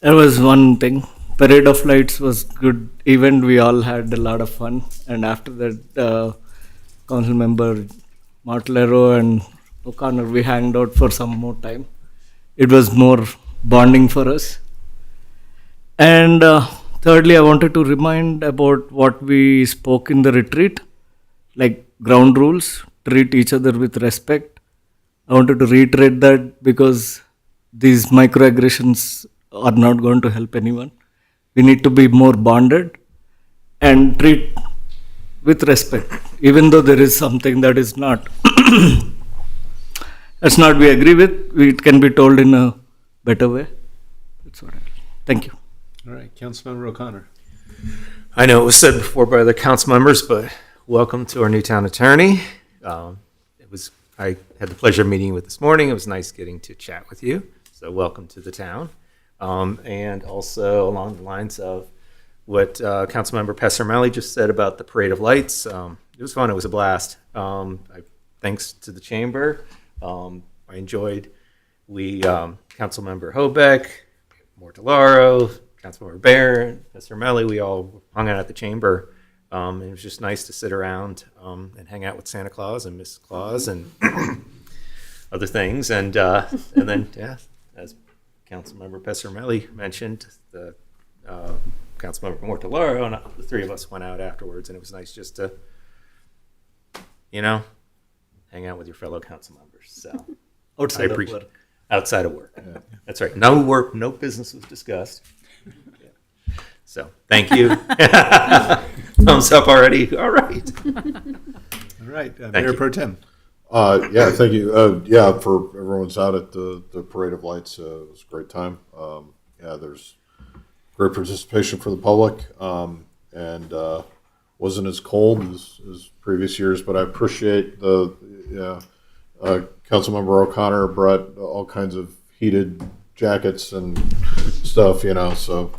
Speaker 11: There was one thing. Parade of Lights was good event. We all had a lot of fun, and after that, Council Member Martellero and O'Connor, we hanged out for some more time. It was more bonding for us. And thirdly, I wanted to remind about what we spoke in the retreat, like ground rules, treat each other with respect. I wanted to reiterate that because these microaggressions are not going to help anyone. We need to be more bonded and treat with respect, even though there is something that is not that's not we agree with, it can be told in a better way. That's what thank you.
Speaker 4: All right, Councilmember O'Connor.
Speaker 13: I know it was said before by other council members, but welcome to our new town attorney. I had the pleasure of meeting you this morning. It was nice getting to chat with you. So welcome to the town. And also along the lines of what Councilmember Pesarmelli just said about the Parade of Lights. It was fun. It was a blast. Thanks to the Chamber. I enjoyed. Councilmember Hobeck, Mortellaro, Councilmember Barron, Pesarmelli, we all hung out at the Chamber. It was just nice to sit around and hang out with Santa Claus and Mrs. Claus and other things. And then, as Councilmember Pesarmelli mentioned, the Councilmember Mortellaro and the three of us went out afterwards, and it was nice just to, hang out with your fellow council members. So
Speaker 11: Outside of work.
Speaker 13: Outside of work. Yeah. That's right. No work, no business was discussed. Yeah. So thank you. Thumbs up already. All right.
Speaker 4: All right, Mayor Pro Tem.
Speaker 6: Thank you. For everyone's out at the Parade of Lights, it was a great time. There's great participation for the public, and wasn't as cold as previous years, but I appreciate Councilmember O'Connor brought all kinds of heated jackets and stuff, so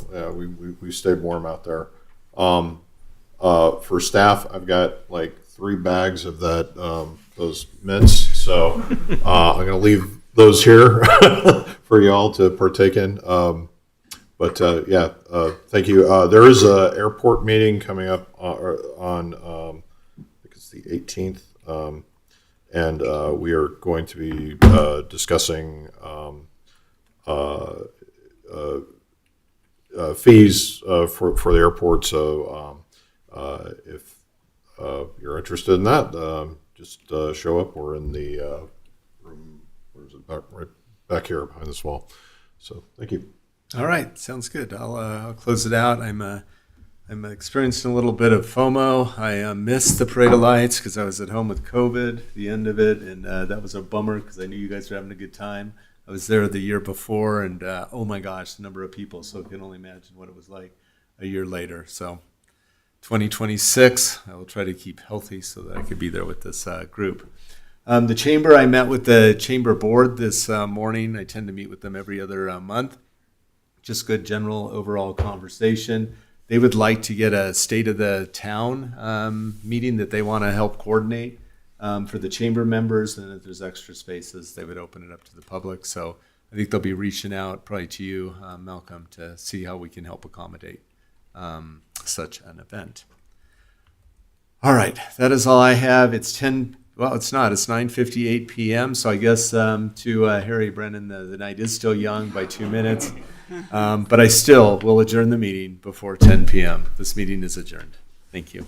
Speaker 6: we stayed warm out there. For staff, I've got like 3 bags of those mints, so I'm going to leave those here for y'all to partake in. Thank you. There is a airport meeting coming up on It's the 18th. And we are going to be discussing fees for the airport. So if you're interested in that, just show up. We're in the room, where is it? Right back here behind this wall. So thank you.
Speaker 4: All right, sounds good. I'll close it out. I'm experiencing a little bit of FOMO. I missed the Parade of Lights because I was at home with COVID, the end of it, and that was a bummer because I knew you guys were having a good time. I was there the year before, and oh my gosh, the number of people. So I can only imagine what it was like a year later. So 2026, I will try to keep healthy so that I could be there with this group. The chamber, I met with the chamber board this morning. I tend to meet with them every other month. Just good general overall conversation. They would like to get a state of the town meeting that they want to help coordinate for the chamber members. And if there's extra spaces, they would open it up to the public. So I think they'll be reaching out probably to you, Malcolm, to see how we can help accommodate such an event. All right, that is all I have. It's 10. Well, it's not. It's 9:58 p.m. So I guess to Harry Brennan, the night is still young by 2 minutes. But I still will adjourn the meeting before 10 p.m. This meeting is adjourned. Thank you.